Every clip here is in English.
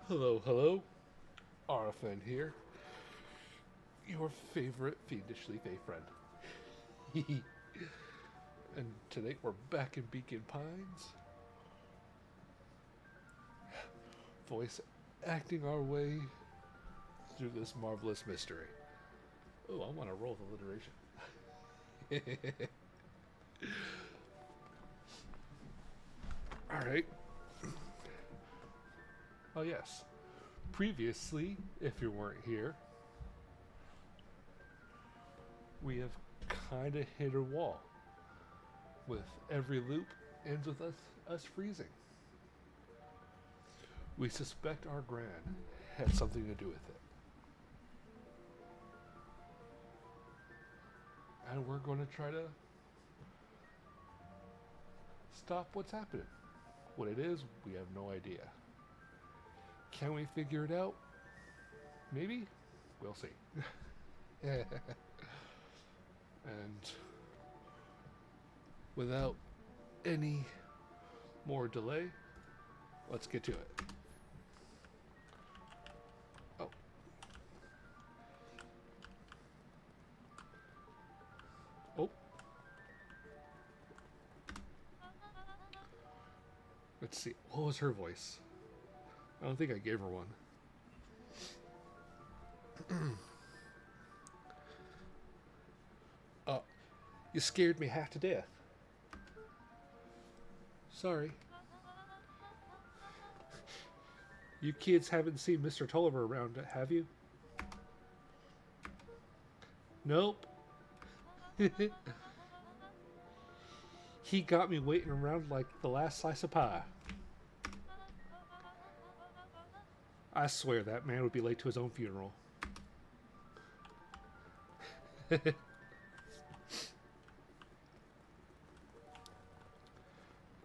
Hello, hello. RFN here. Your favorite fiendishly fey friend. And today we're back in Beacon Pines. Voice acting our way through this marvelous mystery. Oh, I want to roll the alliteration. Alright. Oh, yes. Previously, if you weren't here, we have kind of hit a wall. With every loop ends with us freezing. We suspect our Gran had something to do with it. And we're going to try to stop what's happening. What it is, we have no idea. Can we figure it out? Maybe? We'll see. And without any more delay, let's get to it. Oh. Oh. Let's see. What was her voice? I don't think I gave her one. Oh, you scared me half to death. Sorry. You kids haven't seen Mr. Tulliver around, have you? Nope. He got me waiting around like the last slice of pie. I swear that man would be late to his own funeral.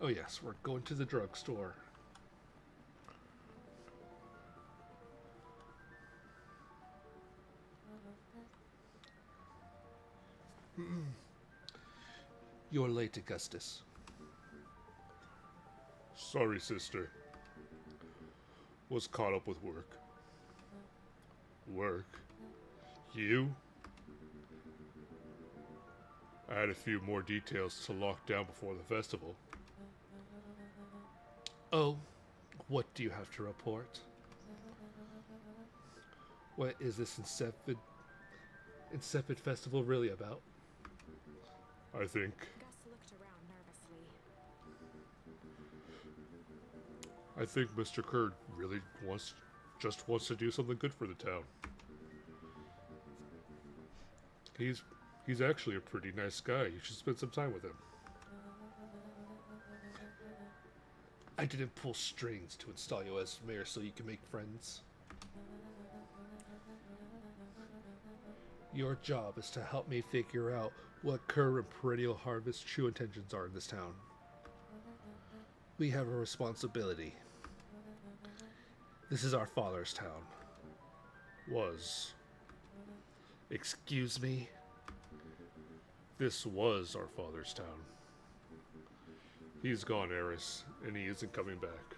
Oh yes, we're going to the drugstore. You're late, Augustus. Sorry, sister. Was caught up with work. Work? You? I had a few more details to lock down before the festival. Oh, what do you have to report? What is this insipid festival really about? I think Gus looked around nervously. Mr. Kurd really just wants to do something good for the town. He's actually a pretty nice guy. You should spend some time with him. I didn't pull strings to install you as mayor so you can make friends. Your job is to help me figure out what Kerr and Perennial Harvest's true intentions are in this town. We have a responsibility. This is our father's town. Was. Excuse me? This was our father's town. He's gone, Eris, and he isn't coming back.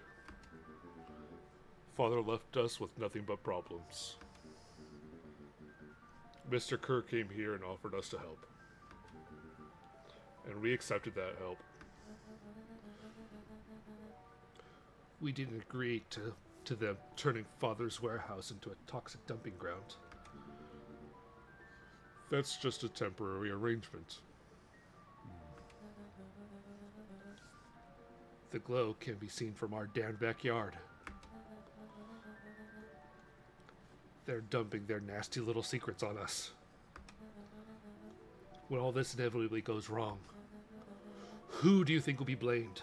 Father left us with nothing but problems. Mr. Kerr came here and offered us to help. And we accepted that help. We didn't agree to them turning Father's warehouse into a toxic dumping ground. That's just a temporary arrangement. The glow can be seen from our damn backyard. They're dumping their nasty little secrets on us. When all this inevitably goes wrong, who do you think will be blamed?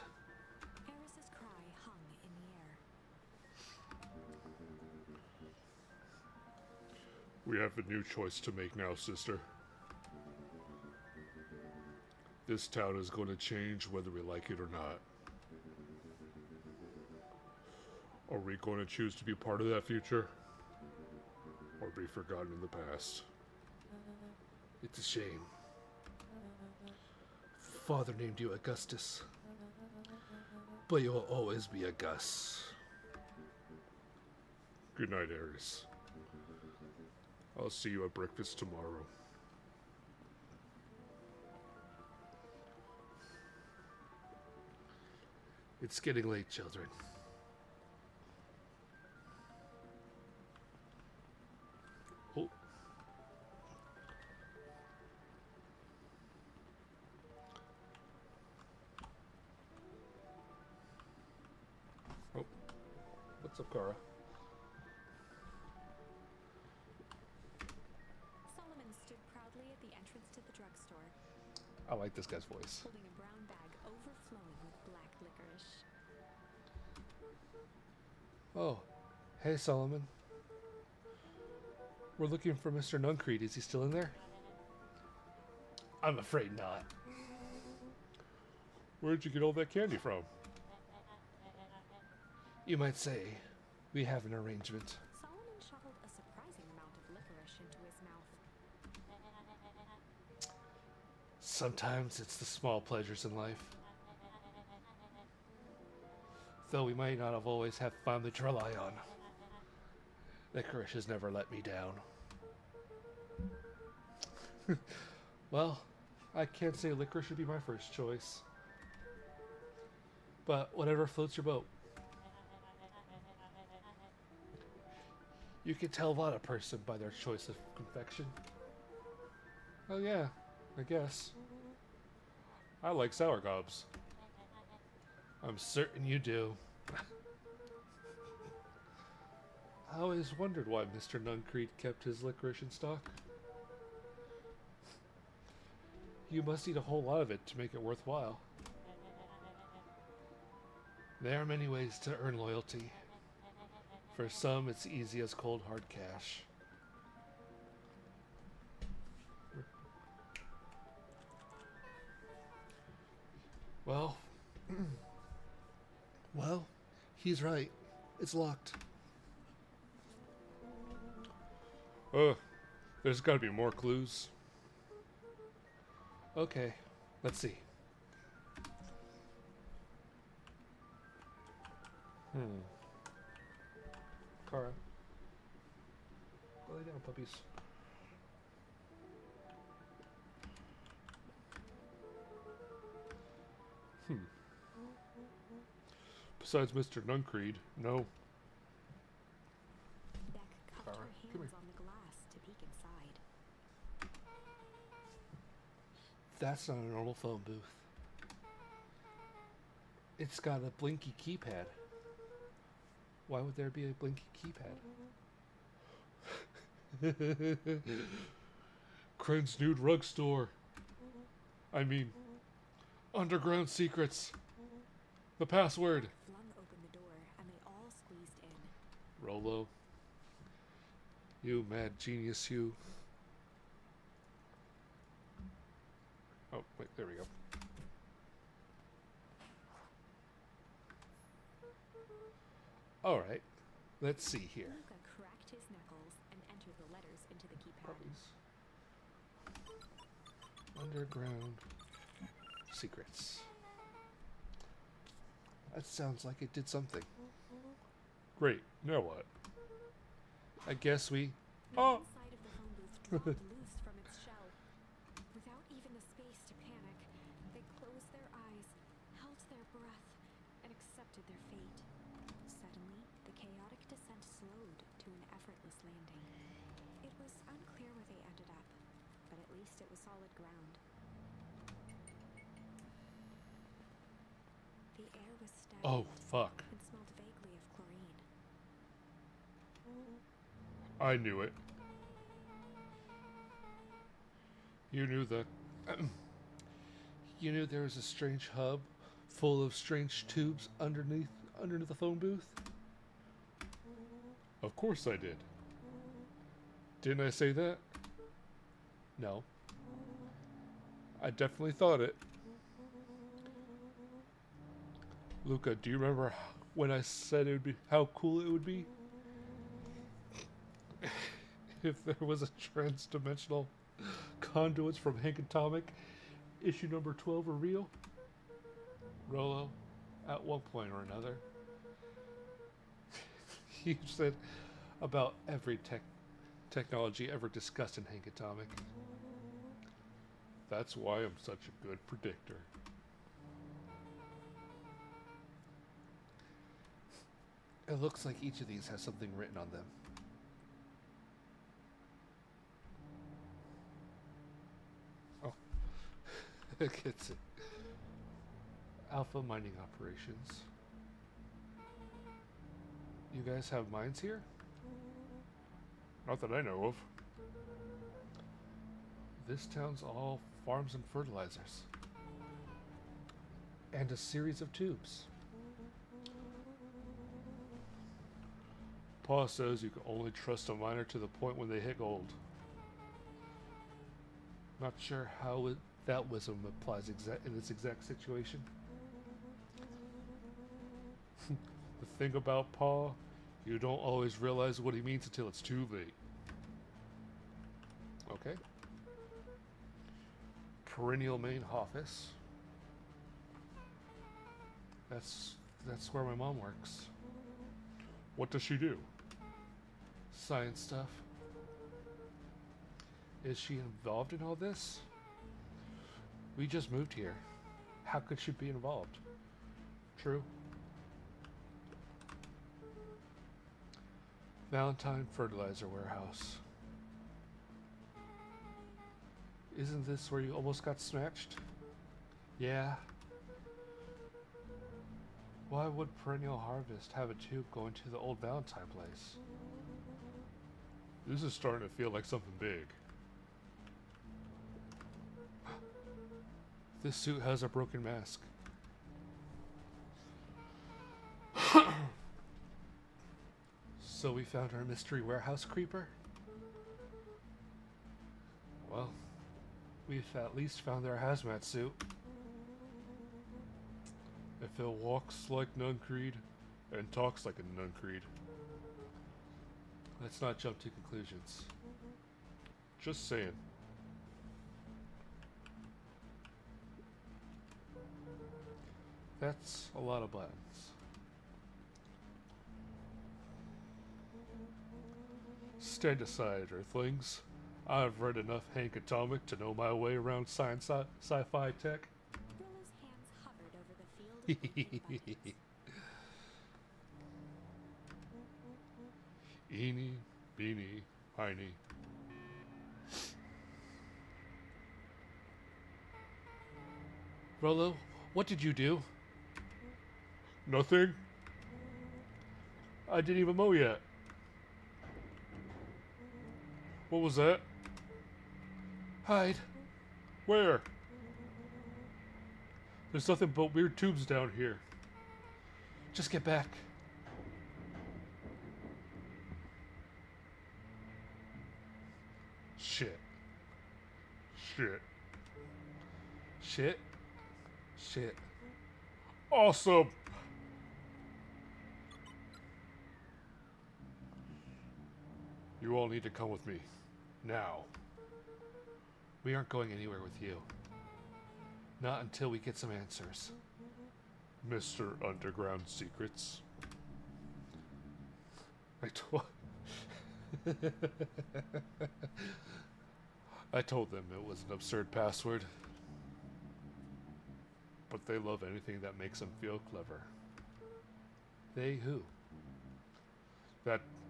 Eris's cry hung in the air. We have a new choice to make now, sister. This town is going to change whether we like it or not. Are we going to choose to be part of that future? Or be forgotten in the past? It's a shame. Father named you Augustus, but you'll always be a Gus. Good night, Aries. I'll see you at breakfast tomorrow. It's getting late, children. Oh. Oh. What's up, Kara? Solomon stood proudly at the entrance to the drugstore, I like this guy's voice. holding a brown bag overflowing with black licorice. Oh. Hey, Solomon. We're looking for Mr. Nuncreed. Is he still in there? I'm afraid not. Where'd you get all that candy from? You might say we have an arrangement. Solomon shoveled a surprising amount of licorice into his mouth. Sometimes it's the small pleasures in life. Though we might not have always had family to rely on. Licorice has never let me down. Well, I can't say licorice should be my first choice. But whatever floats your boat. You can tell about a person by their choice of confection. Oh yeah, I guess. I like sour gobs. I'm certain you do. I always wondered why Mr. Nuncreed kept his licorice in stock. You must eat a whole lot of it to make it worthwhile. There are many ways to earn loyalty. For some, it's easy as cold hard cash. Well, well, he's right. It's locked. There's gotta be more clues. Okay, let's see. Kara. Go lay down, puppies. Besides Mr. Nuncreed, no. Beck cupped Kara, her come hands here. on the glass to peek inside. That's not a normal phone booth. It's got a blinky keypad. Why would there be a blinky keypad? Kren's new drugstore. I mean, underground secrets. The password. Flung open the door, and they all squeezed in. Rolo. You mad genius, you. Oh, wait, there we go. Alright, let's see here. Luca cracked his knuckles and entered the letters into the keypad. Puppies. Underground secrets. That sounds like it did something. Great, now what? I guess we... The Oh! inside of the phone booth dropped loose from its shell. Without even the space to panic, they closed their eyes, held their breath, and accepted their fate. Suddenly, the chaotic descent slowed to an effortless landing. It was unclear where they ended up, but at least it was solid ground. The air was stagnant Oh, fuck. and smelled vaguely of chlorine. I knew it. You knew the... you knew there was a strange hub full of strange tubes underneath the phone booth? Of course I did. Didn't I say that? No. I definitely thought it. Luca, do you remember when I said it would be how cool it would be if there was a trans-dimensional conduits from Hank Atomic issue number 12 were real? Rolo, at one point or another, you said, about every technology ever discussed in Hank Atomic. That's why I'm such a good predictor. It looks like each of these has something written on them. Oh. Gets it. Alpha mining operations. You guys have mines here? Not that I know of. This town's all farms and fertilizers. And a series of tubes. Pa says you can only trust a miner to the point when they hit gold. Not sure how that wisdom applies in this exact situation. The thing about Pa, you don't always realize what he means until it's too late. Okay. Perennial main office. That's where my mom works. What does she do? Science stuff. Is she involved in all this? We just moved here. How could she be involved? True. Valentine Fertilizer Warehouse. Isn't this where you almost got smashed? Yeah. Why would Perennial Harvest have a tube going to the old Valentine place? This is starting to feel like something big. This suit has a broken mask. So we found our mystery warehouse creeper? Well, we've at least found our hazmat suit. If it walks like Nuncreed and talks like a Nuncreed. Let's not jump to conclusions. Just saying. That's a lot of buttons. Stand aside, Earthlings. I've read enough Hank Atomic to know my way around science sci-fi tech. Willow's hands hovered over the field of clicking buttons. Eeny, beeny, miny. Rolo, what did you do? Nothing? I didn't even mow yet. What was that? Hide. Where? There's nothing but weird tubes down here. Just get back. Shit. Shit. Shit. Shit. Awesome! You all need to come with me. Now. We aren't going anywhere with you. Not until we get some answers. Mr. Underground Secrets. I told them it was an absurd password. But they love anything that makes them feel clever. They who?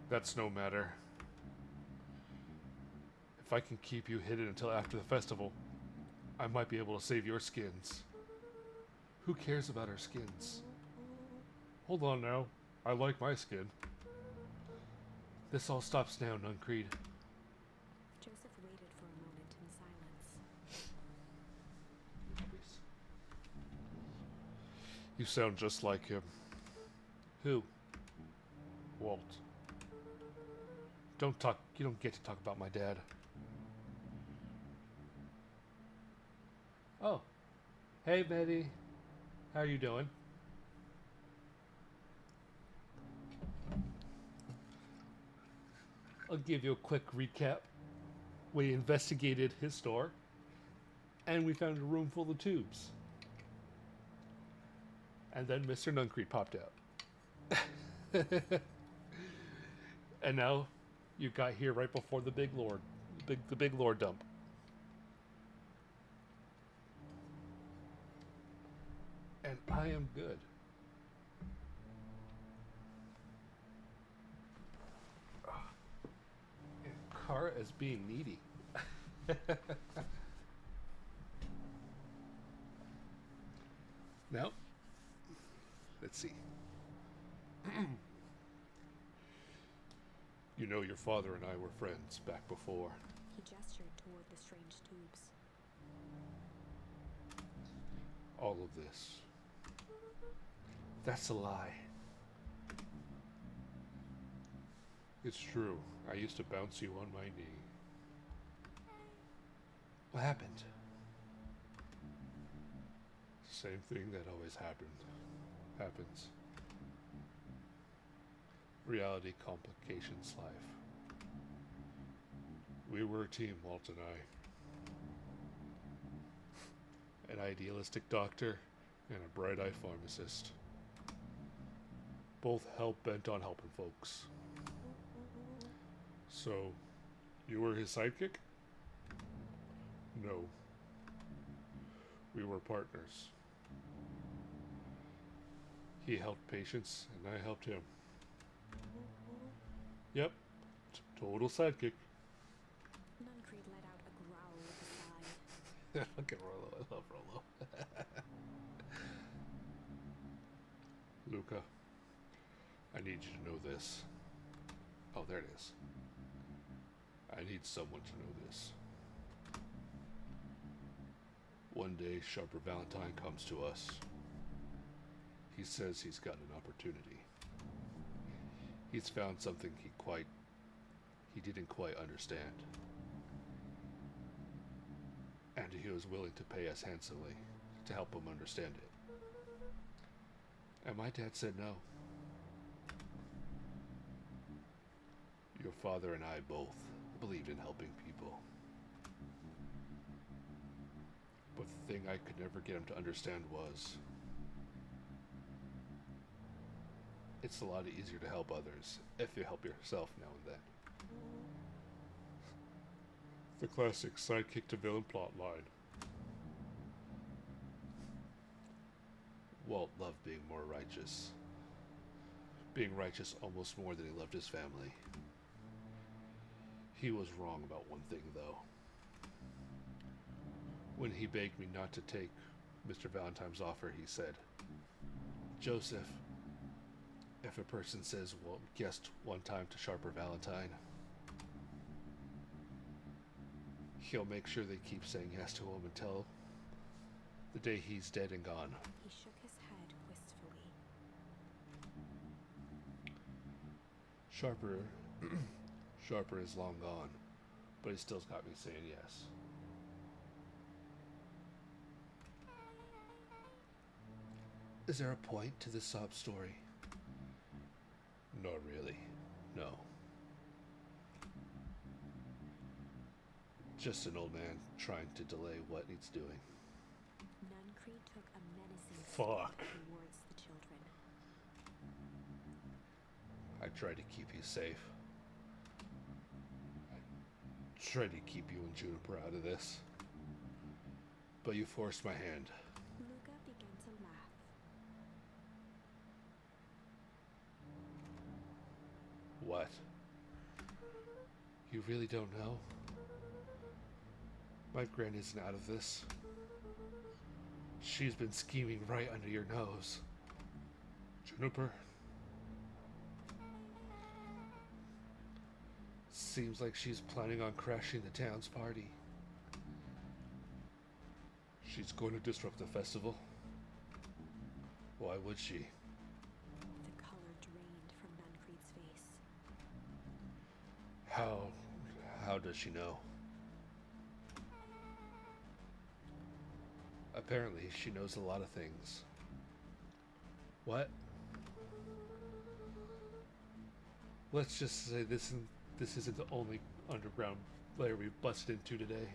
That's no matter. If I can keep you hidden until after the festival, I might be able to save your skins. Who cares about our skins? Hold on now. I like my skin. This all stops now, Nuncreed. Joseph waited for a moment in silence. You sound just like him. Who? Walt. Don't talk. You don't get to talk about my dad. Oh. Hey, Betty. How are you doing? I'll give you a quick recap. We investigated his store, and we found a room full of tubes. And then Mr. Nuncreed popped out. And now you got here right before the big lord, the big lord dump. And I am good. And Kara as being needy. Now, let's see. You know, your father and I were friends back before. He gestured toward the strange tubes. All of this. That's a lie. It's true. I used to bounce you on my knee. What happened? Same thing that always happens. Reality complications life. We were a team, Walt and I. An idealistic doctor and a bright-eyed pharmacist. Both hell-bent on helping folks. So, you were his sidekick? No. We were partners. He helped patients, and I helped him. Yep, total sidekick. Nuncreed let out a growl with a sigh. Fucking Rollo, I love Rollo. Luca, I need you to know this. Oh, there it is. I need someone to know this. One day, Sharper Valentine comes to us. He says he's got an opportunity. He's found something he didn't quite understand. And he was willing to pay us handsomely to help him understand it. And my dad said no. Your father and I both believed in helping people. But the thing I could never get him to understand was it's a lot easier to help others if you help yourself now and then. The classic sidekick to villain plot line. Walt loved being more righteous. Being righteous almost more than he loved his family. He was wrong about one thing, though. When he begged me not to take Mr. Valentine's offer, he said, Joseph, if a person says, well, yes one time to Sharper Valentine, he'll make sure they keep saying yes to him until the day he's dead and gone. He shook his head wistfully. Sharper is long gone, but he still's got me saying yes. Is there a point to this sob story? Not really, no. Just an old man trying to delay what he's doing. Nuncreed took a menacing Fuck. step towards the children. I tried to keep you safe. I tried to keep you and Juniper out of this. But you forced my hand. Luca began to laugh. What? You really don't know? My Gran isn't out of this. She's been scheming right under your nose. Juniper? Seems like she's planning on crashing the town's party. She's going to disrupt the festival. Why would she? The color drained from Nuncreed's face. How does she know? Apparently, she knows a lot of things. What? Let's just say this isn't the only underground layer we've busted into today.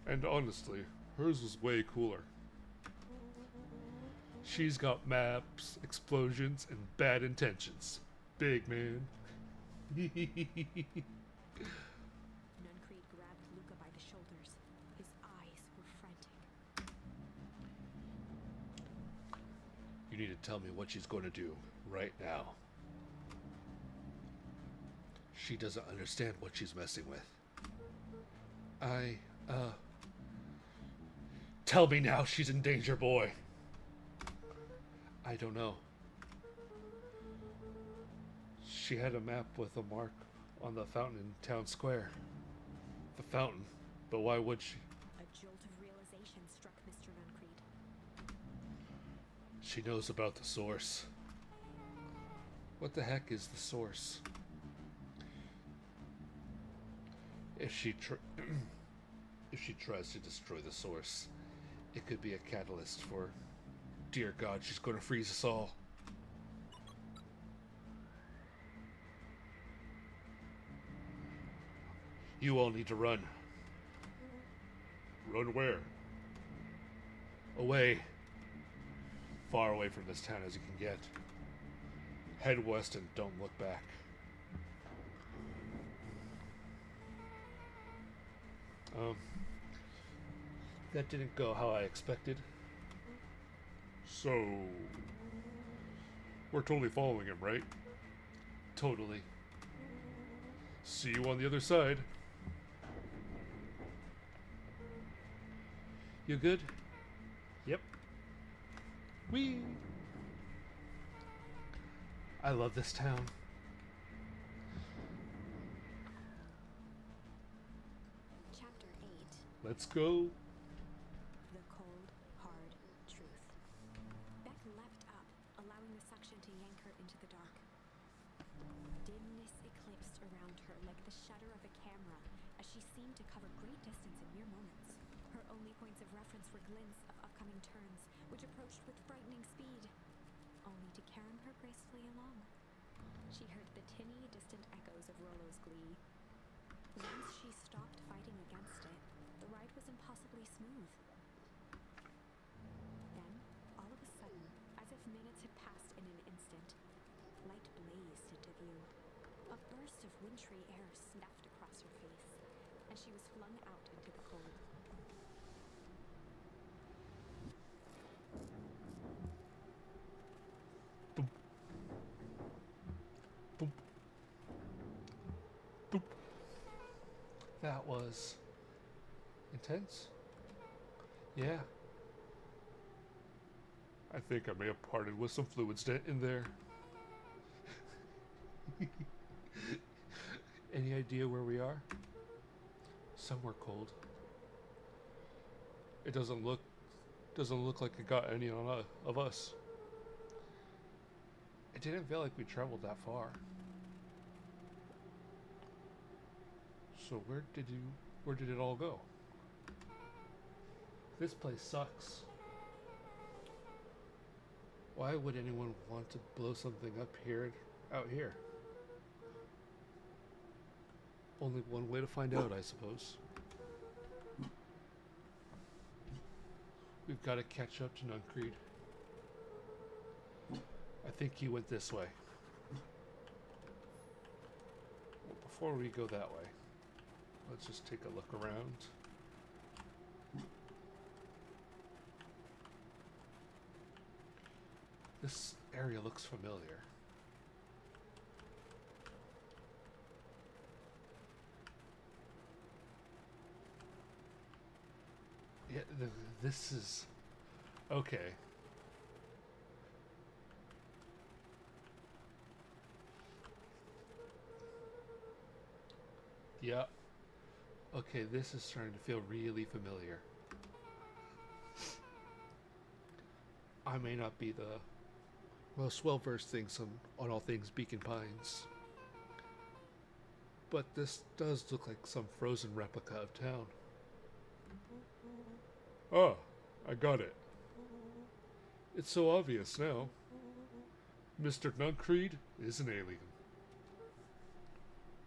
And honestly, hers was way cooler. She's got maps, explosions, and bad intentions. big, man. Nuncreed grabbed Luca by the shoulders. His eyes were frantic. You need to tell me what she's going to do right now. She doesn't understand what she's messing with. Tell me now she's in danger, boy. I don't know. She had a map with a mark on the fountain in town square. The fountain. But why would she? A jolt of realization struck Mr. Nuncreed. She knows about the source. What the heck is the source? If she tries to destroy the source, it could be a catalyst for... Dear God, she's going to freeze us all. You all need to run. Run where? Away. Far away from this town as you can get. Head west and don't look back. That didn't go how I expected. So... we're totally following him, right? Totally. See you on the other side. You good? Yep. Whee! I love this town. Chapter 8. Let's go. The cold, hard truth. Beck leapt up, allowing the suction to yank her into the dark. Dimness eclipsed around her like the shutter of a camera, as she seemed to cover great distance in mere moments. Her only points of reference were glints of upcoming turns, which approached with frightening speed, only to carry her gracefully along. She heard the tinny, distant echoes of Rollo's glee. Once she stopped fighting against it, the ride was impossibly smooth. Then, all of a sudden, as if minutes had passed in an instant, light blazed into view. A burst of wintry air snapped across her face, and she was flung out into the cold. Boom. Boom. Boom. That was... intense? Yeah. I think I may have parted with some fluids in there. Any idea where we are? Somewhere cold. It doesn't look like it got any on of us. It didn't feel like we traveled that far. So where did it all go? This place sucks. Why would anyone want to blow something up here, out here? Only one way to find out, I suppose. We've got to catch up to Nuncreed. I think he went this way. Well, before we go that way, let's just take a look around. This area looks familiar. Yeah, this is... okay. Yeah. Okay, this is starting to feel really familiar. I may not be the most well-versed things on all things Beacon Pines, but this does look like some frozen replica of town. Ah, I got it. It's so obvious now. Mr. Nuncreed is an alien.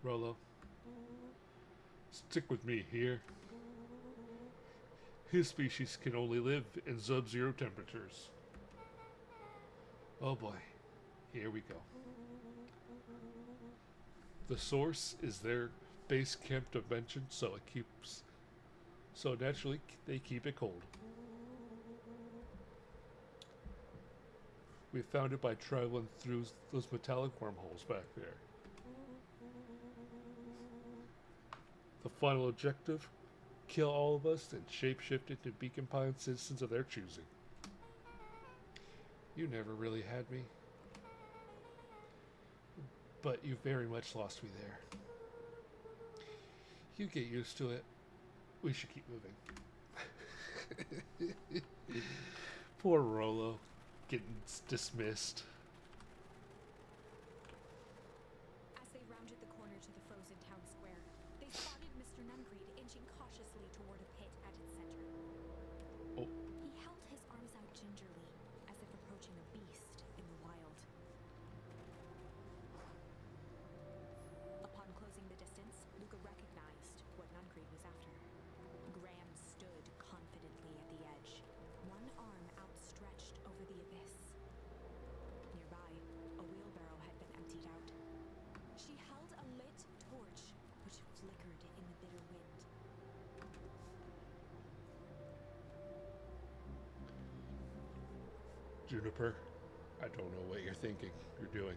Rollo, stick with me here. His species can only live in sub-zero temperatures. oh boy, here we go. The source is their base camp dimension, so naturally they keep it cold. We found it by traveling through those metallic wormholes back there. The final objective? Kill all of us and shapeshift into Beacon Pine citizens of their choosing. You never really had me. But you very much lost me there. You get used to it. We should keep moving. Poor Rolo. Getting dismissed. As they rounded the corner to the frozen town square, they spotted Mr. Nuncreed inching cautiously toward a pit at its center. Oh. He held his arms out gingerly, as if approaching a beast in the wild. Upon closing the distance, Luca recognized what Nuncreed was after. Gran stood confidently at the edge, one arm outstretched over the abyss. Nearby, a wheelbarrow had been emptied out. She held a lit torch, which flickered in the bitter wind. Juniper, I don't know what you're thinking, you're doing.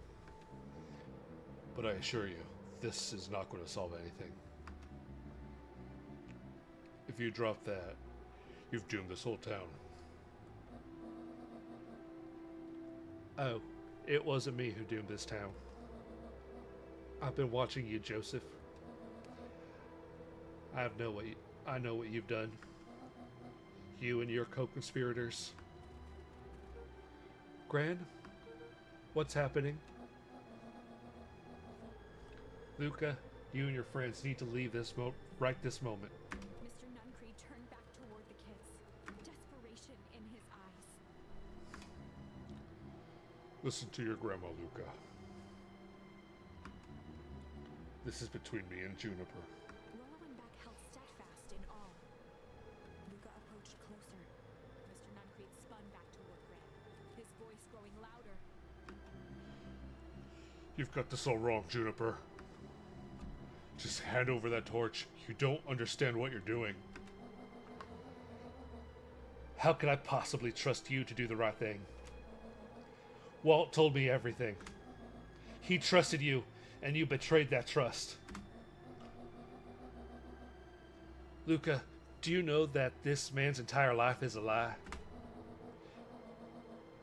But I assure you, this is not going to solve anything. If you drop that, you've doomed this whole town. Oh, it wasn't me who doomed this town. I've been watching you, Joseph. I know what you've done. You and your co-conspirators. Gran, what's happening? Luca, you and your friends need to leave right this moment. Mr. Nuncreed turned back toward the kids, desperation in his eyes. Listen to your grandma, Luca. This is between me and Juniper. Rolo and Beck held steadfast in awe. Luca approached closer. Mr. Nuncreed spun back toward Gran, his voice growing louder. You've got this all wrong, Juniper. Just hand over that torch. You don't understand what you're doing. How could I possibly trust you to do the right thing? Walt told me everything. He trusted you, and you betrayed that trust. Luca, do you know that this man's entire life is a lie?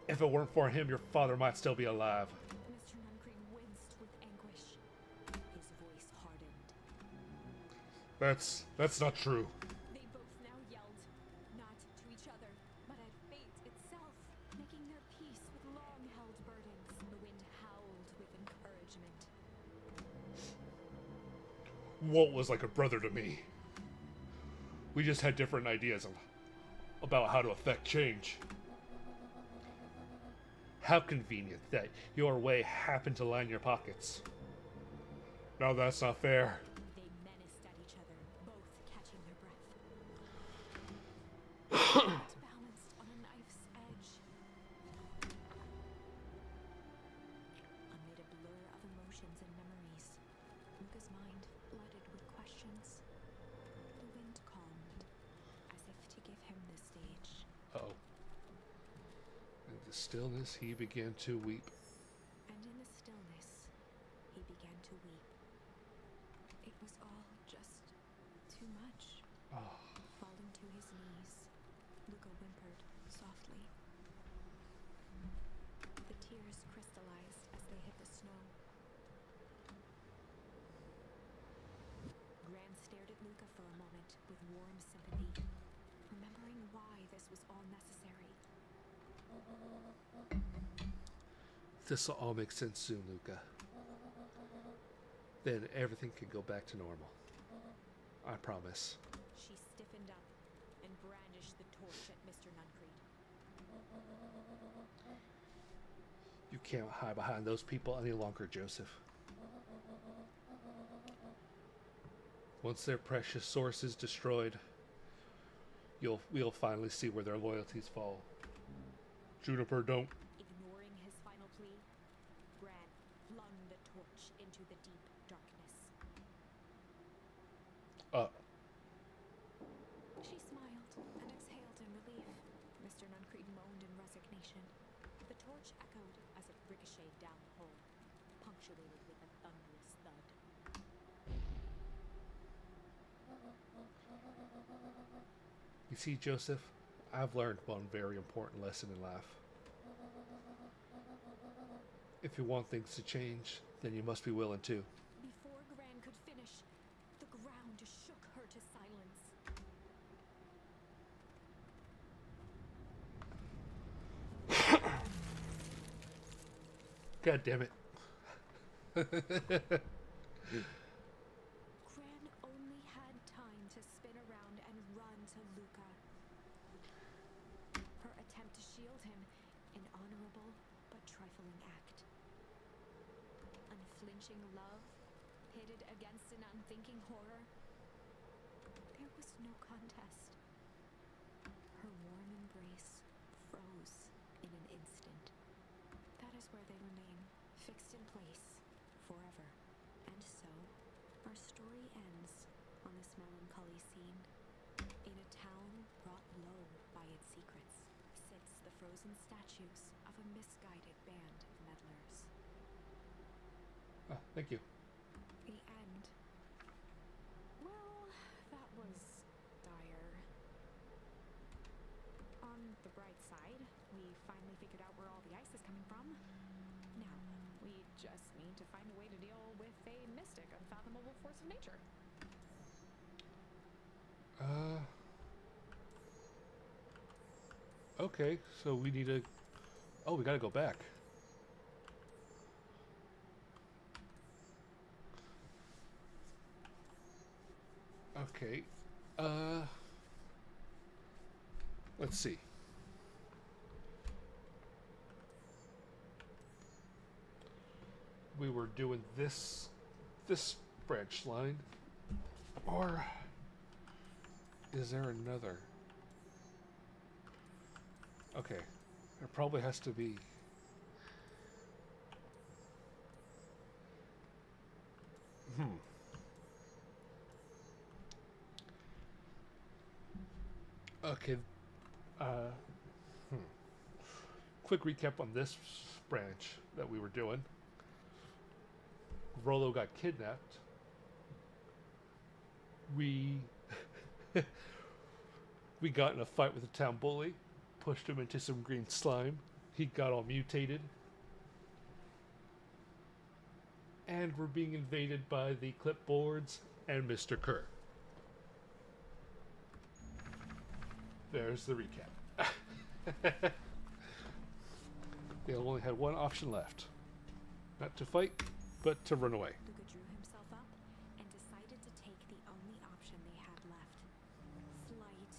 If it weren't for him, your father might still be alive. Mr. Nuncreed winced with anguish. His voice hardened. That's not true. They both now yelled, not to each other, but at fate itself, making their peace with long-held burdens. The wind howled with encouragement. Walt was like a brother to me. We just had different ideas about how to affect change. How convenient that your way happened to line your pockets. No, that's not fair. They menaced at each other, both catching their breath. Balanced on a knife's edge. Amid a blur of emotions and memories, Luca's mind flooded with questions. The wind calmed, as if to give him the stage. Uh-oh. In the stillness, he began to weep. And in the stillness, he began to weep. It was all just too much. Oh. Falling to his knees, Luca whimpered softly. The tears crystallized as they hit the snow. Gran stared at Luca for a moment with warm sympathy, remembering why this was all necessary. This'll all make sense soon, Luca. Then everything can go back to normal. I promise. She stiffened up and brandished the torch at Mr. Nuncreed. You can't hide behind those people any longer, Joseph. Once their precious source is destroyed, we'll finally see where their loyalties fall. Juniper, don't. Ignoring his final plea, Gran flung the torch into the deep darkness. shaved down the hole, punctuated with a thunderous thud. You see, Joseph, I've learned one very important lesson in life. If you want things to change, then you must be willing to. Before Gran could finish, the ground shook her to silence. God damn it. Gran only had time to spin around and run to Luca. Her attempt to shield him, an honorable but trifling act. Unflinching love, pitted against an unthinking horror. There was no contest. Her warm embrace froze in an instant. That is where they remain, fixed in place, forever. And so, our story ends on this melancholy scene. In a town brought low by its secrets, sits the frozen statues of a misguided band of meddlers. Ah, thank you. The end. Well, that was dire. On the bright side, we finally figured out where all the ice is coming from. Now, we just need to find a way to deal with a mystic, unfathomable force of nature. Okay, so we need to... Oh, we gotta go back. Okay. Let's see. We were doing this branch line, or is there another? Okay, it probably has to be. Okay. Quick recap on this branch that we were doing. Rollo got kidnapped. We we got in a fight with the town bully, pushed him into some green slime. He got all mutated. And we're being invaded by the clipboards and Mr. Kerr. There's the recap. They only had one option left. Not to fight, but to run away. Luca drew himself up and decided to take the only option they had left. Flight.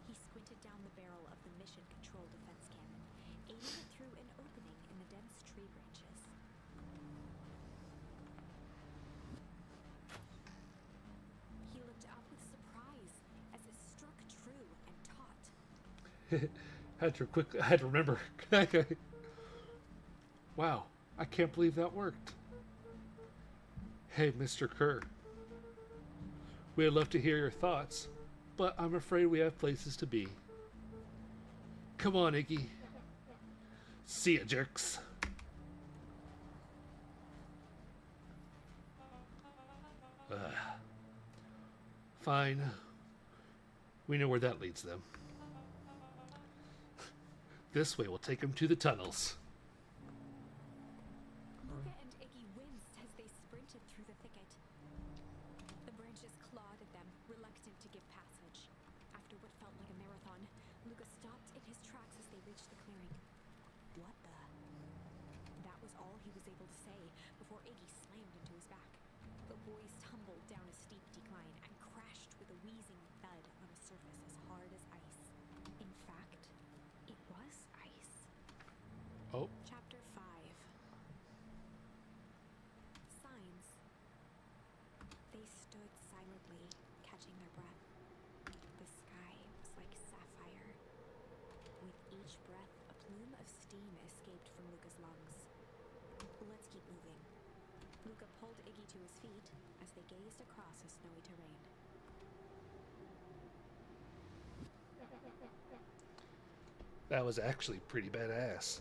He squinted down the barrel of the mission control defense cannon, aiming it through an opening in the dense tree branches. He looked up with surprise as it struck true and taut. I had to remember. Wow, I can't believe that worked. Hey, Mr. Kerr. We'd love to hear your thoughts, but I'm afraid we have places to be. Come on, Iggy. See ya, jerks. Fine. We know where that leads them. This way will take them to the tunnels. Luca and Iggy winced as they sprinted through the thicket. The branches clawed at them, reluctant to give passage. After what felt like a marathon, Luca stopped in his tracks as they reached the clearing. What the? That was all he was able to say before Iggy slammed into his back. The boys tumbled down a steep decline and crashed with a wheezing thud on a surface as hard as ice. In fact, it was ice. Oh. Chapter 5. Signs. They stood silently, catching their breath. The sky was like sapphire. With each breath, a plume of steam escaped from Luca's lungs. Let's keep moving. Luca pulled Iggy to his feet as they gazed across a snowy terrain. That was actually pretty badass.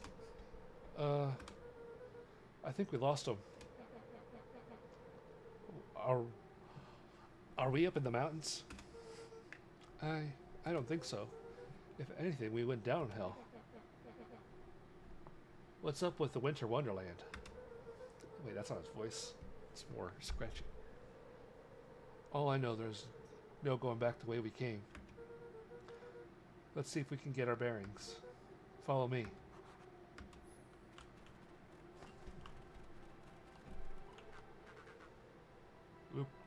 I think we lost him. Are are we up in the mountains? I don't think so. If anything, we went downhill. What's up with the Winter Wonderland? Wait, that's not his voice. It's more scratchy. All I know, there's no going back the way we came. Let's see if we can get our bearings. Follow me.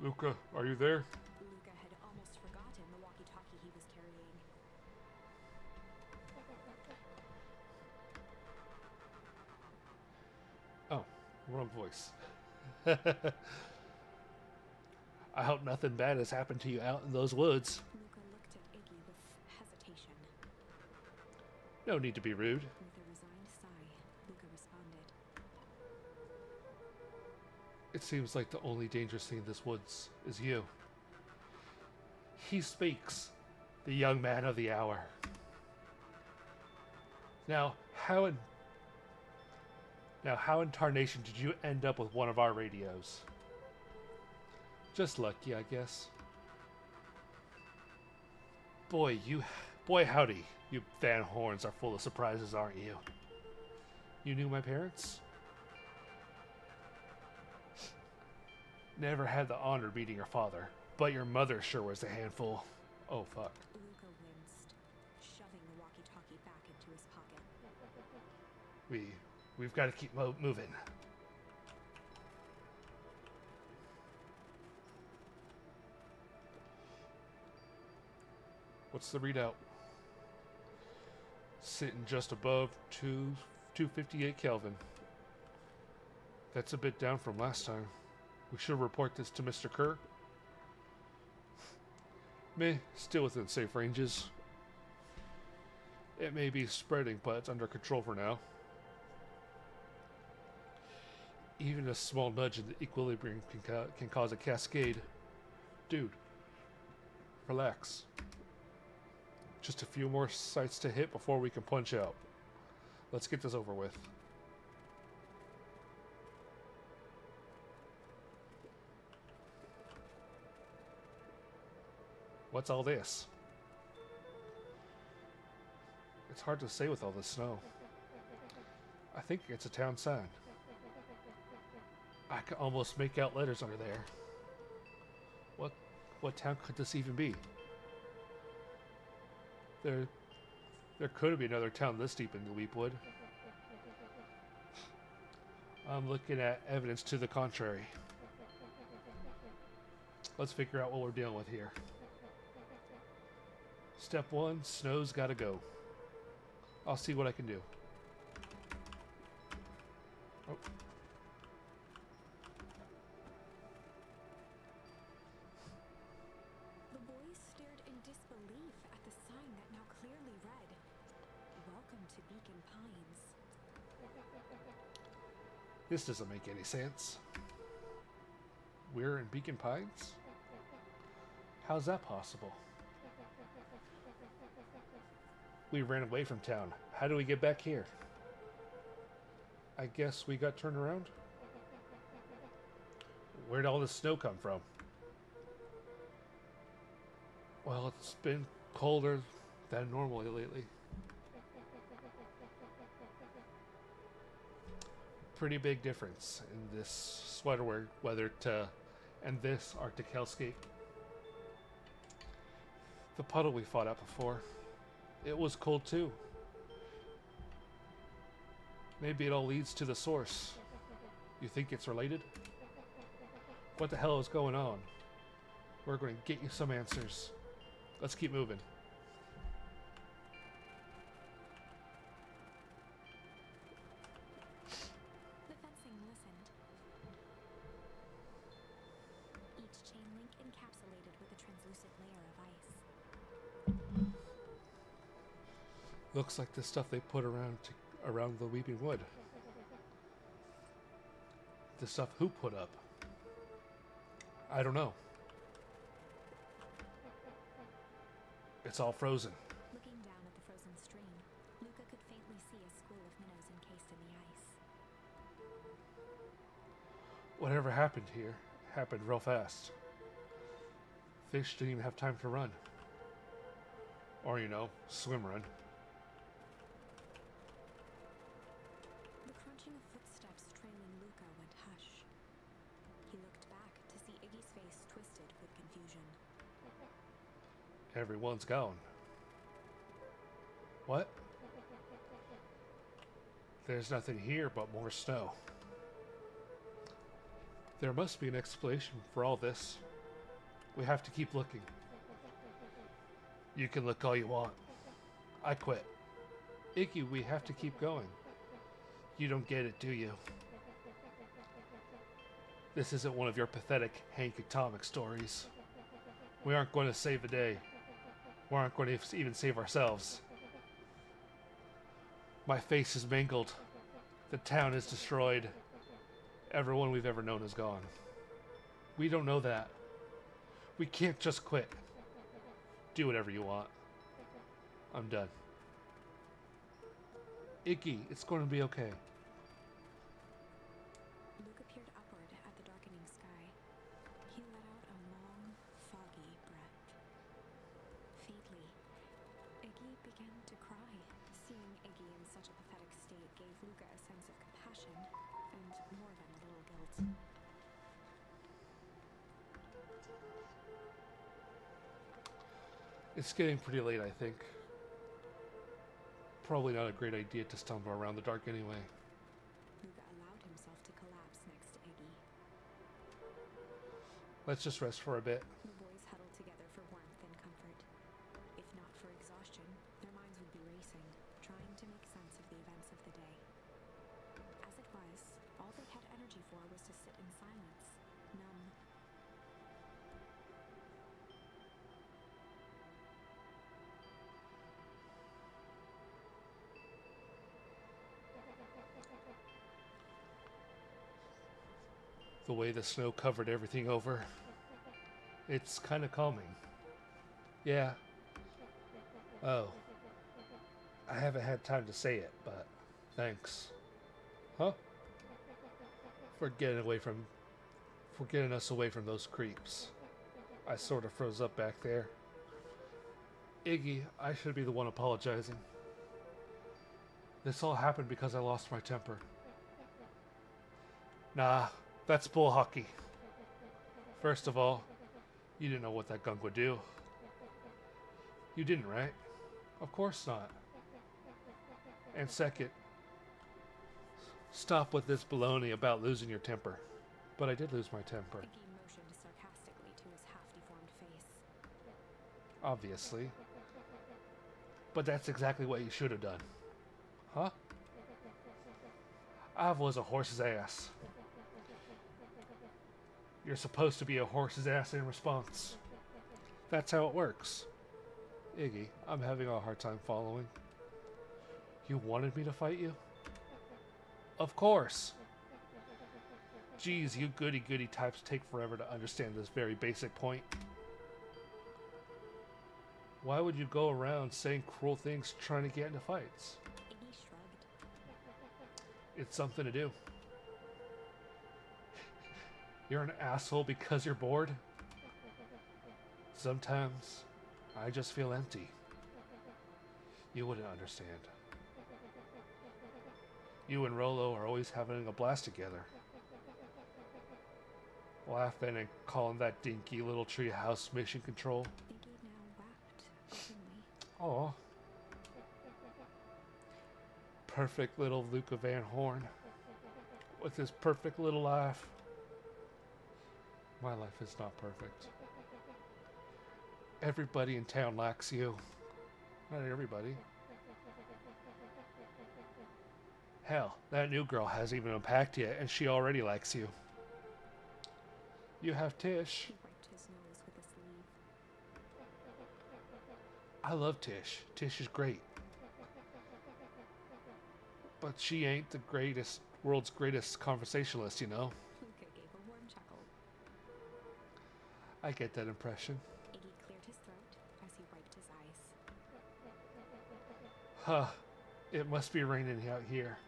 Luca, are you there? Luca had almost forgotten the walkie-talkie he was carrying. Oh, wrong voice. I hope nothing bad has happened to you out in those woods. Luca looked at Iggy with hesitation. No need to be rude. With a resigned sigh, Luca responded. It seems like the only dangerous thing in this woods is you. He speaks, the young man of the hour. Now, how in tarnation did you end up with one of our radios? Just lucky, I guess. Boy, howdy, you Van Horns are full of surprises, aren't you? You knew my parents? Never had the honor of meeting your father, but your mother sure was a handful. Oh, fuck. Luca winced, shoving the walkie-talkie back into his pocket. We've got to keep moving. What's the readout? Sitting just above 258 Kelvin. That's a bit down from last time. We should report this to Mr. Kerr. Meh, still within safe ranges. It may be spreading, but it's under control for now. Even a small nudge in the equilibrium can cause a cascade. Dude, relax. Just a few more sites to hit before we can punch out. Let's get this over with. What's all this? It's hard to say with all this snow. I think it's a town sign. I can almost make out letters under there. What town could this even be? There could be another town this deep into Weepwood. I'm looking at evidence to the contrary. Let's figure out what we're dealing with here. Step 1, snow's gotta go. I'll see what I can do. Oh. The boys stared in disbelief at the sign that now clearly read, "Welcome to Beacon Pines." This doesn't make any sense. We're in Beacon Pines? How's that possible? We ran away from town. How do we get back here? I guess we got turned around? Where'd all this snow come from? Well, it's been colder than normally lately. Pretty big difference in this sweater weather and this Arctic hellscape. The puddle we fought at before. It was cold too. Maybe it all leads to the source. You think it's related? What the hell is going on? We're going to get you some answers. Let's keep moving. The fencing listened. Each chain link encapsulated with a translucent layer of ice. Looks like the stuff they put around the Weeping Wood. The stuff who put up? I don't know. It's all frozen. Looking down at the frozen stream, Luca could faintly see a school of minnows encased in the ice. Whatever happened here happened real fast. Fish didn't even have time to run. Or, you know, swim run. The crunching of footsteps trailing Luca went hush. He looked back to see Iggy's face twisted with confusion. Everyone's gone. What? There's nothing here but more snow. There must be an explanation for all this. We have to keep looking. You can look all you want. I quit. Iggy, we have to keep going. You don't get it, do you? This isn't one of your pathetic Hank Atomic stories. We aren't going to save the day. We aren't going to even save ourselves. My face is mangled. The town is destroyed. Everyone we've ever known is gone. We don't know that. We can't just quit. Do whatever you want. I'm done. Iggy, it's going to be okay. Luca peered upward at the darkening sky. He let out a long, foggy breath. Faintly, Iggy began to cry. Seeing Iggy in such a pathetic state gave Luca a sense of compassion and more than a little guilt. It's getting pretty late, I think. Probably not a great idea to stumble around the dark anyway. Luca allowed himself to collapse next to Iggy. Let's just rest for a bit. The boys huddled together for warmth and comfort. If not for exhaustion, their minds would be racing, trying to make sense of the events of the day. As it was, all they had energy for was to sit in silence, numb. The way the snow covered everything over. It's kind of calming. Yeah. Oh. I haven't had time to say it, but thanks. Huh? For getting us away from those creeps. I sort of froze up back there. Iggy, I should be the one apologizing. This all happened because I lost my temper. Nah, that's bull hockey. First of all, you didn't know what that gunk would do. You didn't, right? Of course not. And second, stop with this baloney about losing your temper. But I did lose my temper. Iggy motioned sarcastically to his half-deformed face. Obviously. But that's exactly what you should have done. Huh? I was a horse's ass. You're supposed to be a horse's ass in response. That's how it works. Iggy, I'm having a hard time following. You wanted me to fight you? Of course. Geez, you goody-goody types take forever to understand this very basic point. Why would you go around saying cruel things trying to get into fights? Iggy shrugged. It's something to do. You're an asshole because you're bored? Sometimes I just feel empty. You wouldn't understand. You and Rolo are always having a blast together. Laughing and calling that dinky little treehouse mission control. Iggy now wept openly. Aw. Perfect little Luca Van Horn. With his perfect little laugh. My life is not perfect. Everybody in town lacks you. Not everybody. Hell, that new girl hasn't even unpacked yet, and she already likes you. You have Tish. He wiped his nose with a sleeve. I love Tish. Tish is great. But she ain't the world's greatest conversationalist, you know. Luca gave a warm chuckle. I get that impression. Iggy cleared his throat as he wiped his eyes. Huh. It must be raining out here.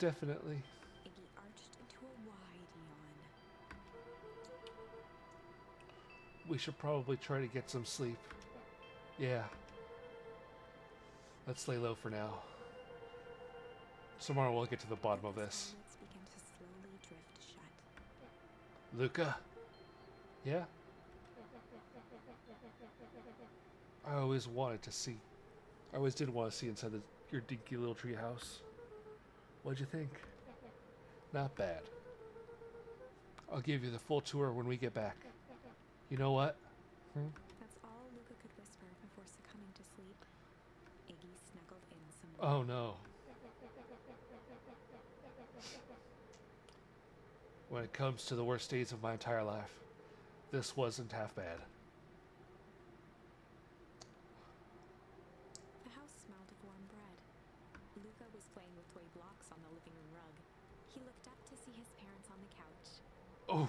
Definitely. Iggy arched into a We should probably try to get some sleep. Yeah. Let's lay low for now. Tomorrow we'll get to the bottom of this. Eyelids began to slowly drift shut. Luca? Yeah? I always did want to see inside your dinky little tree house. What'd you think? Not bad. I'll give you the full tour when we get back. You know what? That's all Luca could whisper before succumbing to sleep. Iggy snuggled in some more. Oh no. When it comes to the worst days of my entire life, this wasn't half bad. The house smelled of warm bread. Luca was playing with toy blocks on the living room rug. He looked up to see his parents on the couch. Oh,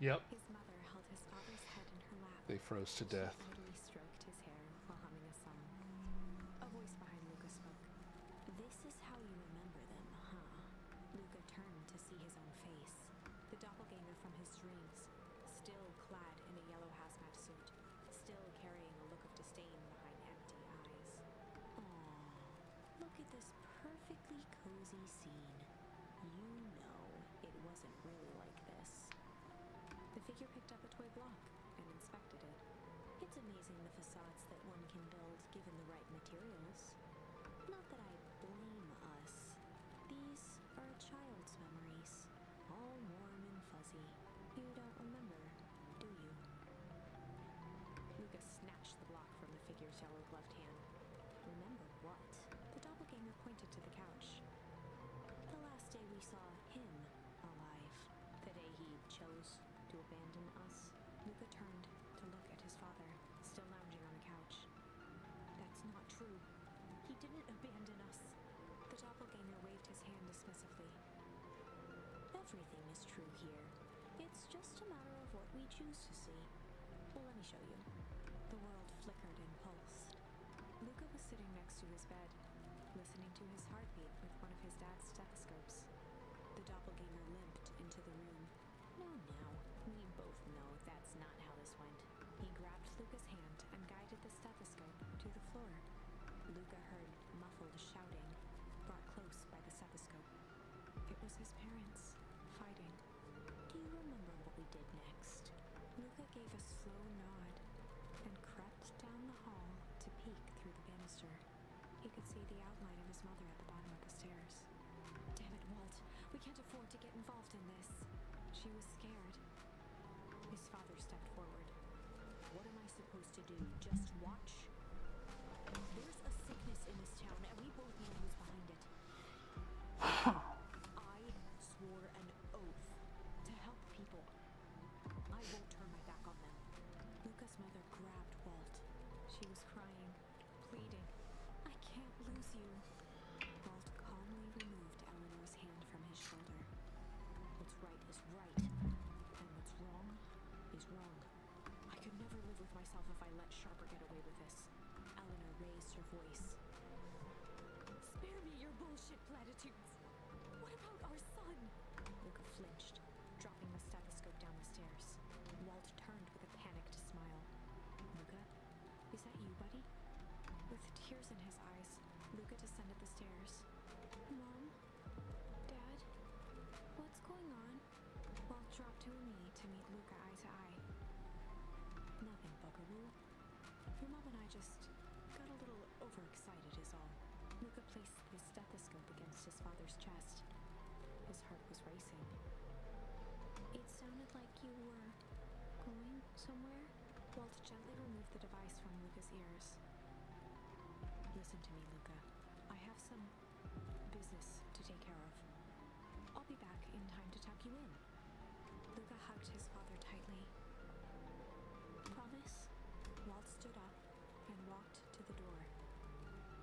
yep. His mother held his father's head in her lap. They froze to death. She idly stroked his hair while humming a song. A voice behind Luca spoke. This is how you remember them, huh? Luca turned to see his own face. The doppelganger from his dreams, still clad in a yellow hazmat suit, still carrying a look of disdain behind empty eyes. Aww, look at this perfectly cozy scene. You know it wasn't really like this. The figure picked up a toy block and inspected it. It's amazing the facades that one can build given the right materials. Not that I blame us. These are a child's memories, all warm and fuzzy. You don't remember, do you? Luca snatched the block from the figure's yellow-gloved hand. Remember what? The doppelganger pointed to the couch. The last day we saw him alive. The day he chose to abandon us. Luca turned to look at his father, still lounging on the couch. That's not true. He didn't abandon us. The doppelganger waved his hand dismissively. Everything is true here. It's just a matter of what we choose to see. Well, let me show you. The world flickered and pulsed. Luca was sitting next to his bed, listening to his heartbeat with one of his dad's stethoscopes. The doppelganger limped into the room. Now, we both know that's not how this went. He grabbed Luca's hand and guided the stethoscope to the floor. Luca heard muffled shouting, brought close by the stethoscope. It was his parents, fighting. Do you remember what we did next? Luca gave a slow nod and crept down the hall to peek through the banister. He could see the outline of his mother at the bottom of the stairs. Damn it, Walt. We can't afford to get involved in this. She was scared. His father stepped forward. What am I supposed to do? Just watch? There's a sickness in this town, and we both know who's behind it. I swore an oath to help people. I won't turn my back on them. Luca's mother grabbed Walt. She was crying, pleading. I can't lose you. Walt calmly removed Eleanor's hand from his shoulder. What's right is right, and what's wrong is wrong. I could never live with myself if I let Sharper get away with this. Eleanor raised her voice. Spare me your bullshit platitudes. What about our son? Luca flinched, dropping the stethoscope down the stairs. Walt turned with a panicked smile. Luca, is that you, buddy? With tears in his eyes, Luca descended the stairs. Mom? Dad? What's going on? Walt dropped to a knee to meet Luca eye to eye. Nothing, buckaroo. Your mom and I just got a little overexcited is all. Luca placed his stethoscope against his father's chest. His heart was racing. It sounded like you were going somewhere. Walt gently removed the device from Luca's ears. Listen to me, Luca. I have some business to take care of. I'll be back in time to tuck you in. Luca hugged his father tightly. Promise? Walt stood up and walked to the door.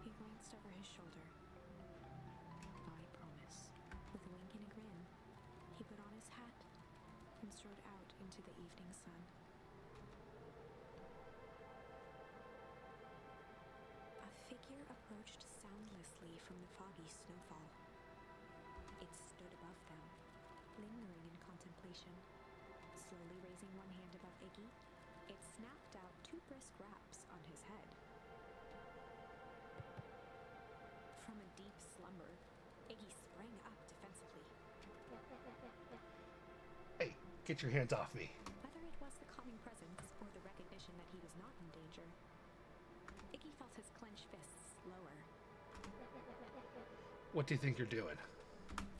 He glanced over his shoulder. I promise. With a wink and a grin, he put on his hat and strode out into the evening sun. A figure approached soundlessly from the foggy snowfall. It stood above them, lingering in contemplation, slowly raising one hand above Iggy It snapped out 2 brisk raps on his head. From a deep slumber, Iggy sprang up defensively. Hey, get your hands off me. Whether it was the calming presence or the recognition that he was not in danger, Iggy felt his clenched fists lower. What do you think you're doing?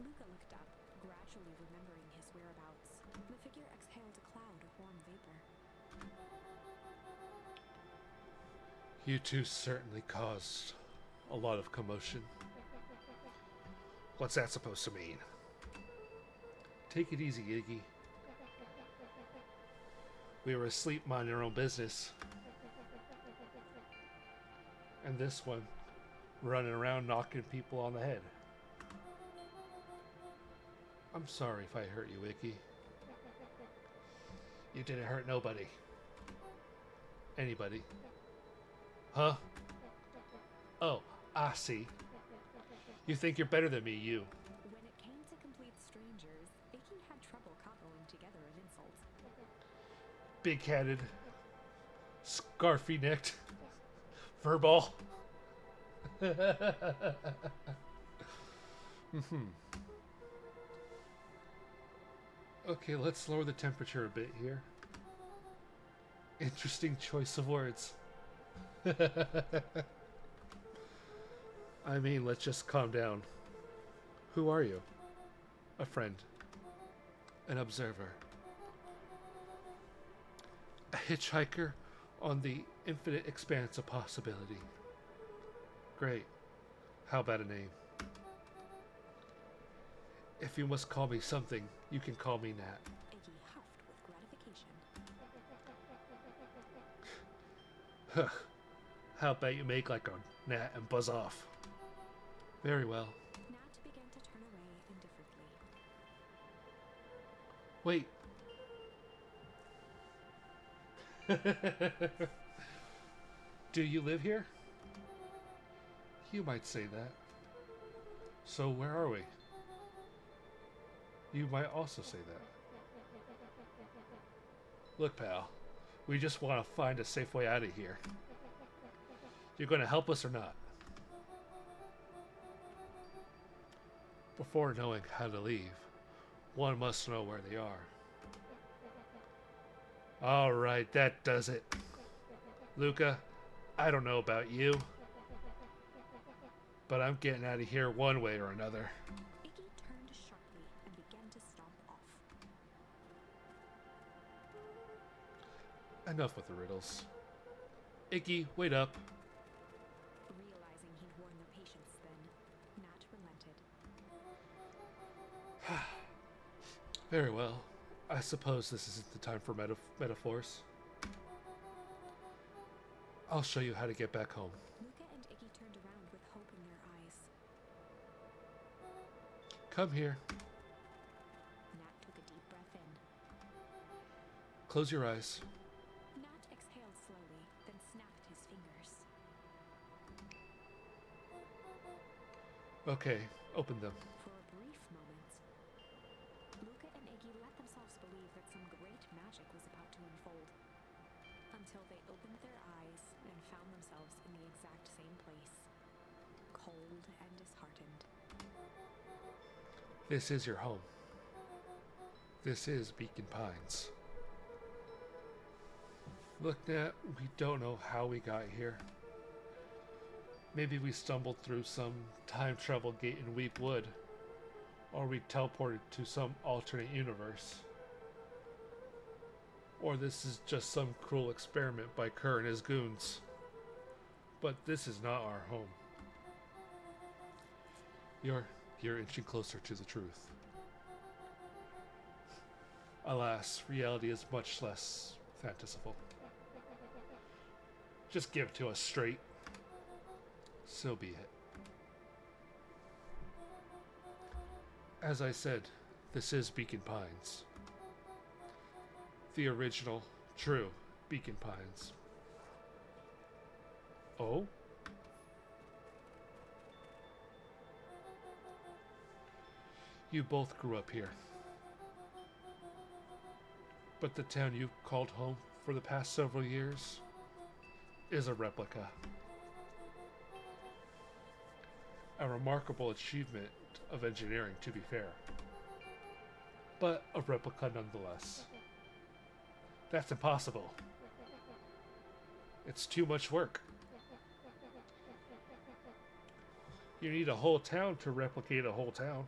Luca looked up, gradually remembering his whereabouts. The figure exhaled a cloud of warm vapor. You two certainly caused a lot of commotion. What's that supposed to mean? Take it easy, Iggy. We were asleep minding our own business. And this one, running around knocking people on the head. I'm sorry if I hurt you, Iggy. You didn't hurt nobody. Anybody. Huh? Oh, I see. You think you're better than me, you. When it came to complete strangers, Iggy had trouble cobbling together an insult. Big-headed, scarfy-necked, furball. Okay, let's lower the temperature a bit here. Interesting choice of words. I mean, let's just calm down. Who are you? A friend. An observer. A hitchhiker on the infinite expanse of possibility. Great. How about a name? If you must call me something, you can call me Nat. Iggy huffed with gratification. How about you make like a gnat and buzz off? Very well. Nat began to turn away indifferently. Wait. Do you live here? You might say that. So where are we? You might also say that. Look, pal, we just want to find a safe way out of here. You're going to help us or not? Before knowing how to leave, one must know where they are. All right, that does it. Luca, I don't know about you, but I'm getting out of here one way or another. Iggy turned sharply and began to stomp off. Enough with the riddles. Iggy, wait up. Realizing he'd worn their patience then, Nat relented. Very well. I suppose this isn't the time for metaphors. I'll show you how to get back home. Luca and Iggy turned around with hope in their eyes. Come here. Nat took a deep breath in. Close your eyes. Nat exhaled slowly, then snapped his fingers. Okay, open them. For a brief moment, Luca and Iggy let themselves believe that some great magic was about to unfold, until they opened their eyes and found themselves in the exact same place, cold and disheartened. This is your home. This is Beacon Pines. Look, Nat, we don't know how we got here. Maybe we stumbled through some time travel gate in Weep Wood, or we teleported to some alternate universe. Or this is just some cruel experiment by Kerr and his goons. But this is not our home. You're inching closer to the truth. Alas, reality is much less fantastical. Just give it to us straight. So be it. As I said, this is Beacon Pines. The original, true Beacon Pines. Oh? You both grew up here. But the town you called home for the past several years is a replica. A remarkable achievement of engineering, to be fair, but a replica nonetheless. That's impossible. It's too much work. You need a whole town to replicate a whole town.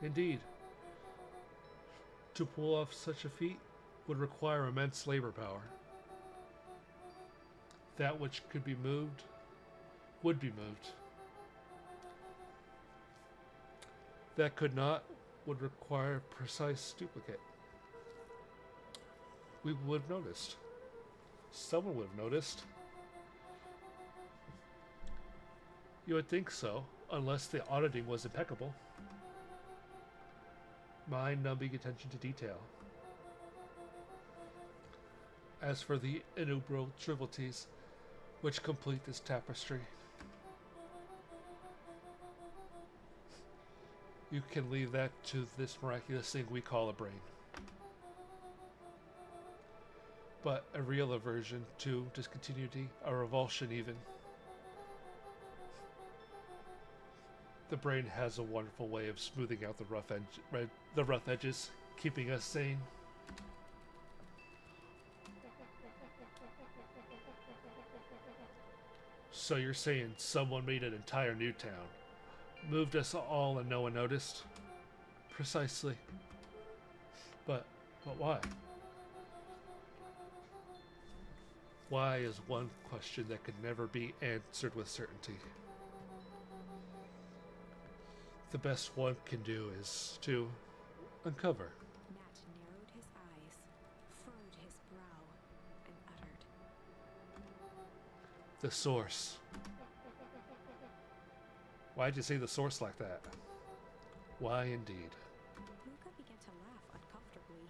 Indeed. To pull off such a feat would require immense labor power. That which could be moved would be moved. That could not would require precise duplicate. We would have noticed. Someone would have noticed. You would think so, unless the auditing was impeccable. Mind-numbing attention to detail. As for the innumerable trivialities which complete this tapestry, you can leave that to this miraculous thing we call a brain. But a real aversion to discontinuity, a revulsion even. The brain has a wonderful way of smoothing out the rough edges, keeping us sane. So you're saying someone made an entire new town, moved us all and no one noticed? Precisely. But why? Why is one question that could never be answered with certainty. The best one can do is to uncover. Nat narrowed his eyes, furrowed his brow, and uttered, The source. Why'd you say the source like that? Why indeed? Luca began to laugh uncomfortably.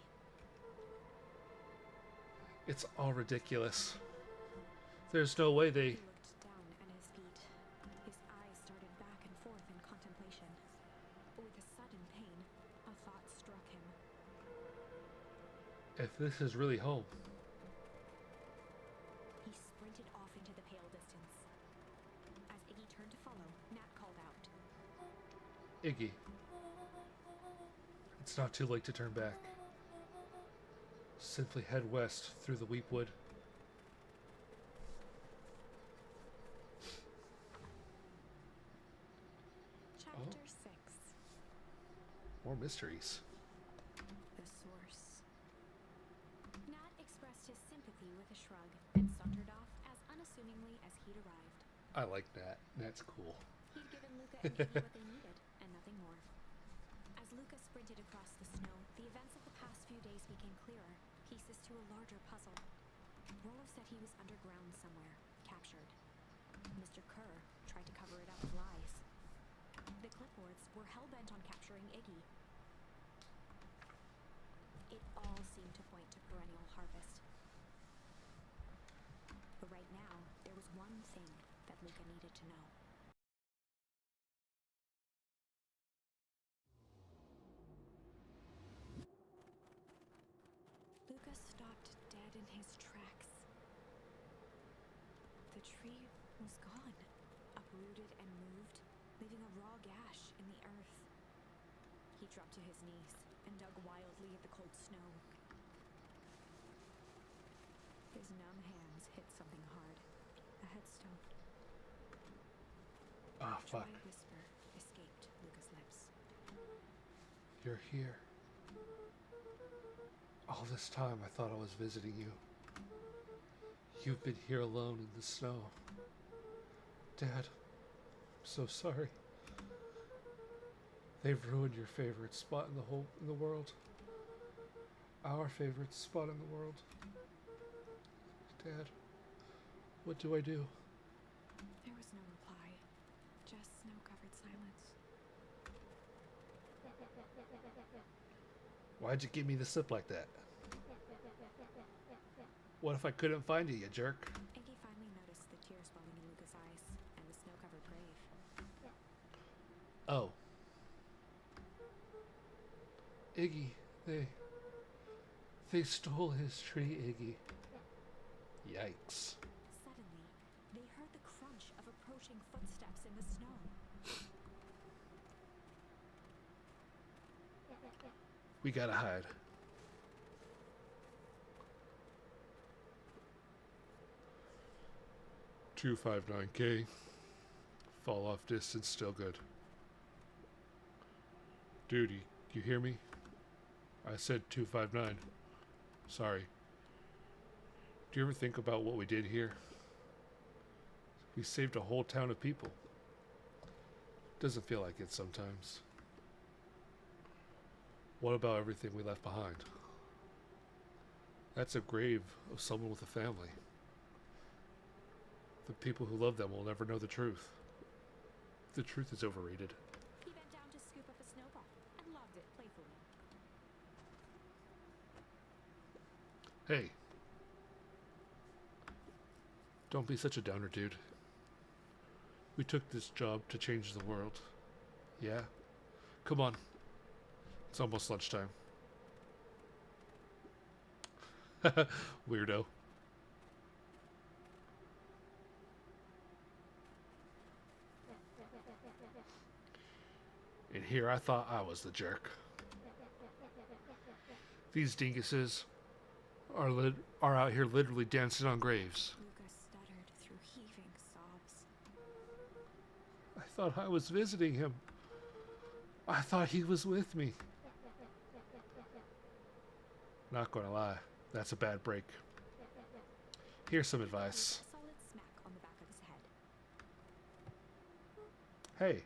It's all ridiculous. There's no way they... He looked down at his feet. His eyes started back and forth in contemplation. With a sudden pain, a thought struck him. If this is really home, He sprinted off into the pale distance. As Iggy turned to follow, Nat called out. Iggy, it's not too late to turn back. Simply head west through the Weepwood. Chapter 6. More mysteries. The Source. Nat expressed his sympathy with a shrug and sauntered off as unassumingly as he'd arrived. I like that. That's cool. He'd given Luca and Iggy what they needed, and nothing more. As Luca sprinted across the snow, the events of the past few days became clearer, pieces to a larger puzzle. Rollo said he was underground somewhere, captured. Mr. Kerr tried to cover it up with lies. The clipboards were hell-bent on capturing Iggy. It all seemed to point to perennial harvest. But right now, there was one thing that Luca needed to know. Luca stopped dead in his tracks. The tree was gone, uprooted and moved, leaving a raw gash in the earth. He dropped to his knees and dug wildly at the cold snow. His numb hands hit something hard, a headstone. Ah, A fuck. dry whisper escaped Luca's lips. You're here. All this time I thought I was visiting you. You've been here alone in the snow. Dad, I'm so sorry. They've ruined your favorite spot in the world. Our favorite spot in the world. Dad, what do I do? There was no reply, just snow-covered silence. Why'd you give me the slip like that? What if I couldn't find you, you jerk? Iggy finally noticed the tears welling in Luca's eyes and the snow-covered grave. Oh. Iggy, They stole his tree, Iggy. Yikes. Suddenly, they heard the crunch of approaching footsteps in the snow. We gotta hide. $259K. Fall off distance still good. Dude, you hear me? I said 259. Sorry. Do you ever think about what we did here? We saved a whole town of people. Doesn't feel like it sometimes. What about everything we left behind? That's a grave of someone with a family. The people who love them will never know the truth. The truth is overrated. He bent down to scoop up a snowball and lobbed it playfully. Hey. Don't be such a downer, dude. We took this job to change the world. Yeah? Come on. It's almost lunchtime. Weirdo. And here I thought I was the jerk. These dinguses are out here literally dancing on graves. Luca stuttered through heaving sobs. I thought I was visiting him. I thought he was with me. Not gonna lie, that's a bad break. Here's some advice. A solid smack on the back of his head. Hey.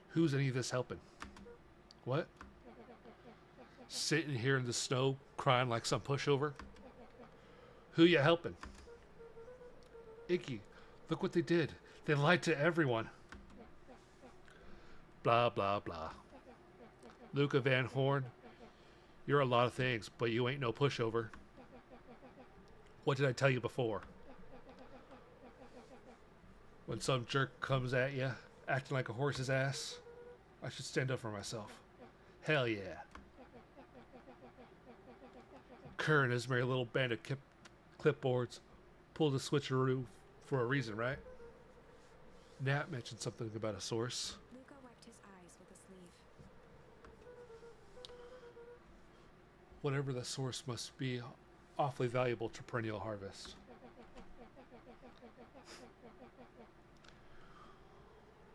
Who's any of this helping? What? Sitting here in the snow, crying like some pushover? Who you helping? Iggy, look what they did. They lied to everyone. Blah, blah, blah. Luca Van Horn, you're a lot of things, but you ain't no pushover. What did I tell you before? When some jerk comes at you, acting like a horse's ass, I should stand up for myself. Hell yeah. Kerr and his merry little band of clipboards pulled a switcheroo for a reason, right? Nat mentioned something about a source. Luca wiped his eyes with a sleeve. Whatever the source must be, awfully valuable to perennial harvest.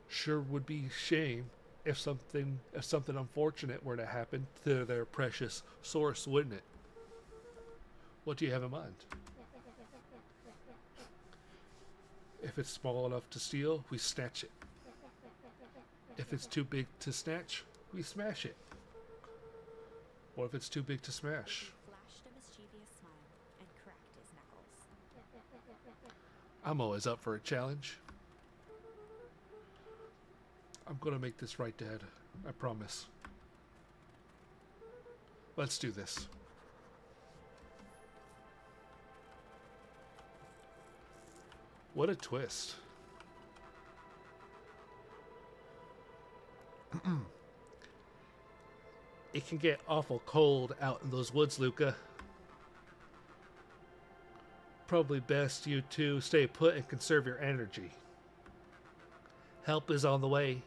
Sure would be shame if something unfortunate were to happen to their precious source, wouldn't it? What do you have in mind? If it's small enough to steal, we snatch it. If it's too big to snatch, we smash it. What if it's too big to smash? He flashed a mischievous smile and cracked his knuckles. I'm always up for a challenge. I'm gonna make this right, Dad. I promise. Let's do this. What a twist. It can get awful cold out in those woods, Luca. Probably best you two stay put and conserve your energy. Help is on the way.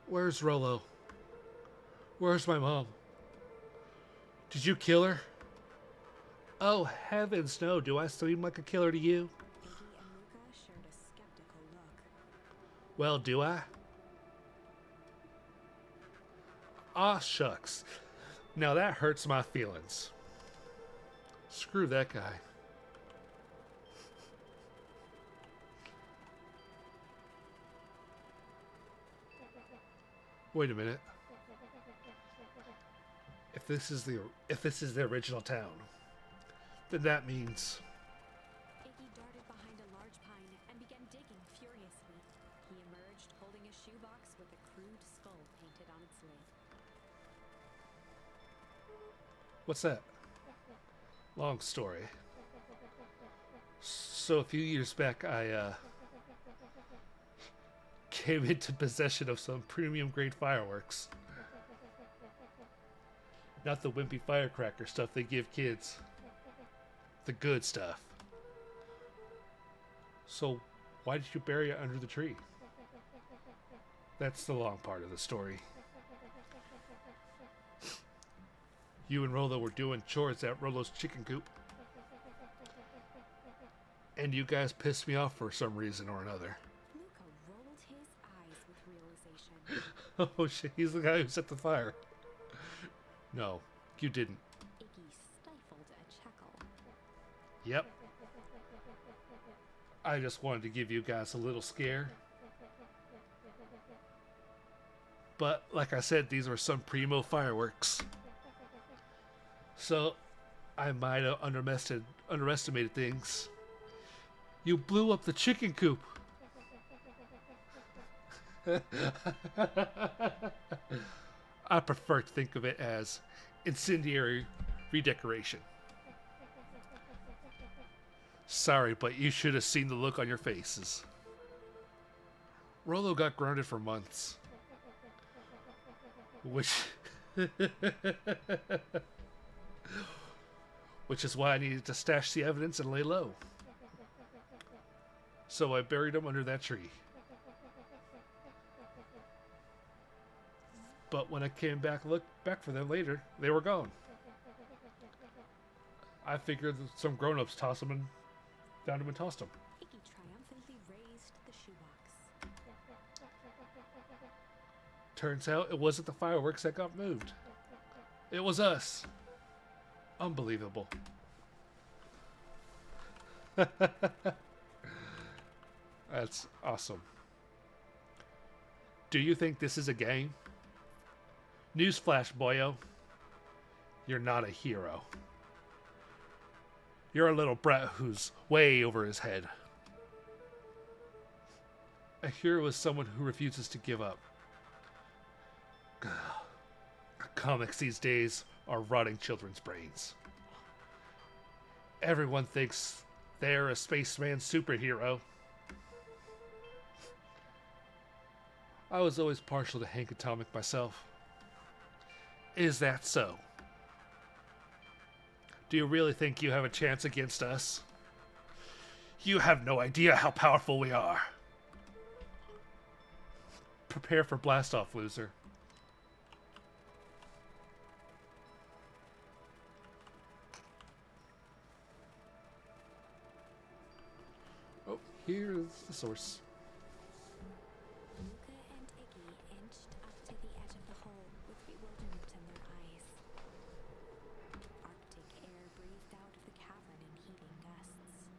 Where's Rolo? Where's my mom? Did you kill her? Oh, heavens no. Do I seem like a killer to you? Iggy and Luca shared a skeptical look. Well, do I? Aw, shucks. Now that hurts my feelings. Screw that guy. Wait a minute. If this is the original town, then that means Iggy darted behind a large pine and began digging furiously. He emerged holding a shoebox with a crude skull painted on its lid. what's that? Long story. So a few years back, I came into possession of some premium grade fireworks. Not the wimpy firecracker stuff they give kids. The good stuff. So, why did you bury it under the tree? That's the long part of the story. You and Rolo were doing chores at Rolo's chicken coop. And you guys pissed me off for some reason or another. Luca rolled his eyes with realization. Oh shit, he's the guy who set the fire. No, you didn't. Iggy stifled a chuckle. Yep. I just wanted to give you guys a little scare. But, like I said, these were some primo fireworks. So, I might have underestimated things. You blew up the chicken coop. I prefer to think of it as incendiary redecoration. Sorry, but you should have seen the look on your faces. Rolo got grounded for months. Which is why I needed to stash the evidence and lay low. So I buried him under that tree. But when I came looked back for them later, they were gone. I figured that some grown-ups tossed them and found him and tossed him. Iggy triumphantly raised the shoebox. Turns out it wasn't the fireworks that got moved. It was us. Unbelievable. That's awesome. Do you think this is a game? Newsflash, boyo. You're not a hero. You're a little brat who's way over his head. A hero is someone who refuses to give up. Comics these days are rotting children's brains. Everyone thinks they're a spaceman superhero. I was always partial to Hank Atomic myself. Is that so? Do you really think you have a chance against us? You have no idea how powerful we are. Prepare for blast-off, loser. Oh, here's the source. Luca and Iggy inched up to the edge of the hole with bewilderment in their eyes. Arctic air breathed out of the cavern in heaving gusts.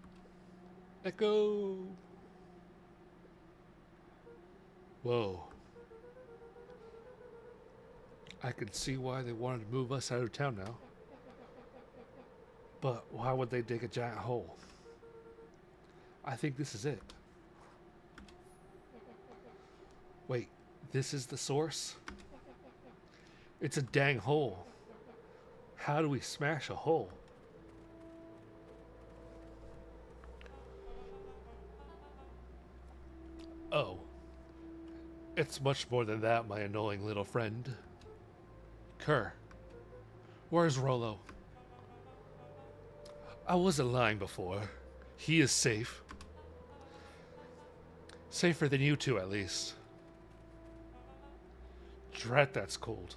Echo! Whoa. I can see why they wanted to move us out of town now. But why would they dig a giant hole? I think this is it. Wait, this is the source? It's a dang hole. How do we smash a hole? Oh. It's much more than that, my annoying little friend. Kerr, where's Rolo? I wasn't lying before. He is safe. Safer than you two, at least. Drat, that's cold.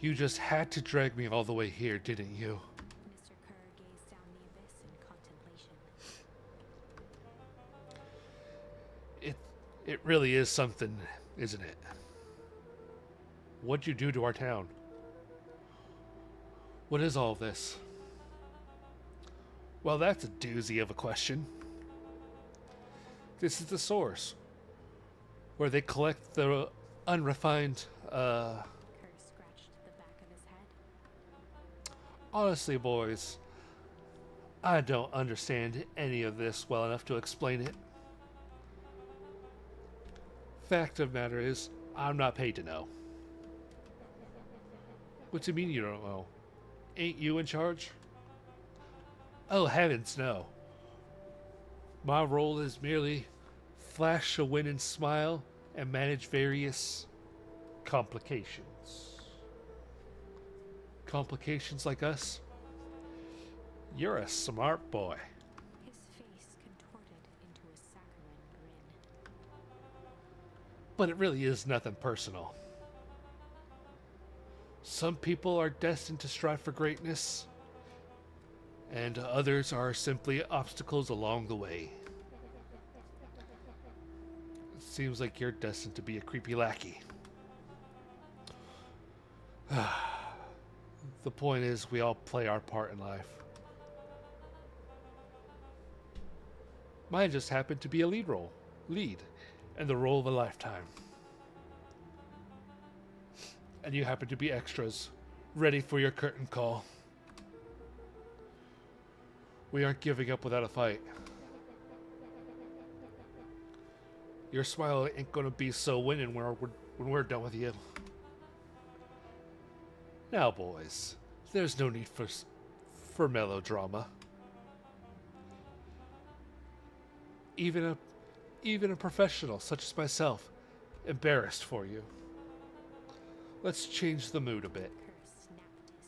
You just had to drag me all the way here, didn't you? Mr. Kerr gazed down the abyss in contemplation. It really is something, isn't it? What'd you do to our town? What is all this? Well, that's a doozy of a question. This is the source, where they collect the unrefined, Kerr scratched the back of his head. Honestly, boys, I don't understand any of this well enough to explain it. Fact of the matter is, I'm not paid to know. What do you mean you don't know? Ain't you in charge? Oh, heavens, no. My role is merely flash a winning smile and manage various complications. complications like us. You're a smart boy. His face contorted into a saccharine grin. But it really is nothing personal. Some people are destined to strive for greatness, and others are simply obstacles along the way. It seems like you're destined to be a creepy lackey. The point is, we all play our part in life. Mine just happened to be a lead, and the role of a lifetime. And you happen to be extras, ready for your curtain call. We aren't giving up without a fight. Your smile ain't gonna be so winning when we're done with you. Now, boys, there's no need for melodrama. Even a professional such as myself, embarrassed for you. Let's change the mood a bit. Kerr snapped his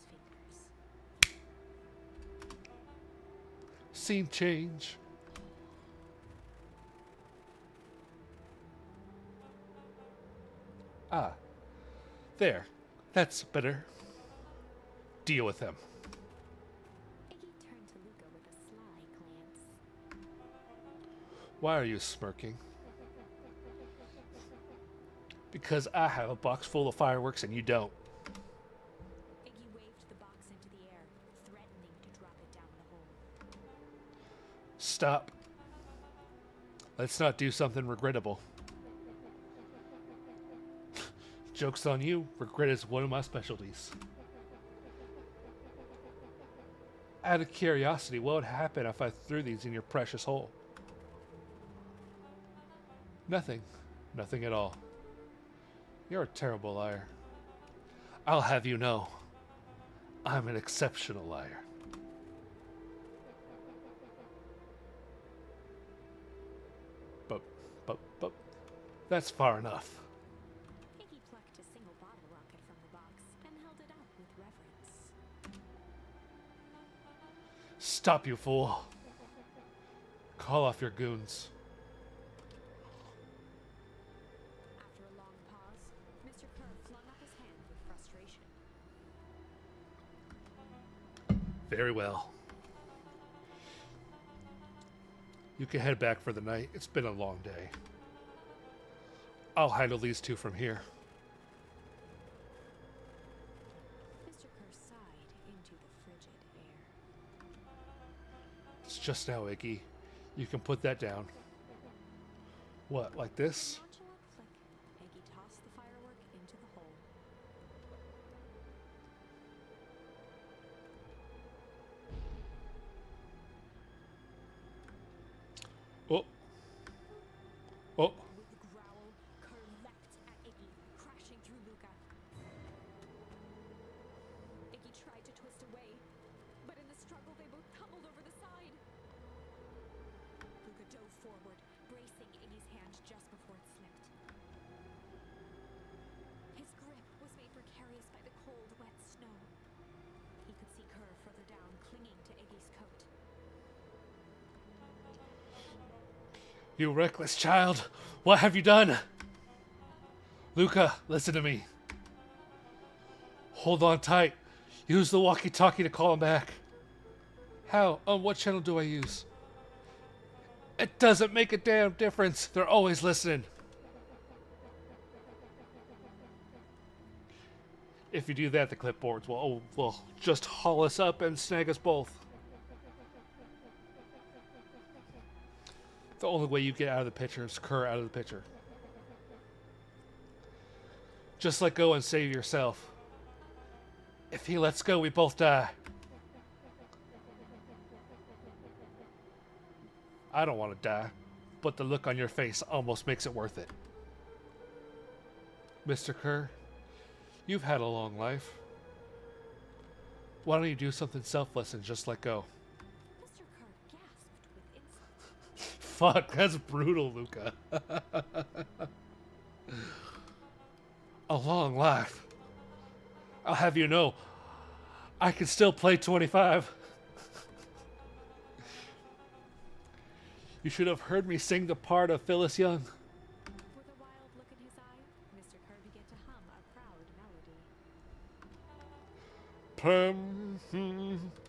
fingers. Scene change. Ah, there. That's better. Deal with them. Iggy turned to Luca with a sly glance. Why are you smirking? Because I have a box full of fireworks and you don't. Iggy waved the box into the air, threatening to drop it down the hole. Stop. Let's not do something regrettable. Joke's on you. Regret is one of my specialties. Out of curiosity, what would happen if I threw these in your precious hole? Nothing. Nothing at all. You're a terrible liar. I'll have you know, I'm an exceptional liar. But, that's far enough. Iggy plucked a single bottle rocket from the box and held it up with reverence. Stop, you fool. Call off your goons. After a long pause, Mr. Kerr flung up his hand with frustration. Very well. You can head back for the night. It's been a long day. I'll handle these two from here. Mr. Kerr sighed into the frigid air. It's just now, Iggy. You can put that down. What, like this? Nonchalant flick, Iggy tossed the firework into the hole. Oh. Oh. With a growl, Kerr leapt at Iggy, crashing through Luca. Iggy tried to twist away, but in the struggle they both tumbled over the side. Luca dove forward, bracing Iggy's hand just before it slipped. His grip was made precarious by the cold, wet snow. He could see Kerr further down, clinging to Iggy's coat. You reckless child! What have you done? Luca, listen to me. Hold on tight. Use the walkie-talkie to call him back. How? On what channel do I use? It doesn't make a damn difference. They're always listening. If you do that, the clipboards will just haul us up and snag us both. The only way you get out of the picture is Kerr out of the picture. Just let go and save yourself. If he lets go, we both die. I don't want to die, but the look on your face almost makes it worth it. Mr. Kerr, you've had a long life. Why don't you do something selfless and just let go? Mr. Kerr gasped with insult. Fuck, that's brutal, Luca. A long life. I'll have you know, I can still play 25. You should have heard me sing the part of Phyllis Young. With a wild look in his eye, Mr. Kerr began to hum a proud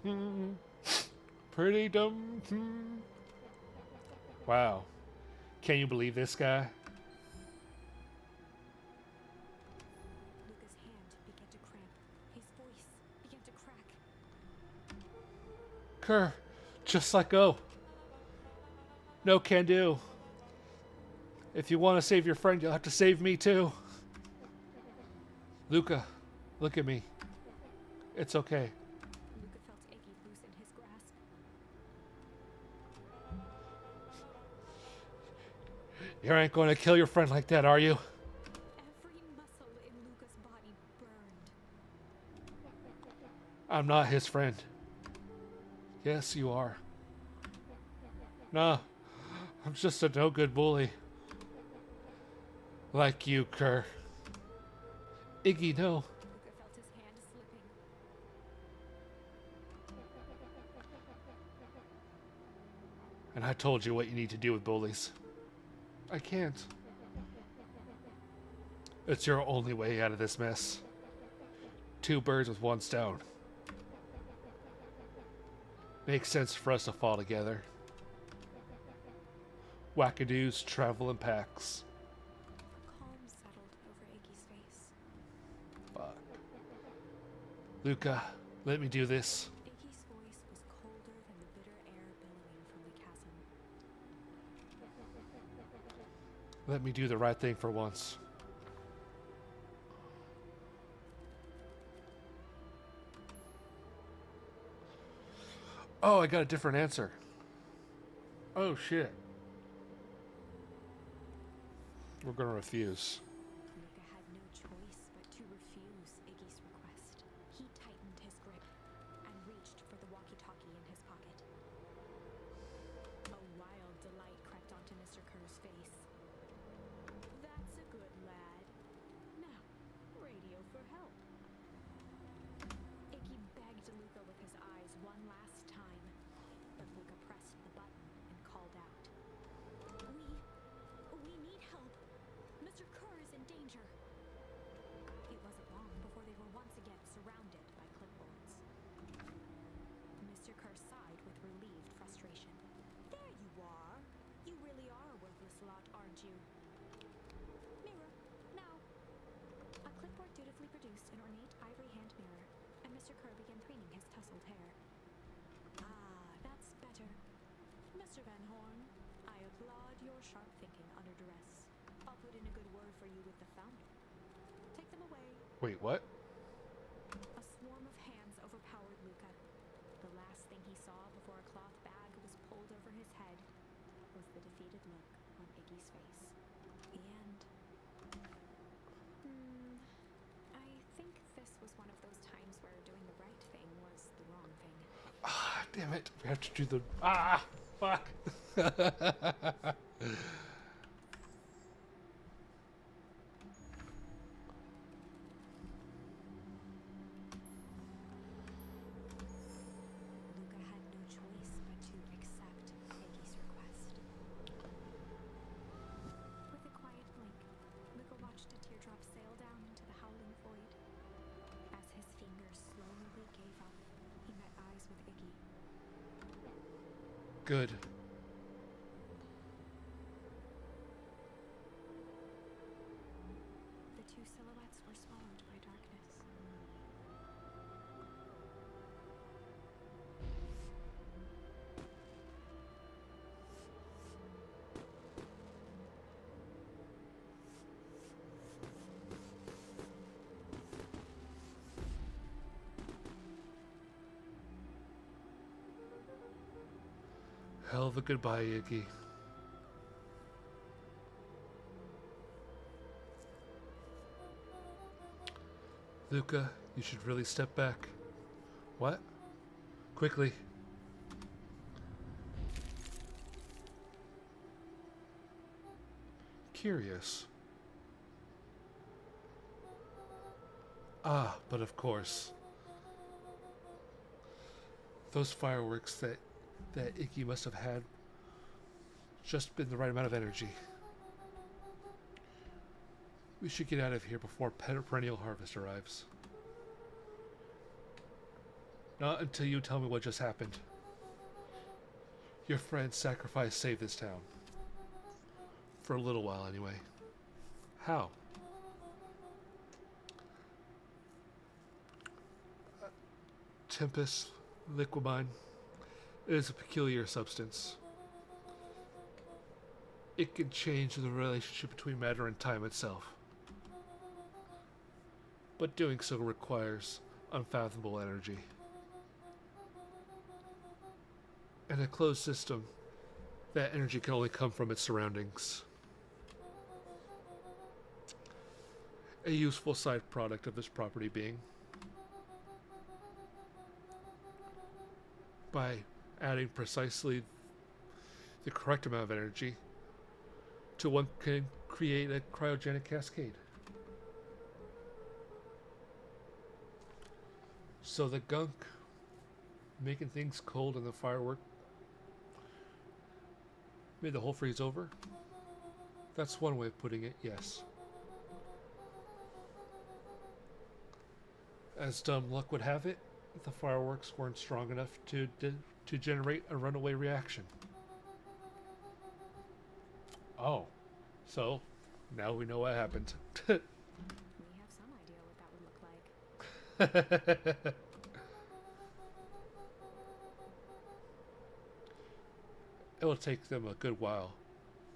melody. Pretty dumb. Wow. Can you believe this guy? Luca's hand began to cramp. His voice began to crack. Kerr, just let go. No can do. If you want to save your friend, you'll have to save me too. Luca, look at me. It's okay. Luca felt Iggy loosen his grasp. You ain't going to kill your friend like that, are you? Every muscle in Luca's body burned. I'm not his friend. Yes, you are. No, I'm just a no-good bully. Like you, Kerr. Iggy, no. Luca felt his hand slipping. And I told you what you need to do with bullies. I can't. It's your only way out of this mess. 2 birds with 1 stone. Makes sense for us to fall together. Wackadoos travel in packs. A calm settled over Iggy's face. Fuck. Luca, let me do this. Iggy's voice was colder than the bitter air billowing from the chasm. Let me do the right thing for once. Oh, I got a different answer. Oh, shit. We're gonna refuse. Luca had no choice but to refuse Iggy's request. He tightened his grip and reached for the walkie-talkie in his pocket. A wild delight crept onto Mr. Kerr's face. That's a good lad. Now, radio for help. Iggy begged Luca with his eyes one last time, but Luca pressed the button and called out. We need help. Mr. Kerr is in danger. It wasn't long before they were once again surrounded by clipboards. Mr. Kerr sighed with relieved frustration. There you are. You really are a worthless lot, aren't you? Mirror, now. A clipboard dutifully produced an ornate ivory hand mirror, and Mr. Kerr began preening his tousled hair. Ah, that's better. Mr. Van Horn, I applaud your sharp thinking under duress. I'll put in a good word for you with the founder. Take them away. Wait, what? A swarm of hands overpowered Luca. The last thing he saw before a cloth bag was pulled over his head was the defeated look on Iggy's face. The end. I think this was one of those times where doing the right thing was the wrong thing. Ah, damn it. We have to do the... Ah, fuck. Luca had no choice but to accept Iggy's request. With a quiet blink, Luca watched a teardrop sail down into the howling void. As his fingers slowly gave up, he met eyes with Iggy. Good. The two silhouettes were swallowed by darkness. Hell of a goodbye, Iggy. Luca, you should really step back. What? Quickly. Curious. Ah, but of course. Those fireworks that Icky must have had just been the right amount of energy. We should get out of here before perennial harvest arrives. Not until you tell me what just happened. Your friend's sacrifice saved this town. For a little while, anyway. How? Tempest liquimine is a peculiar substance. It can change the relationship between matter and time itself. But doing so requires unfathomable energy. In a closed system, that energy can only come from its surroundings. A useful side product of this property being, by adding precisely the correct amount of energy to one can create a cryogenic cascade. So the gunk making things cold and the firework made the whole freeze over? That's one way of putting it, yes. As dumb luck would have it, the fireworks weren't strong enough to generate a runaway reaction. Oh, so now we know what happened. We have some idea what that would look like. It will take them a good while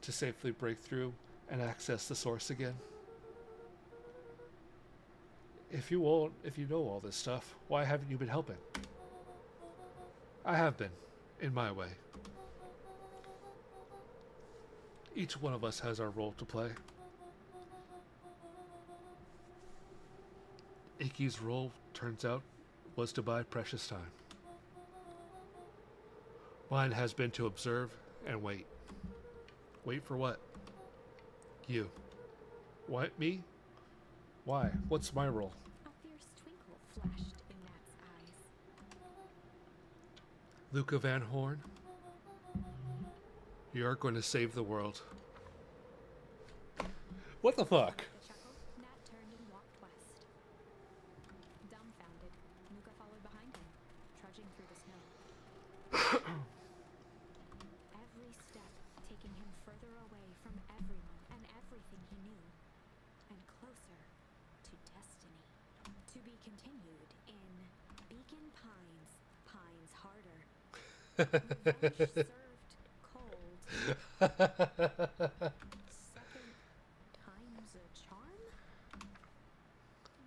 to safely break through and access the source again. If you know all this stuff, why haven't you been helping? I have been, in my way. Each one of us has our role to play. Icky's role, turns out, was to buy precious time. Mine has been to observe and wait. Wait for what? You. What, me? Why? What's my role? A fierce twinkle flashed in Nat's eyes. Luca Van Horn, you're going to save the world. What the fuck? The chuckle, Nat turned and walked west. Dumbfounded, Luca followed behind him, trudging through the snow. Every step taking him further away from everyone and everything he knew, and closer to destiny. To be continued in Beacon Pines, Pines Harder. Revenge served cold. Second time's a charm?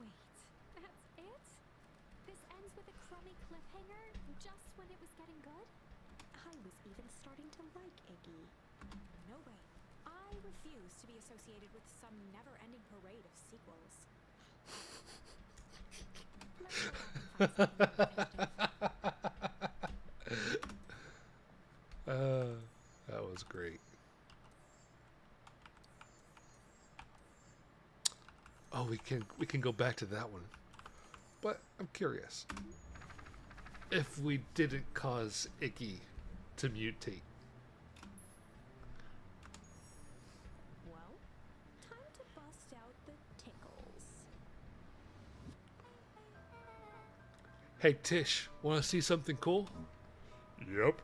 Wait, that's it? This ends with a crummy cliffhanger just when it was getting good? I was even starting to like Iggy. No way. I refuse to be associated with some never-ending parade of sequels. Let's go back and find That was great. Oh, we can go back to that one. But I'm curious. If we didn't cause Icky to mutate. Well, time to bust out the tickles. Hey Tish, wanna see something cool? Yep.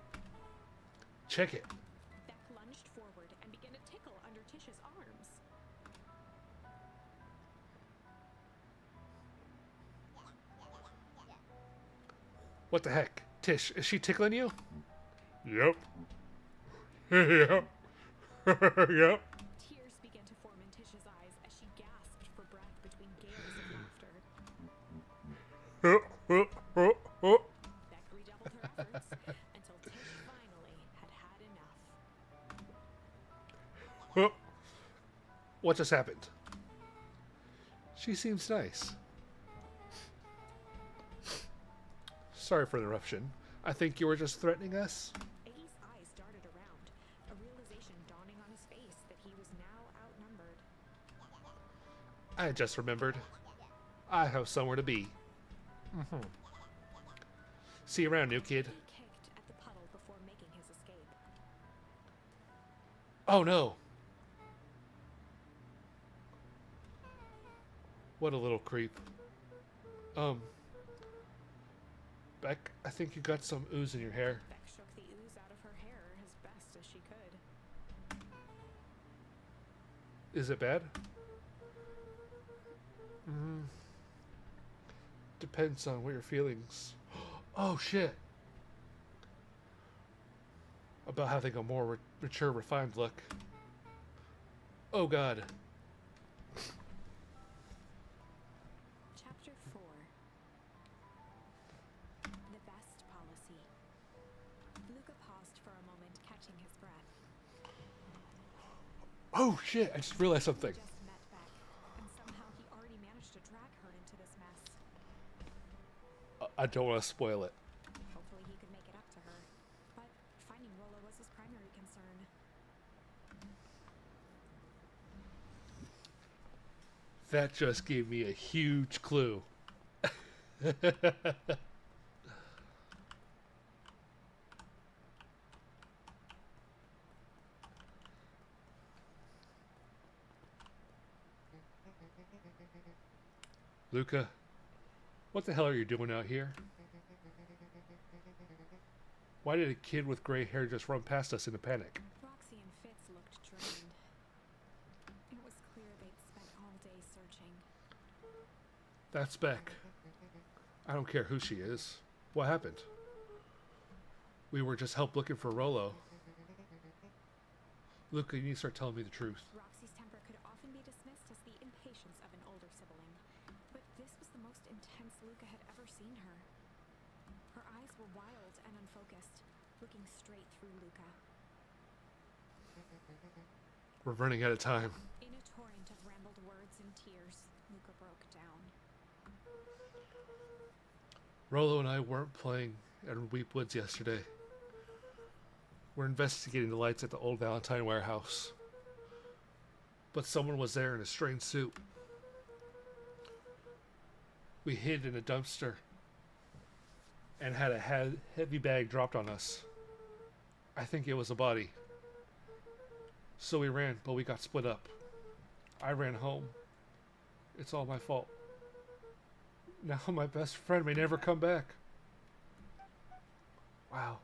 Check it. Beck lunged forward and began to tickle under Tish's arms. What the heck? Tish, is she tickling you? Yep. Yep. Yep. Tears began to form in Tish's eyes as she gasped for breath between gales of laughter. Beck redoubled her efforts until Tish finally had enough. What just happened? She seems nice. Sorry for the interruption. I think you were just threatening us. Iggy's eyes darted around, a realization dawning on his face that he was now outnumbered. I just remembered. I have somewhere to be. See you around, new kid. He kicked at the puddle before making his escape. Oh no! What a little creep. Beck, I think you got some ooze in your hair. Beck shook the ooze out of her hair as best as she could. Is it bad? Depends on what your feelings. Oh shit! About having a more mature, refined look. Oh god. Chapter 4. The Best Policy. Luca paused for a moment, catching his breath. Oh shit! I just realized something. He just met Beck, and somehow he already managed to drag her into this mess. I don't want to spoil it. Hopefully he could make it up to her. But finding Rolo was his primary concern. That just gave me a huge clue. Luca, what the hell are you doing out here? Why did a kid with gray hair just run past us in a panic? Roxy and Fitz looked drained. It was clear they'd spent all day searching. That's Beck. I don't care who she is. What happened? We were just help looking for Rolo. Luca, you need to start telling me the truth. Roxy's temper could often be dismissed as the impatience of an older sibling, but this was the most intense Luca had ever seen her. Her eyes were wild and unfocused, looking straight through Luca. We're running out of time. In a torrent of rambled words and tears, Luca broke down. Rolo and I weren't playing at Weep Woods yesterday. We're investigating the lights at the old Valentine warehouse. But someone was there in a strange suit. We hid in a dumpster and had a heavy bag dropped on us. I think it was a body. So we ran, but we got split up. I ran home. It's all my fault. Now my best friend may never come back. Wow.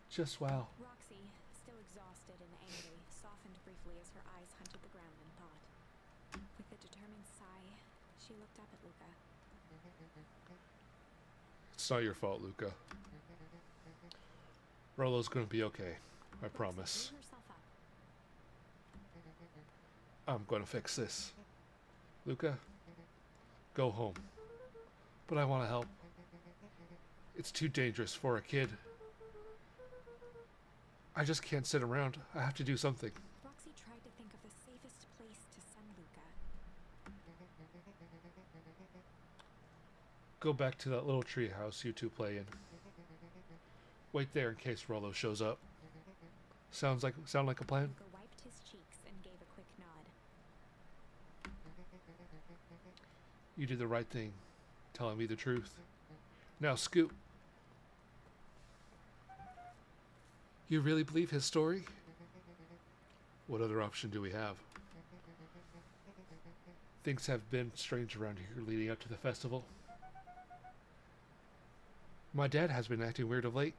Just wow. Roxy, still exhausted and angry, softened briefly as her eyes hunted the ground in thought. With a determined sigh, she looked up at Luca. It's not your fault, Luca. Rolo's gonna be okay. I promise. Drew herself up. I'm gonna fix this. Luca, go home. But I want to help. It's too dangerous for a kid. I just can't sit around. I have to do something. Roxy tried to think of the safest place to send Luca. Go back to that little tree house you two play in. Wait there in case Rolo shows up. Sound like a plan? Luca wiped his cheeks and gave a quick nod. You did the right thing, telling me the truth. Now scoot. You really believe his story? What other option do we have? Things have been strange around here leading up to the festival. My dad has been acting weird of late.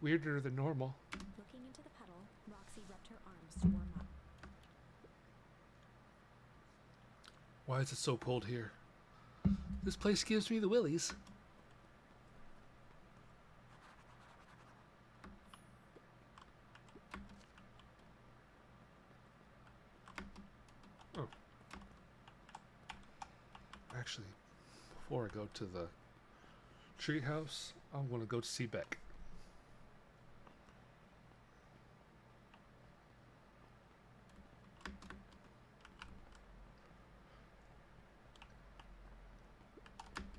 Weirder than normal. Looking into the puddle, Roxy rubbed her arms to warm up. Why is it so cold here? This place gives me the willies. Oh. Actually, before I go to the treehouse, I'm going to go to see Beck.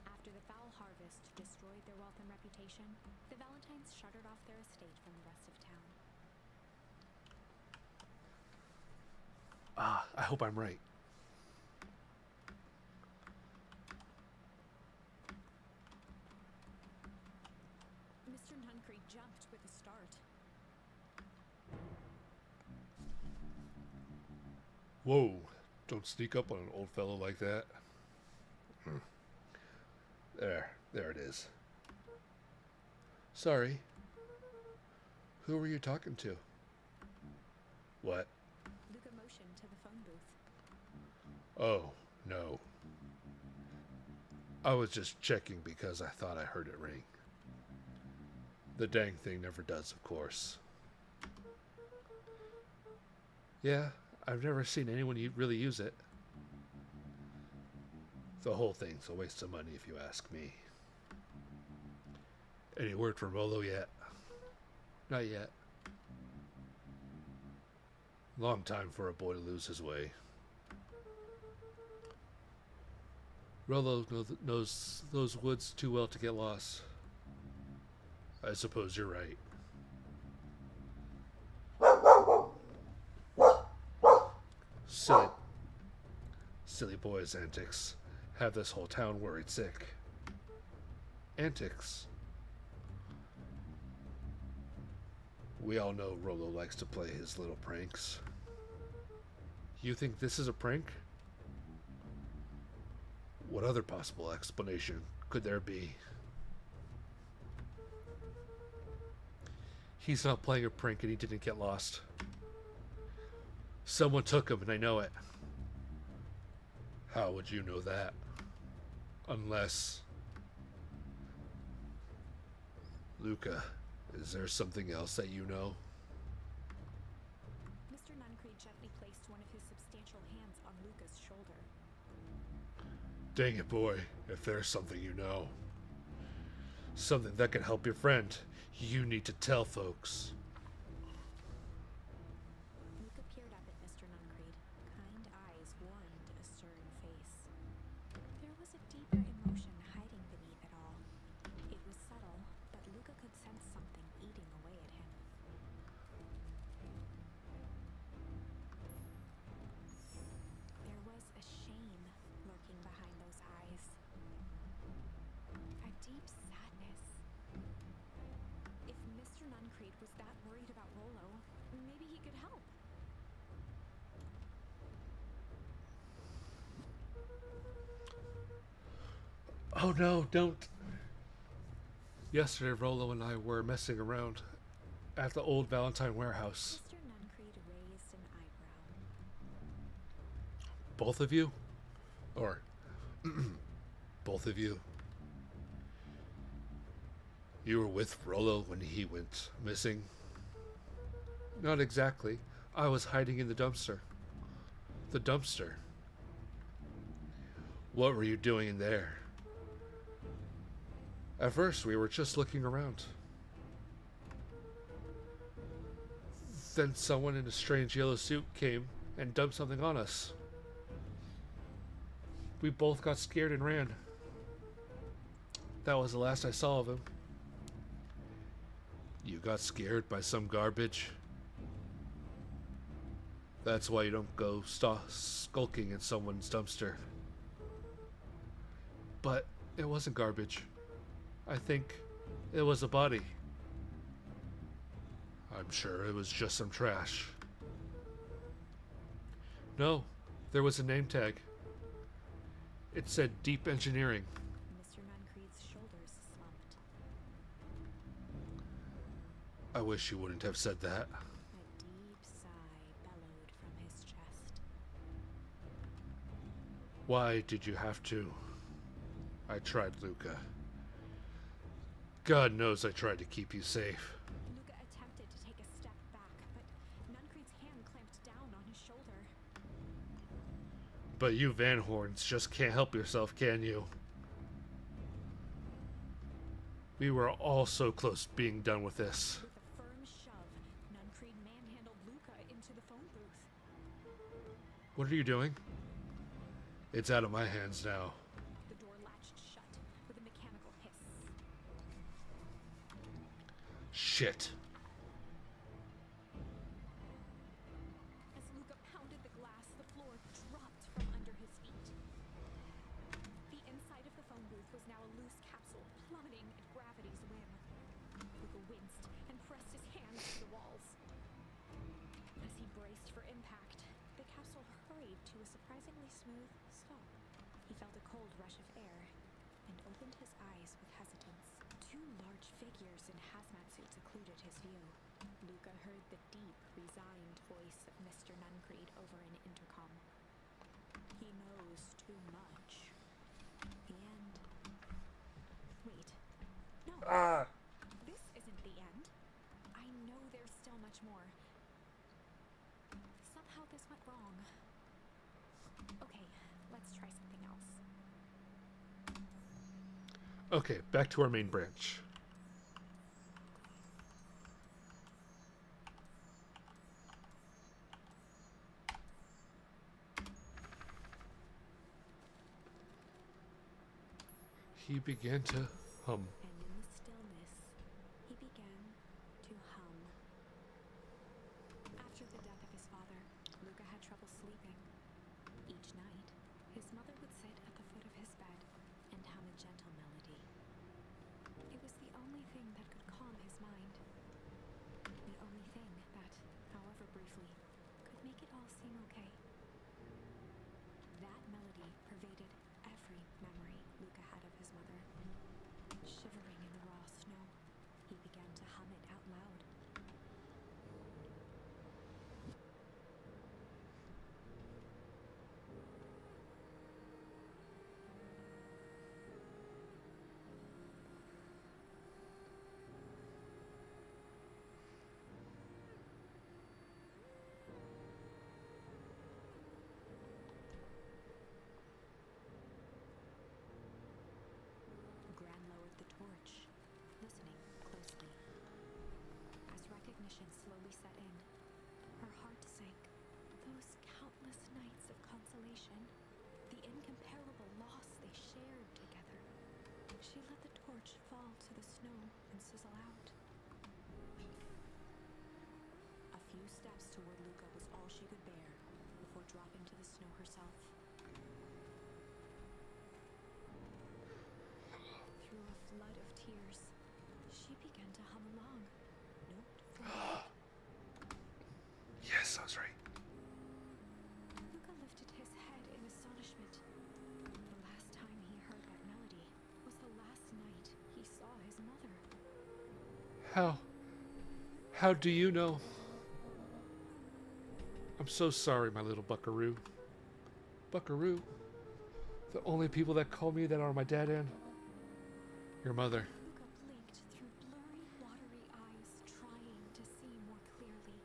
After the foul harvest destroyed their wealth and reputation, the Valentines shuttered off their estate from the rest of town. I hope I'm right. Nuncreed jumped with a start. Whoa, don't sneak up on an old fellow like that. There it is. Sorry. Who were you talking to? What? Luca motioned to the phone booth. Oh, no. I was just checking because I thought I heard it ring. The dang thing never does, of course. Yeah, I've never seen anyone really use it. The whole thing's a waste of money if you ask me. Any word from Rolo yet? Not yet. Long time for a boy to lose his way. Rolo knows those woods too well to get lost. I suppose you're right. Silly boys' antics have this whole town worried sick. Antics. We all know Rolo likes to play his little pranks. You think this is a prank? What other possible explanation could there be? He's not playing a prank and he didn't get lost. Someone took him and I know it. How would you know that? Unless... Luca, is there something else that you know? Mr. Nuncreed gently placed one of his substantial hands on Luca's shoulder. Dang it, boy, if there's something you know. Something that can help your friend, you need to tell folks. Luca peered up at Mr. Nuncreed. Kind eyes warmed a stern face. There was a deeper emotion hiding beneath it all. It was subtle, but Luca could sense something eating away at him. There was a shame lurking behind those eyes. A deep sadness. If Mr. Nuncreed was that worried about Rolo, maybe he could help. Oh no, don't. Yesterday, Rolo and I were messing around at the old Valentine warehouse. Mr. Nuncreed raised an eyebrow. Both of you? Or, both of you. You were with Rolo when he went missing? Not exactly. I was hiding in the dumpster. The dumpster? What were you doing in there? At first, we were just looking around. Then someone in a strange yellow suit came and dumped something on us. We both got scared and ran. That was the last I saw of him. You got scared by some garbage? That's why you don't go skulking in someone's dumpster. But it wasn't garbage. I think it was a body. I'm sure it was just some trash. No, there was a name tag. It said Deep Engineering. Mr. Nuncreed's shoulders slumped. I wish you wouldn't have said that. A deep sigh bellowed from his chest. Why did you have to? I tried, Luca. God knows I tried to keep you safe. Luca attempted to take a step back, but Nuncreed's hand clamped down on his shoulder. But you Van Horns just can't help yourself, can you? We were all so close being done with this. With a firm shove, Nuncreed manhandled Luca into the phone booth. What are you doing? It's out of my hands now. The door latched shut with a mechanical hiss. Shit. As Luca pounded the glass, the floor dropped from under his feet. The inside of the phone booth was now a loose capsule plummeting at gravity's whim. Luca braced for impact, the capsule hurried to a surprisingly smooth stop. He felt a cold rush of air and opened his eyes with hesitance. Two large figures in hazmat suits occluded his view. Luca heard the deep, resigned voice of Mr. Nuncreed over an intercom. He knows too much. The end. Wait. No. This isn't the end. I know there's still much more. Somehow this went wrong. Okay, let's try something else. Okay, back to our main branch. He began to hum. And in the stillness, he began to hum. After the death of his father, Luca had trouble sleeping. Each night, his mother would sit at the foot of his bed and hum a gentle melody. It was the only thing that could calm his mind. The only thing that, however briefly, could make it all seem okay. That melody pervaded every memory Luca had of his mother. Shivering in the raw snow, he began to hum it out loud. Gran lowered the torch, listening closely. As recognition slowly set in, her heart sank. Those countless nights of consolation, the incomparable loss they shared together. She let the torch fall to the snow and sizzle out. A few steps toward Luca was all she could bear before dropping to the snow herself. Through a flood of tears, she began to hum along, note for note. Yes, I was right. Luca lifted his head in astonishment. The last time he heard that melody was the last night he saw his mother. How do you know? I'm so sorry, my little buckaroo. Buckaroo? The only people that call me that are my dad and your mother. Luca blinked through blurry, watery eyes, trying to see more clearly.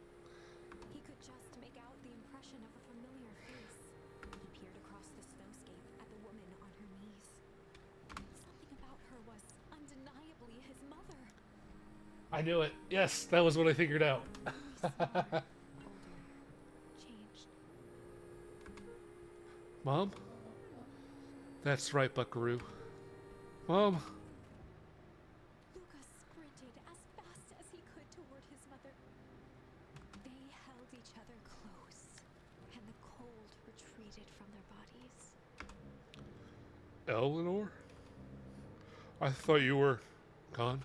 He could just make out the impression of a familiar face. He peered across the snowscape at the woman on her knees. Something about her was undeniably his mother. I knew it. Yes, that was what I figured out. Older, changed. Mom? That's right, buckaroo. Mom? Luca sprinted as fast as he could toward his mother. They held each other close, and the cold retreated from their bodies. Eleanor? I thought you were gone.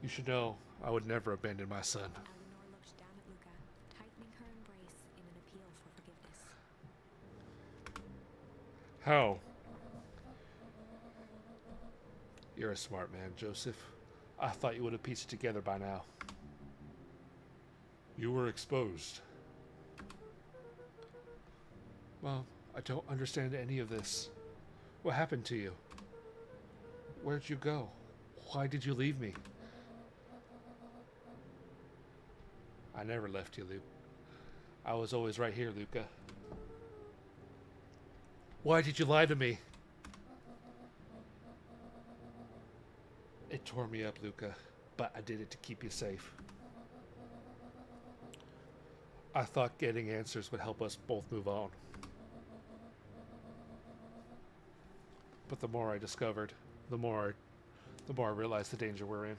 You should know I would never abandon my son. Eleanor looked down at Luca, tightening her embrace in an appeal for forgiveness. How? You're a smart man, Joseph. I thought you would have pieced it together by now. You were exposed. Mom, I don't understand any of this. What happened to you? Where'd you go? Why did you leave me? I never left you, Luke. I was always right here, Luca. Why did you lie to me? It tore me up, Luca, but I did it to keep you safe. I thought getting answers would help us both move on. But the more I discovered, the more I realized the danger we're in.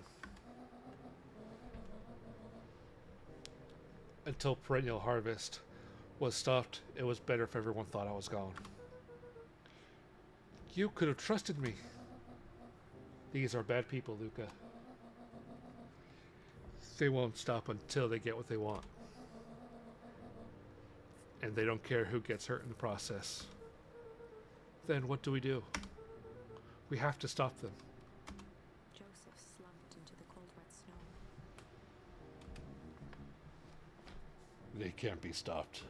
Until perennial harvest was stopped, it was better if everyone thought I was gone. You could have trusted me. These are bad people, Luca. They won't stop until they get what they want. And they don't care who gets hurt in the process. Then what do? We have to stop them. Joseph slumped into the cold, wet snow. They can't be stopped.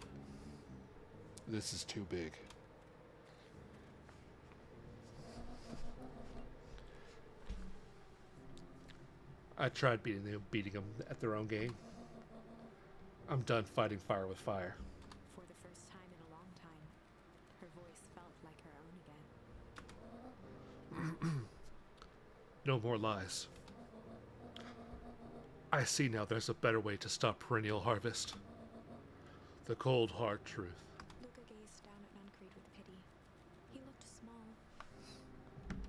This is too big. I tried beating them at their own game. I'm done fighting fire with fire. For the first time in a long time, her voice felt like her own again. No more lies. I see now there's a better way to stop perennial harvest. The cold, hard truth. Luca gazed down at Nuncreed with pity. He looked small.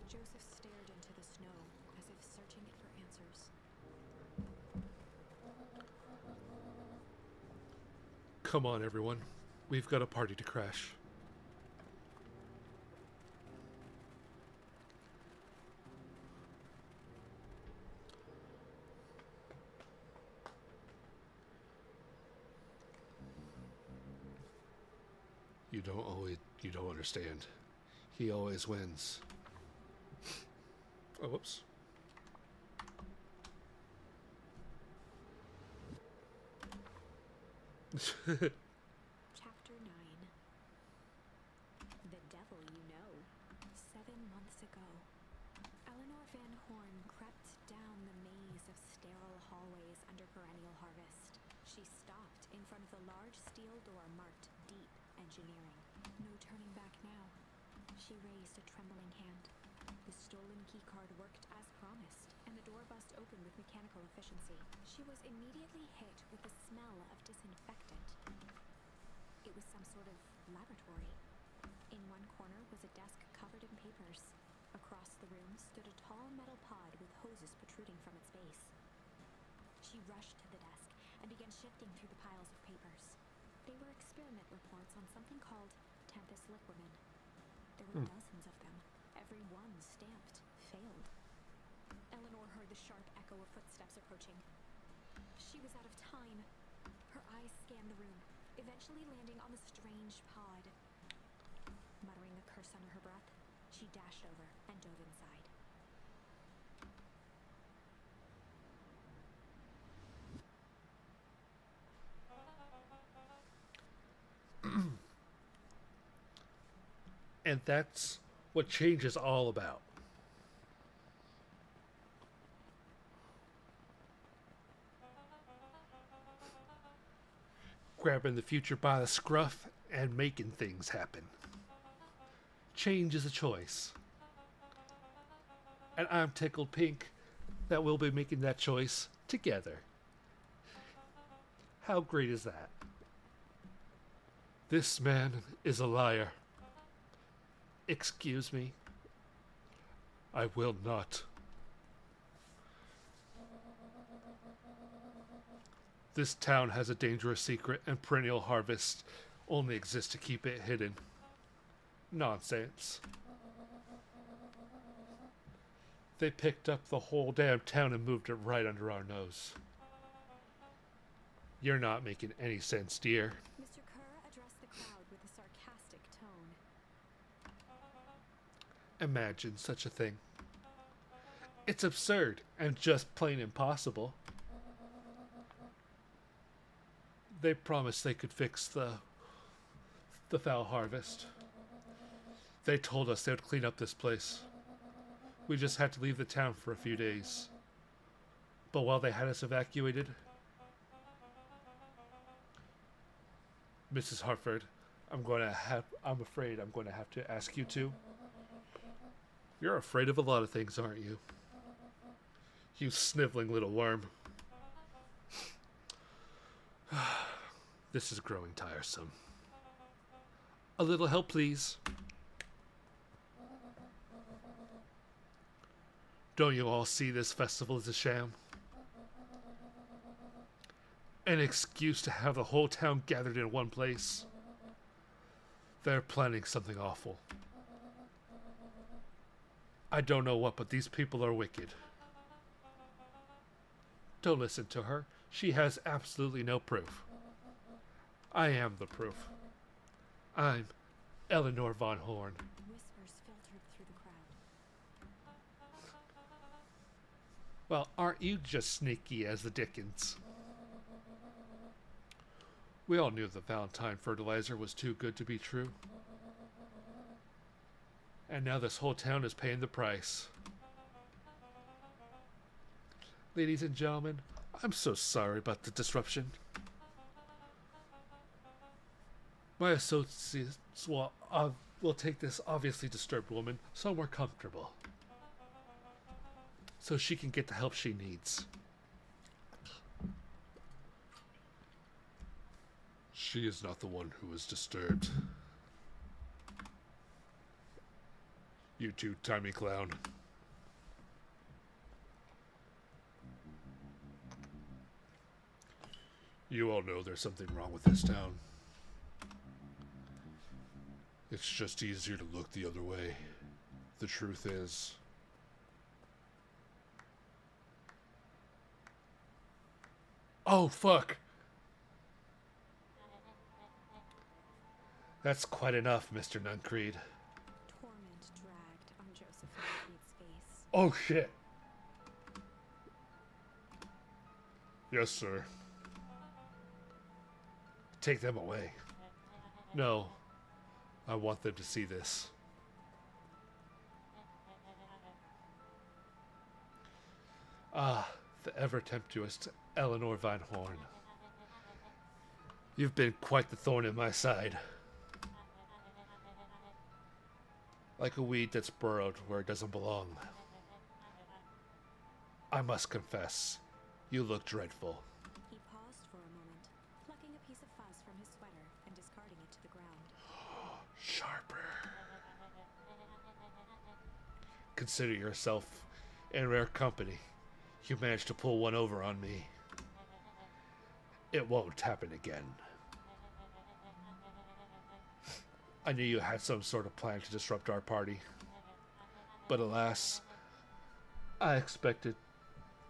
Joseph stared into the snow, as if searching it for answers. Come on, everyone. We've got a party to crash. You don't understand. He always wins. Oh, whoops. Chapter 9. The Devil You Know. 7 months ago, Eleanor Van Horn crept down the maze of sterile hallways under perennial harvest. She stopped in front of the large steel door marked Deep Engineering. No turning back now. She raised a trembling hand. The stolen keycard worked as promised, and the door bust open with mechanical efficiency. She was immediately hit with the smell of disinfectant. It was some sort of laboratory. In one corner was a desk covered in papers. Across the room stood a tall metal pod with hoses protruding from its base. She rushed to the desk and began shifting through the piles of papers. They were experiment reports on something called Tempest Liquamen. There were dozens of them, every one stamped failed. Eleanor heard the sharp echo of footsteps approaching. She was out of time. Her eyes scanned the room, eventually landing on the strange pod. Muttering a curse under her breath, she dashed over and dove inside. And that's what change is all about. Grabbing the future by the scruff and making things happen. Change is a choice. And I'm tickled pink that we'll be making that choice together. How great is that? This man is a liar. Excuse me. I will not. This town has a dangerous secret, and perennial harvest only exists to keep it hidden. Nonsense. They picked up the whole damn town and moved it right under our nose. You're not making any sense, dear. Mr. Kerr addressed the crowd with a sarcastic tone. Imagine such a thing. It's absurd and just plain impossible. They promised they could fix the foul harvest. They told us they would clean up this place. We just had to leave the town for a few days. But while they had us evacuated, Mrs. Hartford, I'm afraid I'm going to have to ask you to. You're afraid of a lot of things, aren't you? You sniveling little worm. This is growing tiresome. A little help, please. Don't you all see this festival is a sham? An excuse to have the whole town gathered in one place. They're planning something awful. I don't know what, but these people are wicked. Don't listen to her. She has absolutely no proof. I am the proof. I'm Eleanor von Horn. Whispers filtered through the crowd. Well, aren't you just sneaky as the dickens? We all knew the Valentine fertilizer was too good to be true. And now this whole town is paying the price. Ladies and gentlemen, I'm so sorry about the disruption. My associates will take this obviously disturbed woman somewhere comfortable, so she can get the help she needs. She is not the one who was disturbed. You too, Timey Clown. You all know there's something wrong with this town. It's just easier to look the other way. The truth is, Oh, fuck! That's quite enough, Mr. Nuncreed. Torment dragged on Joseph Nuncreed's face. Oh, shit. yes, sir. Take them away. No. I want them to see this. Ah, the ever-tempestuous Eleanor Van Horn. You've been quite the thorn in my side. Like a weed that's burrowed where it doesn't belong. I must confess, you look dreadful. He paused for a moment, plucking a piece of fuzz from his sweater and discarding it to the ground. Sharper. Consider yourself in rare company. You managed to pull one over on me. It won't happen again. I knew you had some sort of plan to disrupt our party. But alas, I expected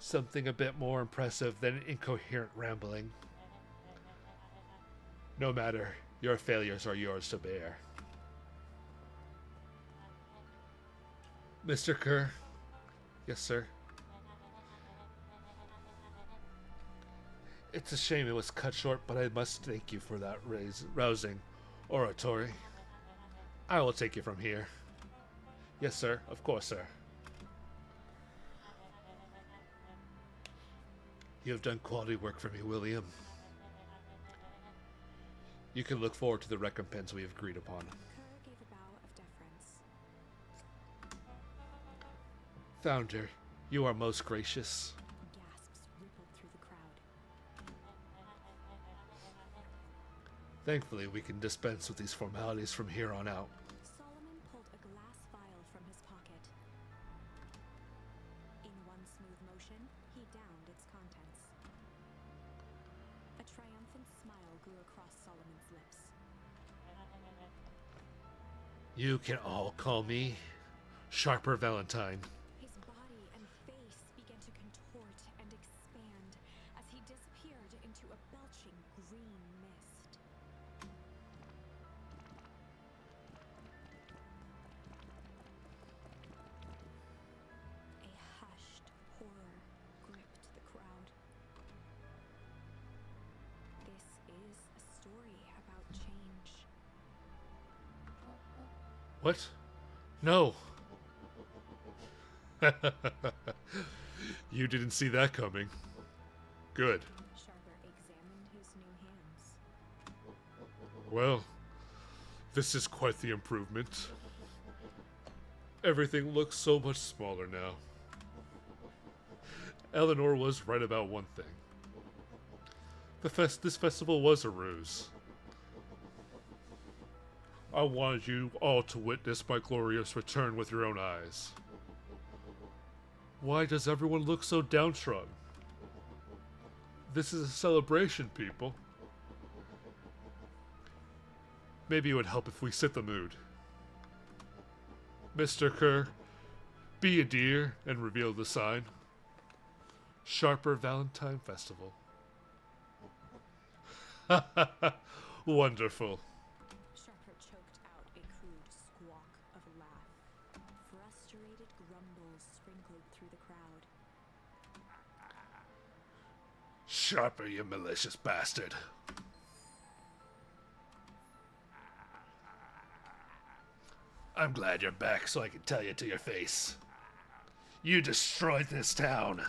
something a bit more impressive than incoherent rambling. No matter, your failures are yours to bear. Mr. Kerr? Yes, sir? It's a shame it was cut short, but I must thank you for that rousing oratory. I will take you from here. Yes, sir. Of course, sir. You have done quality work for me, William. You can look forward to the recompense we have agreed upon. Kerr gave a bow of deference. Founder, you are most gracious. Gasps rippled through the crowd. Thankfully, we can dispense with these formalities from here on out. Solomon pulled a glass vial from his pocket. In one smooth motion, he downed its contents. A triumphant smile grew across Solomon's lips. You can all call me Sharper Valentine. His body and face began to contort and expand as he disappeared into a belching green mist. A hushed horror gripped the crowd. This is a story about change. What? No. You didn't see that coming. Good. Sharper examined his new hands. Well, this is quite the improvement. Everything looks so much smaller now. Eleanor was right about one thing. This festival was a ruse. I wanted you all to witness my glorious return with your own eyes. Why does everyone look so downtrodden? This is a celebration, people. Maybe it would help if we set the mood. Mr. Kerr, be a dear and reveal the sign. Sharper Valentine Festival. Wonderful. Sharper choked out a crude squawk of a laugh. Frustrated grumbles sprinkled through the crowd. Sharper, you malicious bastard. I'm glad you're back so I can tell you to your face. You destroyed this town.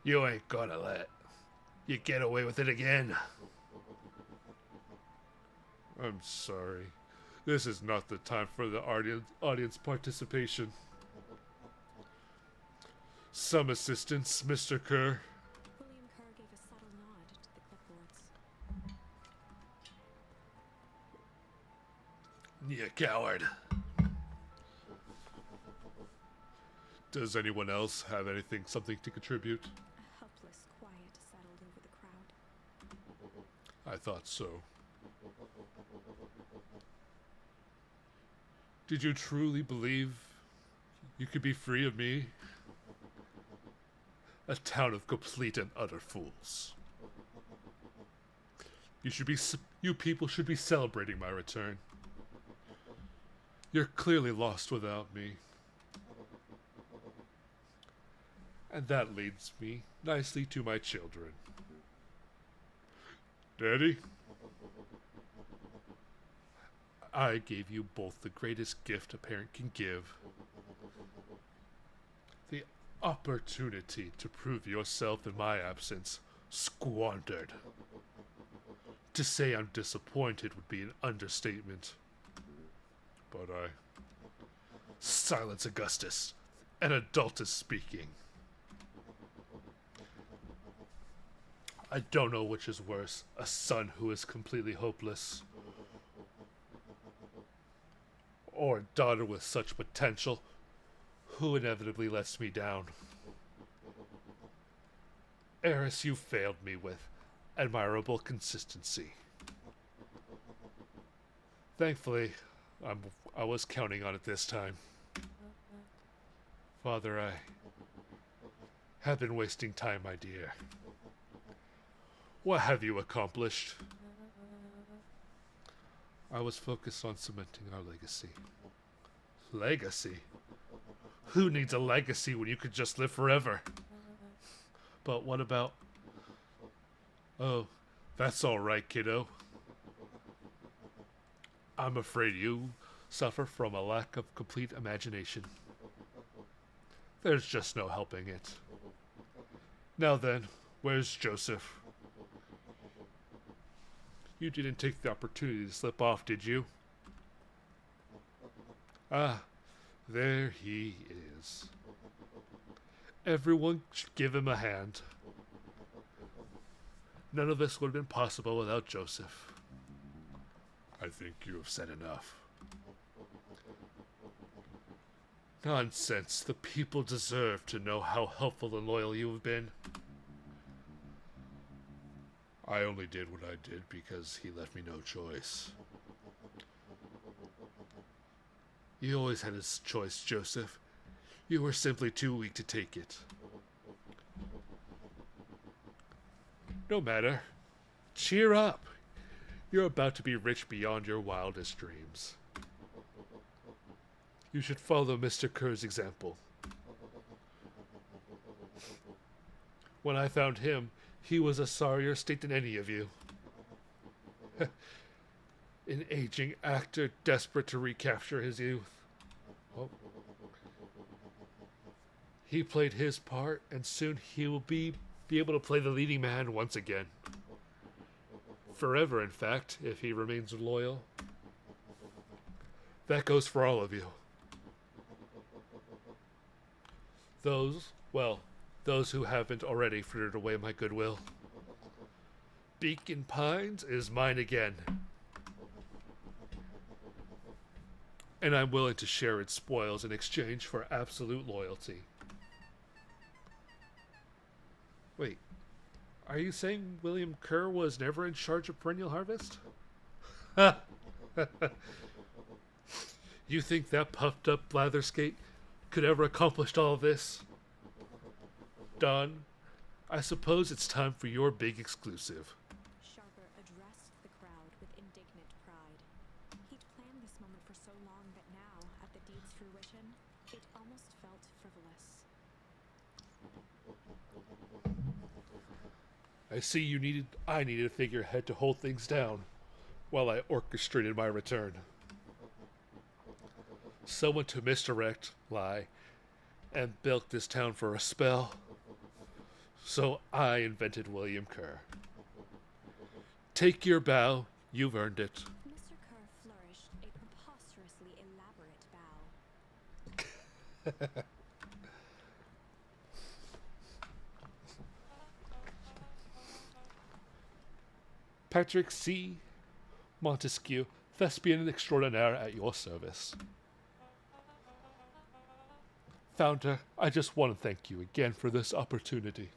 You ain't gonna let you get away with it again. I'm sorry. This is not the time for the audience participation. Some assistance, Mr. Kerr. William Kerr gave a subtle nod to the clipboards. You coward. Does anyone else have something to contribute? A helpless quiet settled over the crowd. I thought so. Did you truly believe you could be free of me? A town of complete and utter fools. You people should be celebrating my return. You're clearly lost without me. And that leads me nicely to my children. Daddy, I gave you both the greatest gift a parent can give. The opportunity to prove yourself in my absence, squandered. To say I'm disappointed would be an understatement. But Silence, Augustus. An adult is speaking. I don't know which is worse, a son who is completely hopeless, or a daughter with such potential who inevitably lets me down. Eris, you failed me with admirable consistency. Thankfully, I was counting on it this time. Father, I have been wasting time, my dear. What have you accomplished? I was focused on cementing our legacy. Legacy? Who needs a legacy when you could just live forever? But what about... Oh, that's all right, kiddo. I'm afraid you suffer from a lack of complete imagination. There's just no helping it. Now then, where's Joseph? You didn't take the opportunity to slip off, did you? Ah, there he is. Everyone should give him a hand. None of this would have been possible without Joseph. I think you have said enough. Nonsense. The people deserve to know how helpful and loyal you have been. I only did what I did because he left me no choice. You always had his choice, Joseph. You were simply too weak to take it. No matter. Cheer up. You're about to be rich beyond your wildest dreams. You should follow Mr. Kerr's example. When I found him, he was a sorrier state than any of you. An aging actor desperate to recapture his youth. Oh. He played his part, and soon he will be able to play the leading man once again. Forever, in fact, if he remains loyal. That goes for all of you. Those who haven't already frittered away my goodwill. Beacon Pines is mine again. And I'm willing to share its spoils in exchange for absolute loyalty. Wait, are you saying William Kerr was never in charge of Perennial Harvest? You think that puffed up blatherskate could ever accomplish all of this? done, I suppose it's time for your big exclusive. Sharper addressed the crowd with indignant pride. He'd planned this moment for so long that now, at the deed's fruition, it almost felt frivolous. I see I needed a figurehead to hold things down while I orchestrated my return. Someone to misdirect, lie, and bilk this town for a spell. So I invented William Kerr. Take your bow, you've earned it. Mr. Kerr flourished a preposterously elaborate bow. Patrick C. Montesquieu, thespian extraordinaire at your service. Founder, I just want to thank you again for this opportunity.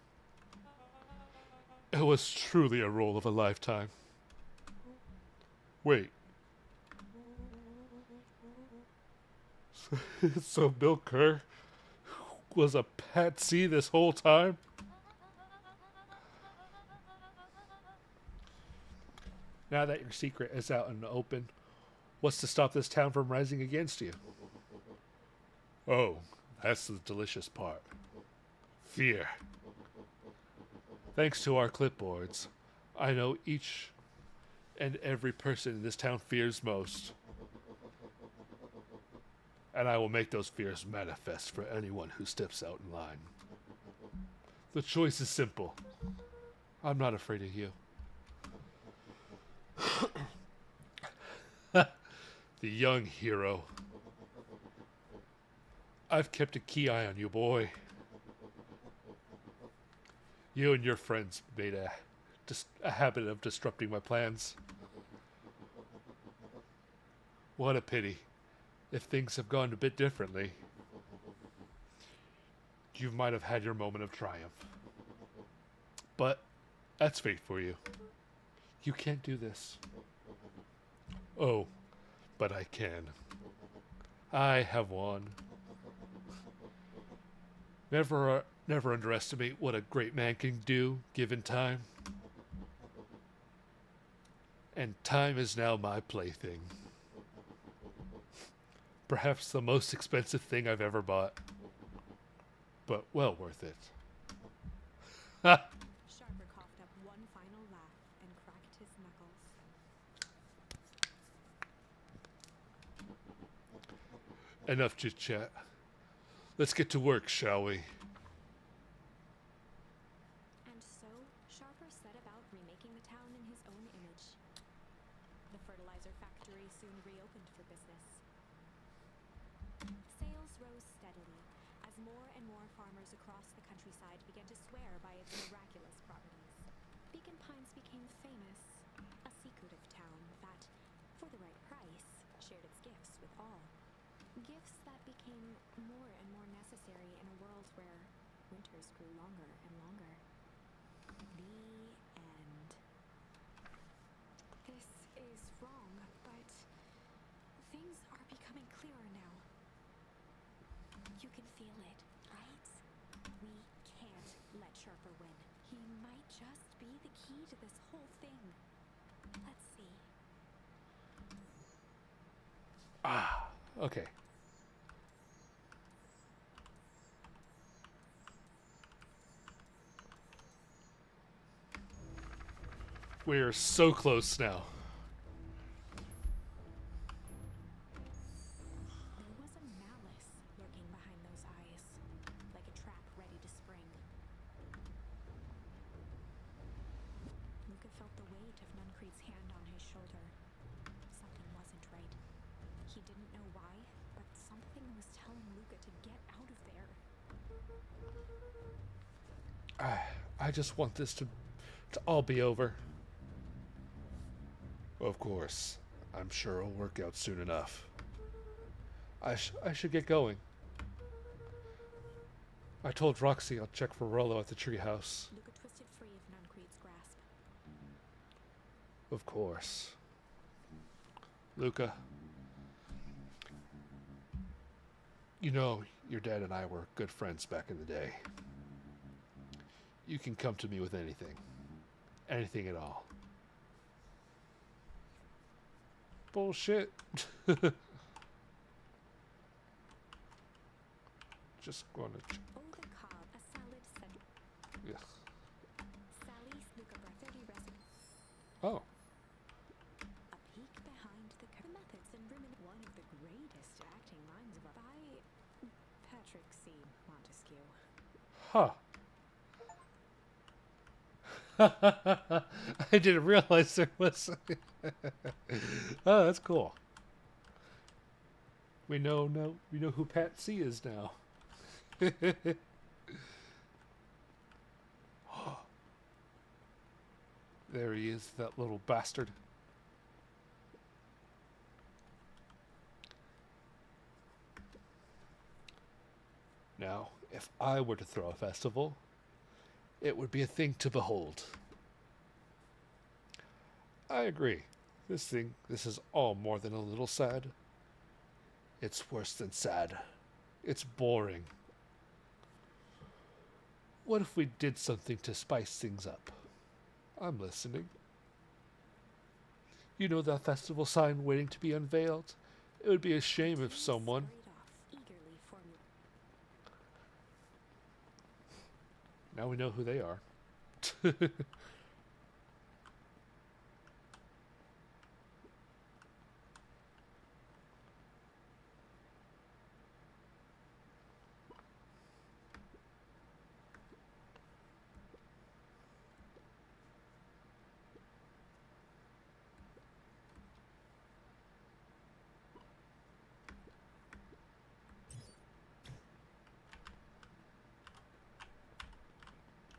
It was truly a role of a lifetime. Wait. So Bill Kerr was a patsy this whole time? Now that your secret is out in the open, what's to stop this town from rising against you? Oh, that's the delicious part. Fear. Thanks to our clipboards, I know each and every person in this town fears most. And I will make those fears manifest for anyone who steps out in line. The choice is simple. I'm not afraid of you. The young hero. I've kept a key eye on you, boy. You and your friends made a habit of disrupting my plans. What a pity. If things have gone a bit differently, you might have had your moment of triumph. But that's fate for you. You can't do this. Oh, but I can. I have won. Never underestimate what a great man can do, given time. And time is now my plaything. Perhaps the most expensive thing I've ever bought. But well worth it. Ha! Sharper coughed up one final laugh and cracked his knuckles. Enough chit-chat. Let's get to work, shall we? And so, Sharper set about remaking the town in his own image. The fertilizer factory soon reopened for business. Sales rose steadily as more and more farmers across the countryside began to swear by its miraculous properties. Beacon Pines became famous, a secretive town that, for the right price, shared its gifts with all. Gifts that became more and more necessary in a world where winters grew longer and longer. The end. This is wrong, but things are becoming clearer now. You can feel it, right? We can't let Sharper win. He might just be the key to this whole thing. Let's see. Okay. We're so close now. There was a malice lurking behind those eyes, like a trap ready to spring. Luca felt the weight of Nuncreed's hand on his shoulder. Something wasn't right. He didn't know why, but something was telling Luca to get out of there. I just want this to all be over. Of course. I'm sure it'll work out soon enough. I should get going. I told Roxy I'll check for Rollo at the treehouse. Luca twisted free of Nuncreed's grasp. Of course. Luca. You know, your dad and I were good friends back in the day. You can come to me with anything. Anything at all. Bullshit. Just gonna. Oh, the cob, a salad set. Yeah. Sally Snooker Dirty recipe. Oh. A peek behind the methods and one of the greatest acting lines of by Patrick C. Montesquieu. Huh. I didn't realize there was. Oh, that's cool. We know who Pat C is now. There he is, that little bastard. Now, if I were to throw a festival, it would be a thing to behold. I agree. This is all more than a little sad. It's worse than sad. It's boring. What if we did something to spice things up? I'm listening. You know that festival sign waiting to be unveiled? It would be a shame if someone... Now we know who they are.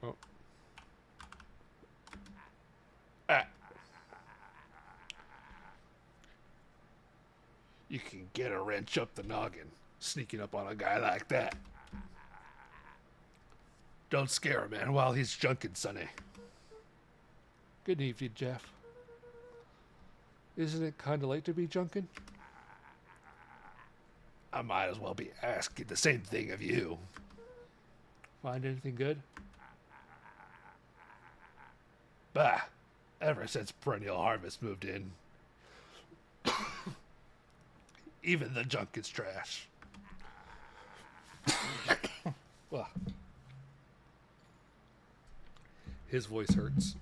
Oh. Ah. You can get a wrench up the noggin, sneaking up on a guy like that. Don't scare him, man, while he's junking, Sonny. Good evening, Jeff. Isn't it kind of late to be junking? I might as well be asking the same thing of you. Find anything good? Bah, ever since Perennial Harvest moved in, even the junk is trash. Well, his voice hurts.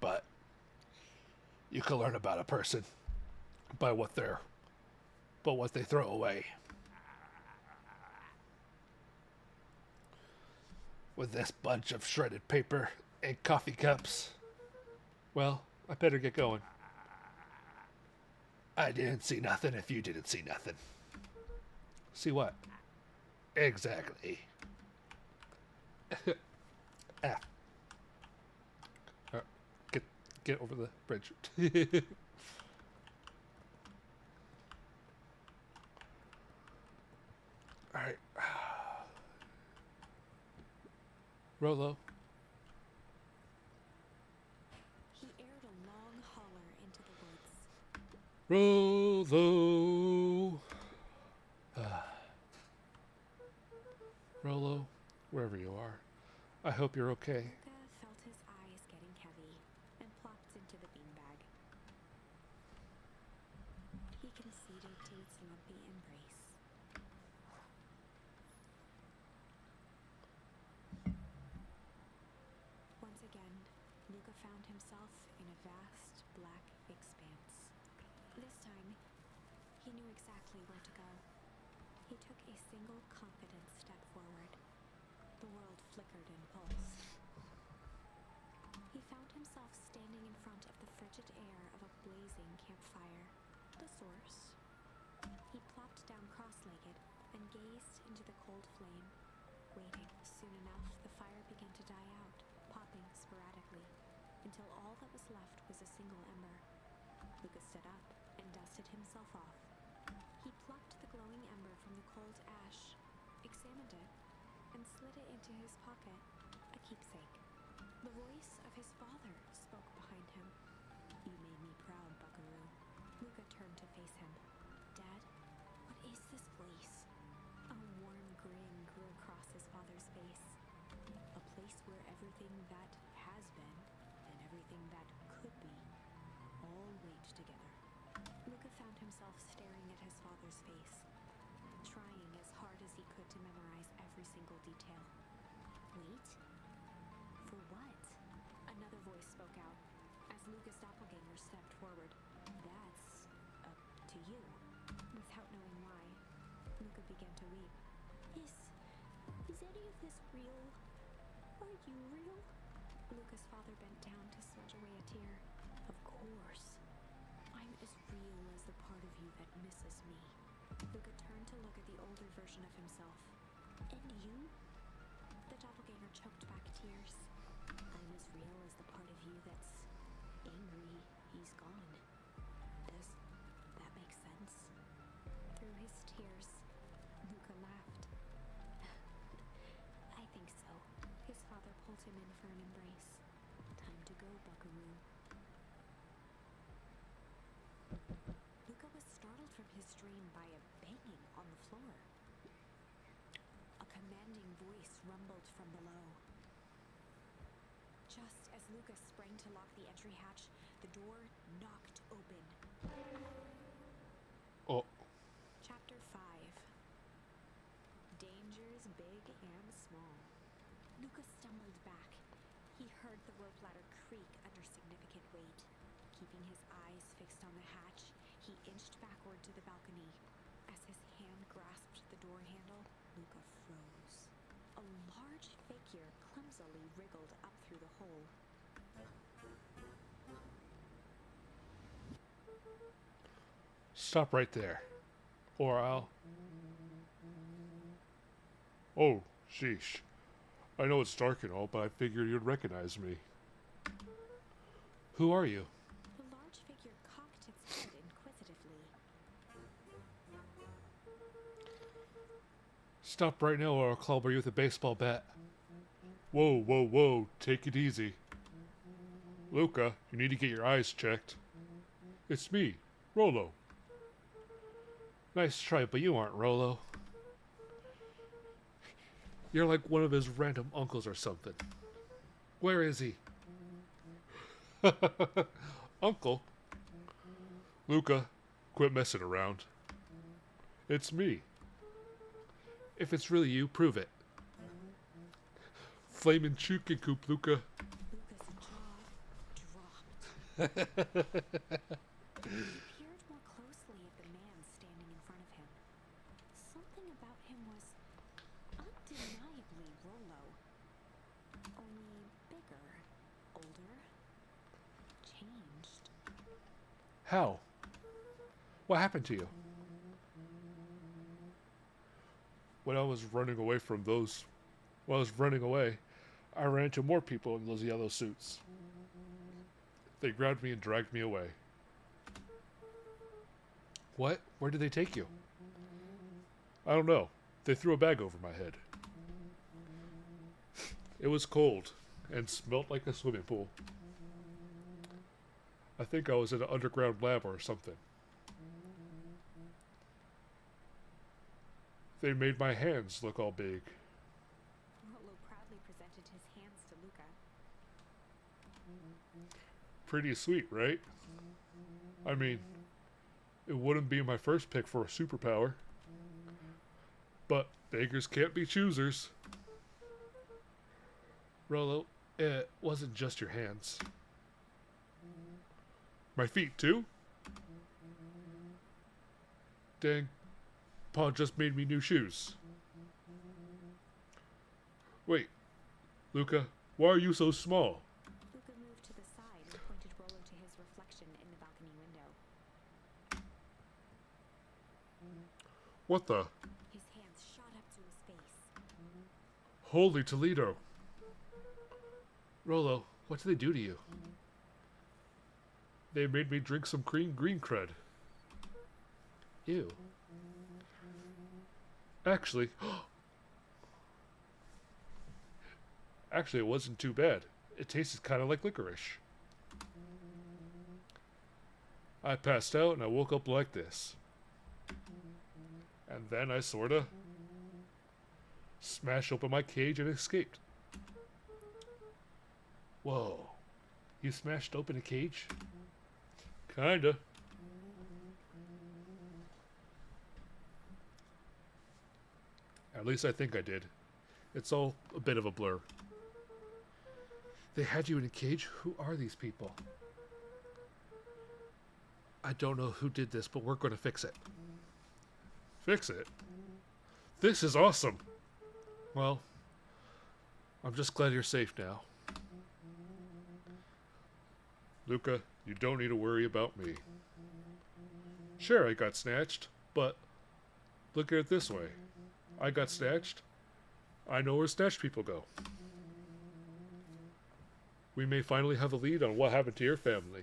But you can learn about a person by what they throw away. With this bunch of shredded paper and coffee cups. Well, I better get going. I didn't see nothing if you didn't see nothing. See what? Exactly. Ah. Get over the bridge. All right. Rolo. He aired a long holler into the woods. Rolo. Rolo, wherever you are, I hope you're okay. Luca felt his eyes getting heavy and plopped into the beanbag. He conceded to its lumpy embrace. Once again, Luca found himself in a vast black expanse. This time, he knew exactly where to go. He took a single confident step forward. The world flickered and pulsed. He found himself standing in front of the frigid air of a blazing campfire. The source. He plopped down cross-legged and gazed into the cold flame, waiting. Soon enough, the fire began to die out, popping sporadically, until all that was left was a single ember. Lucas stood up and dusted himself off. He plucked the glowing ember from the cold ash, examined it, and slid it into his pocket, a keepsake. The voice of his father spoke behind him. "You made me proud, Buckaroo." Luca turned to face him. "Dad, what is this place?" A warm grin grew across his father's face. everything that has been and everything that could be all wait together. Luca found himself staring at his father's face, trying as hard as he could to memorize every single detail. Wait? For what? Another voice spoke out as Luca's doppelganger stepped forward. That's up to you. Without knowing why, Luca began to weep. Is any of this real? Are you real? Luca's father bent down to smudge away a tear. Of course. I'm as real as the part of you that misses me. Luca turned to look at the older version of himself. And you? The doppelganger choked back tears. I'm as real as the part of you that's angry he's gone. Does that make sense? Through his tears, Luca laughed. I think so. His father pulled him in for an embrace. Time to go, buckaroo. Luca was startled from his dream by a banging on the floor. A commanding voice rumbled from below. Just as Luca sprang to lock the entry hatch, the door knocked open. Oh. Chapter 5. Dangers big and small. Luca stumbled back. He heard the rope ladder creak under significant weight. Keeping his eyes fixed on the hatch, he inched backward to the balcony. As his hand grasped the door handle, Luca froze. A large figure clumsily wriggled up through the hole. Stop right there. Or I'll... Oh, sheesh. I know it's dark and all, but I figured you'd recognize me. Who are you? The large figure cocked its head inquisitively. Stop right now or I'll clobber you with a baseball bat. Whoa, whoa, whoa. Take it easy. Luca, you need to get your eyes checked. It's me, Rolo. Nice try, but you aren't Rolo. You're like one of his random uncles or something. Where is he? Uncle? Luca, quit messing around. It's me. If it's really you, prove it. Flamin' chicken coop, Luca. Luca's jaw dropped. He peered more closely at the man standing in front of him. Something about him was undeniably Rolo. Only bigger, older, changed. How? What happened to you? When I was running away, I ran into more people in those yellow suits. They grabbed me and dragged me away. What? Where did they take you? I don't know. They threw a bag over my head. It was cold and smelt like a swimming pool. I think I was in an underground lab or something. They made my hands look all big. Rolo proudly presented his hands to Luca. Pretty sweet, right? I mean, it wouldn't be my first pick for a superpower. But beggars can't be choosers. Rolo, it wasn't just your hands. My feet, too? Dang, Pa just made me new shoes. Wait, Luca, why are you so small? Luca moved to the side and pointed Rolo to his reflection in the balcony window. What the? His hands shot up to his face. Holy Toledo. Rolo, what did they do to you? They made me drink some green crud. Ew. Actually, it wasn't too bad. It tasted kind of like licorice. I passed out and I woke up like this. And then I sorta smashed open my cage and escaped. Whoa. You smashed open a cage? Kinda. At least I think I did. It's all a bit of a blur. They had you in a cage? Who are these people? I don't know who did this, but we're going to fix it. Fix it? This is awesome! Well, I'm just glad you're safe now. Luca, you don't need to worry about me. Sure, I got snatched, but look at it this way. I got snatched. I know where snatched people go. We may finally have a lead on what happened to your family.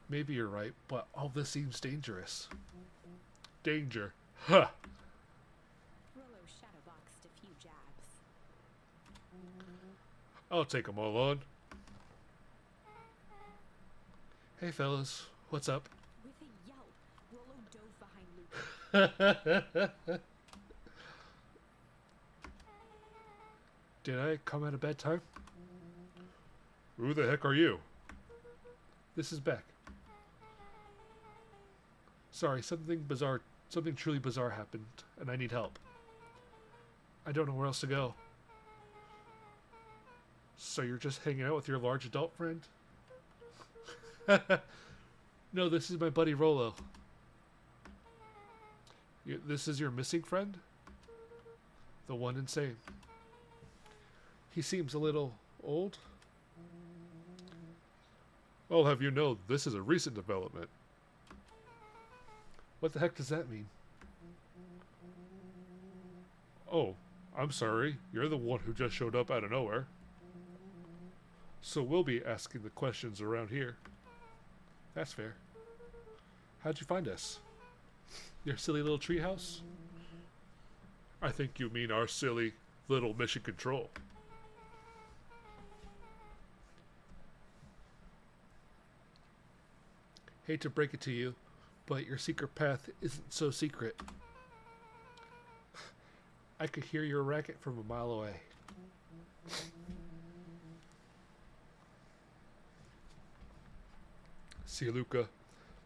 Maybe you're right, but all this seems dangerous. Danger. Huh! Rollo shadowboxed a few jabs. I'll take them all on. Hey fellas, what's up? With a yelp, Rollo dove behind Luca. Did I come at a bad time? Who the heck are you? This is Beck. Sorry, something truly bizarre happened, and I need help. I don't know where else to go. So you're just hanging out with your large adult friend? No, this is my buddy Rollo. This is your missing friend? The one insane. He seems a little old. I'll have you know, this is a recent development. What the heck does that mean? Oh, I'm sorry. You're the one who just showed up out of nowhere. So we'll be asking the questions around here. That's fair. How'd you find us? Your silly little treehouse? I think you mean our silly little mission control. Hate to break it to you, but your secret path isn't so secret. I could hear your racket from a mile away. See, Luca,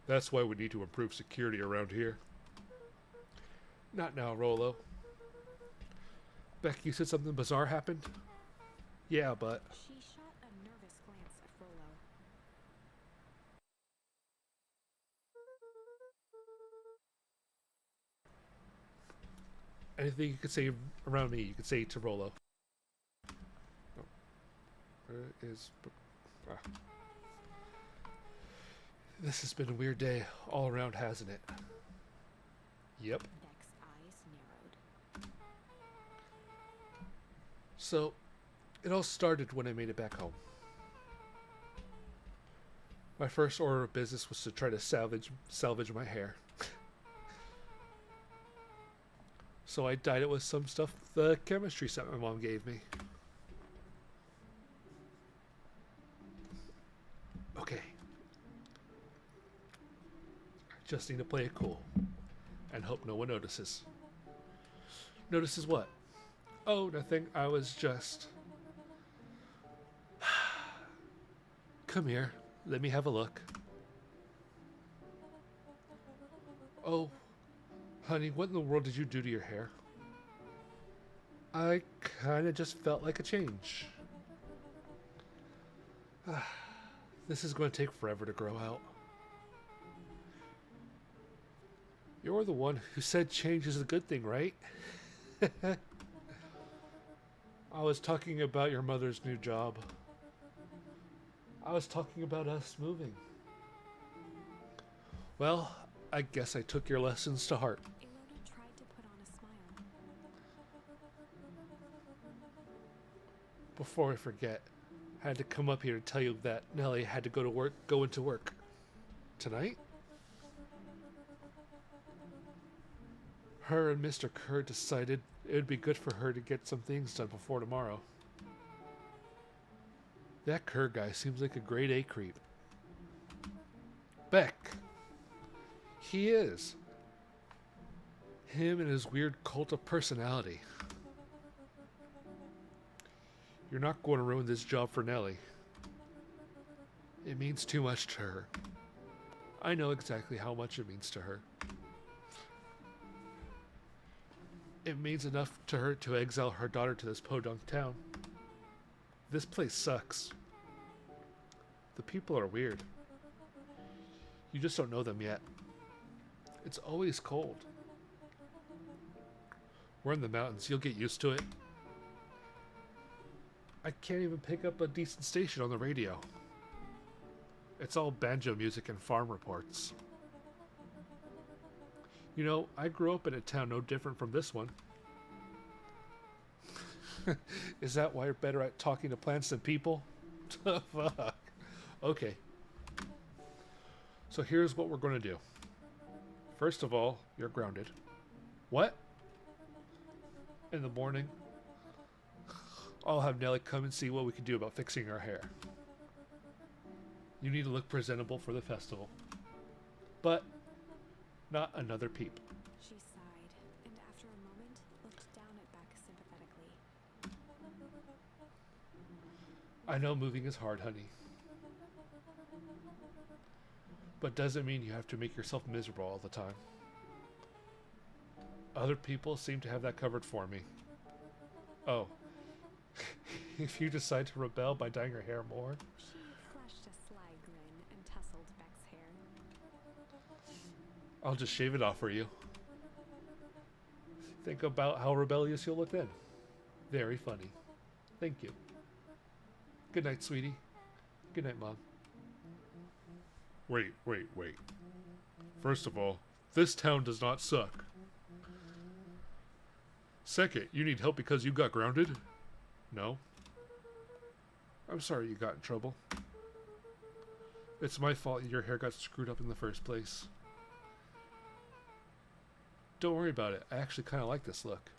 that's why we need to improve security around here. Not now, Rollo. Beck, you said something bizarre happened? Yeah, but... She shot a nervous glance at Rollo. Anything you could say around me, you could say to Rollo. Oh. Where is... Ah. This has been a weird day all around, hasn't it? Yep. Beck's eyes narrowed. So, it all started when I made it back home. My first order of business was to try to salvage my hair. So I dyed it with some stuff the chemistry set my mom gave me. Okay. Just need to play it cool. And hope no one notices. Notices what? Oh, nothing. I was just... Come here. Let me have a look. Oh, honey, what in the world did you do to your hair? I kind of just felt like a change. This is going to take forever to grow out. You're the one who said change is a good thing, right? I was talking about your mother's new job. I was talking about us moving. Well, I guess I took your lessons to heart. Ilona tried to put on a smile. Before I forget, I had to come up here to tell you that Nellie had to go into work. Tonight? Her and Mr. Kerr decided it would be good for her to get some things done before tomorrow. That Kerr guy seems like a grade A creep. Beck. He is. Him and his weird cult of personality. You're not going to ruin this job for Nellie. It means too much to her. I know exactly how much it means to her. It means enough to her to exile her daughter to this podunk town. This place sucks. The people are weird. You just don't know them yet. It's always cold. We're in the mountains. You'll get used to it. I can't even pick up a decent station on the radio. It's all banjo music and farm reports. You know, I grew up in a town no different from this one. Is that why you're better at talking to plants than people? Fuck. Okay. So here's what we're going to do. First of all, you're grounded. What? In the morning, I'll have Nellie come and see what we can do about fixing her hair. You need to look presentable for the festival. But not another peep. She sighed, and after a moment, looked down at Beck sympathetically. I know moving is hard, honey. But doesn't mean you have to make yourself miserable all the time. Other people seem to have that covered for me. Oh. If you decide to rebel by dyeing your hair more... She flashed a sly grin and tousled Beck's hair. I'll just shave it off for you. Think about how rebellious you'll look then. Very funny. Thank you. Good night, sweetie. Good night, Mom. Wait. First of all, this town does not suck. Second, you need help because you got grounded? No. I'm sorry you got in trouble. It's my fault your hair got screwed up in the first place. Don't worry about it. I actually kind of like this look.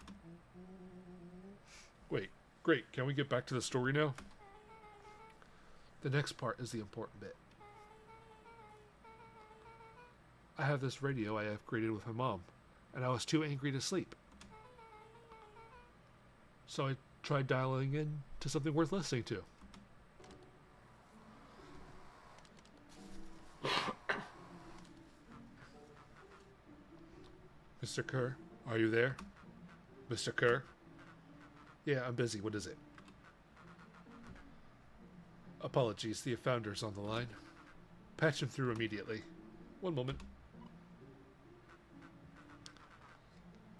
Wait, great. Can we get back to the story now? The next part is the important bit. I have this radio I upgraded with my mom, and I was too angry to sleep. So I tried dialing in to something worth listening to. Mr. Kerr, are you there? Mr. Kerr? Yeah, I'm busy. What is it? Apologies, the founder's on the line. Patch him through immediately. One moment.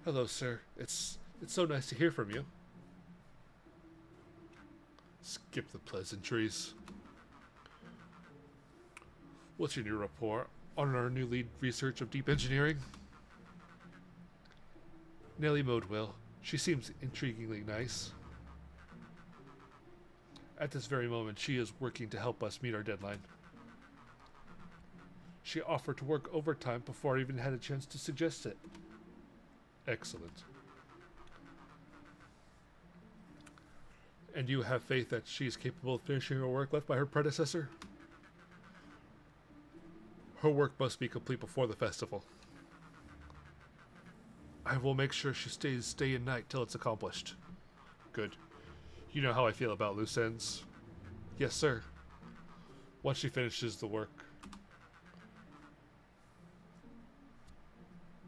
Hello, sir. It's so nice to hear from you. Skip the pleasantries. What's your new report On our new lead research of deep engineering? Nellie Modewell. She seems intriguingly nice. At this very moment, she is working to help us meet our deadline. She offered to work overtime before I even had a chance to suggest it. Excellent. And you have faith that she is capable of finishing her work left by her predecessor? Her work must be complete before the festival. I will make sure she stays day and night till it's accomplished. Good. You know how I feel about loose ends. Yes, sir. Once she finishes the work,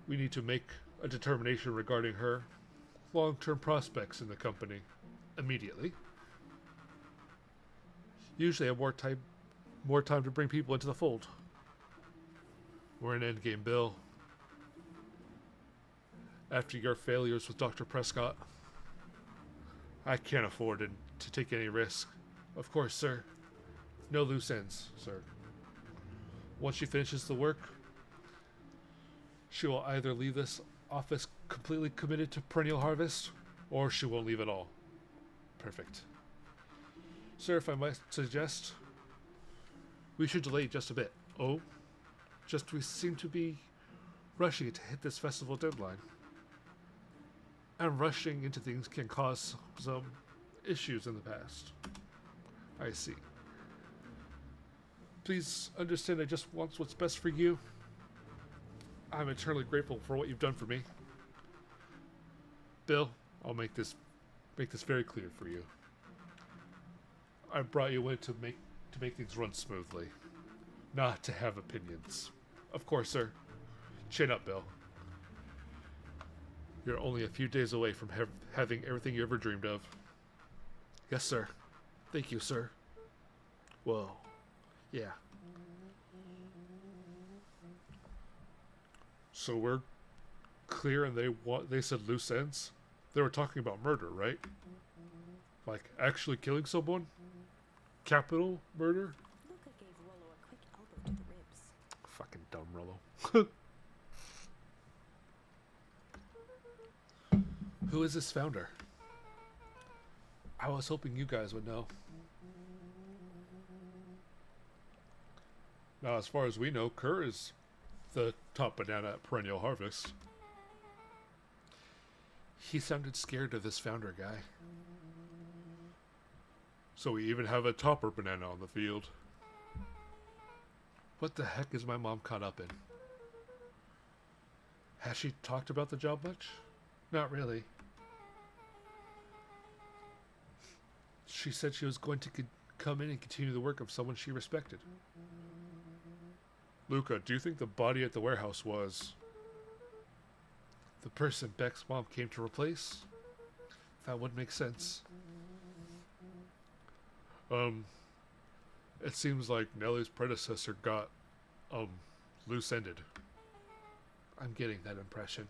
we need to make a determination regarding her long-term prospects in the company immediately. Usually I have more time to bring people into the fold. We're in endgame, Bill. After your failures with Dr. Prescott, I can't afford to take any risk. Of course, sir. No loose ends, sir. Once she finishes the work, she will either leave this office completely committed to perennial harvest, or she won't leave at all. Perfect. Sir, if I might suggest, we should delay just a bit. Oh? Just we seem to be rushing to hit this festival deadline. And rushing into things can cause some issues in the past. I see. Please understand I just want what's best for you. I'm eternally grateful for what you've done for me. Bill, I'll make this very clear for you. I brought you in to make things run smoothly, not to have opinions. Of course, sir. Chin up, Bill. You're only a few days away from having everything you ever dreamed of. Yes, sir. Thank you, sir. Whoa. Yeah. So we're clear, and they said loose ends? They were talking about murder, right? Like actually killing someone? Capital murder? Luca gave Rollo a quick elbow to the ribs. Fucking dumb Rollo. Who is this founder? I was hoping you guys would know. Now, as far as we know, Kerr is the top banana at Perennial Harvest. He sounded scared of this founder guy. So we even have a topper banana on the field. What the heck is my mom caught up in? Has she talked about the job much? Not really. She said she was going to come in and continue the work of someone she respected. Luca, do you think the body at the warehouse was the person Beck's mom came to replace? That would make sense. It seems like Nellie's predecessor got, loose-ended. I'm getting that impression.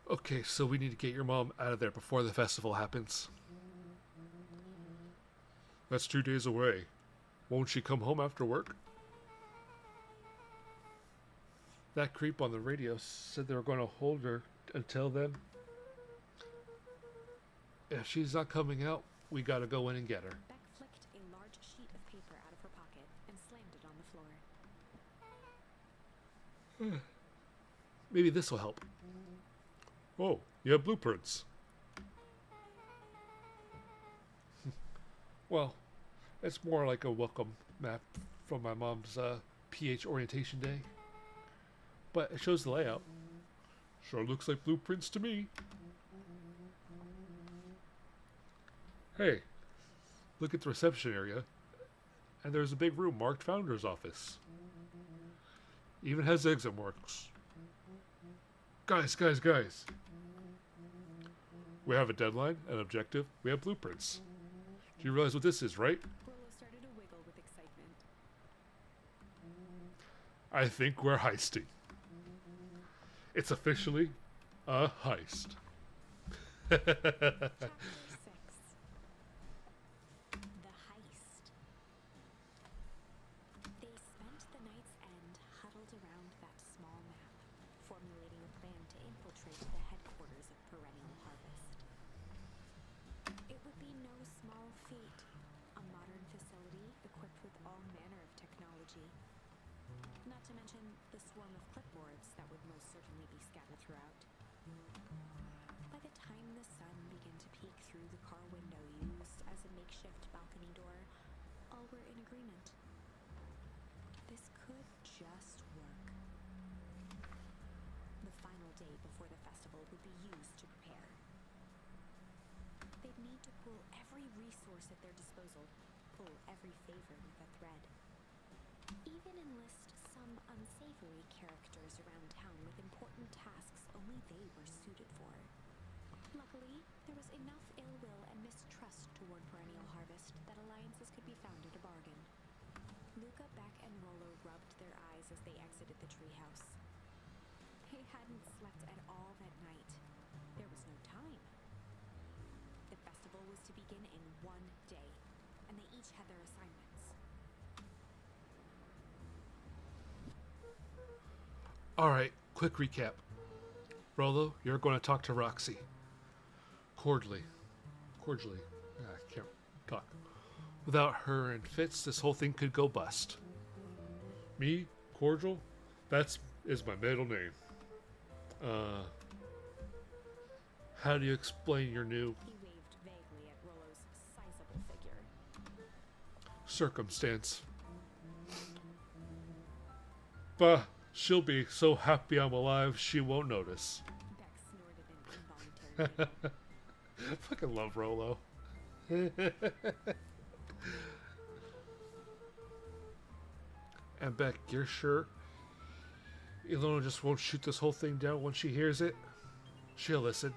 Okay, so we need to get your mom out of there before the festival happens. That's 2 days away. Won't she come home after work? That creep on the radio said they were going to hold her until then. If she's not coming out, we gotta go in and get her. Beck flicked a large sheet of paper out of her pocket and slammed it on the floor. Maybe this will help. Oh, you have blueprints. Well, it's more like a welcome map from my mom's PH orientation day. But it shows the layout. Sure looks like blueprints to me. Hey, look at the reception area. And there's a big room marked Founder's Office. Even has exit marks. Guys. We have a deadline, an objective, we have blueprints. Do you realize what this is, right? Rollo started to wiggle with excitement. I think we're heisting. It's officially a heist. Chapter 6. The Heist. They spent the night's end huddled around that small map, formulating a plan to infiltrate the headquarters of Perennial Harvest. It would be no small feat, a modern facility equipped with all manner of technology. Not to mention the swarm of clipboards that would most certainly be scattered throughout. By the time the sun began to peek through the car window used as a makeshift balcony door, all were in agreement. This could just work. The final day before the festival would be used to prepare. They'd need to pull every resource at their disposal, pull every favor with a thread. Even enlist some unsavory characters around town with important tasks only they were suited for. Luckily, there was enough ill will and mistrust toward Perennial Harvest that alliances could be found at a bargain. Luca, Beck, and Rollo rubbed their eyes as they exited the treehouse. They hadn't slept at all that night. There was no time. The festival was to begin in 1 day, and they each had their assignments. Alright, quick recap. Rollo, you're going to talk to Roxy. Cordially. I can't talk. Without her and Fitz, this whole thing could go bust. Me? Cordial? Is my middle name. How do you explain your new He waved vaguely at Rollo's sizable figure. circumstance? Bah, she'll be so happy I'm alive she won't notice. Beck snorted an involuntary giggle. Fucking love Rolo. And Beck, you're sure Ilona just won't shoot this whole thing down once she hears it? She'll listen.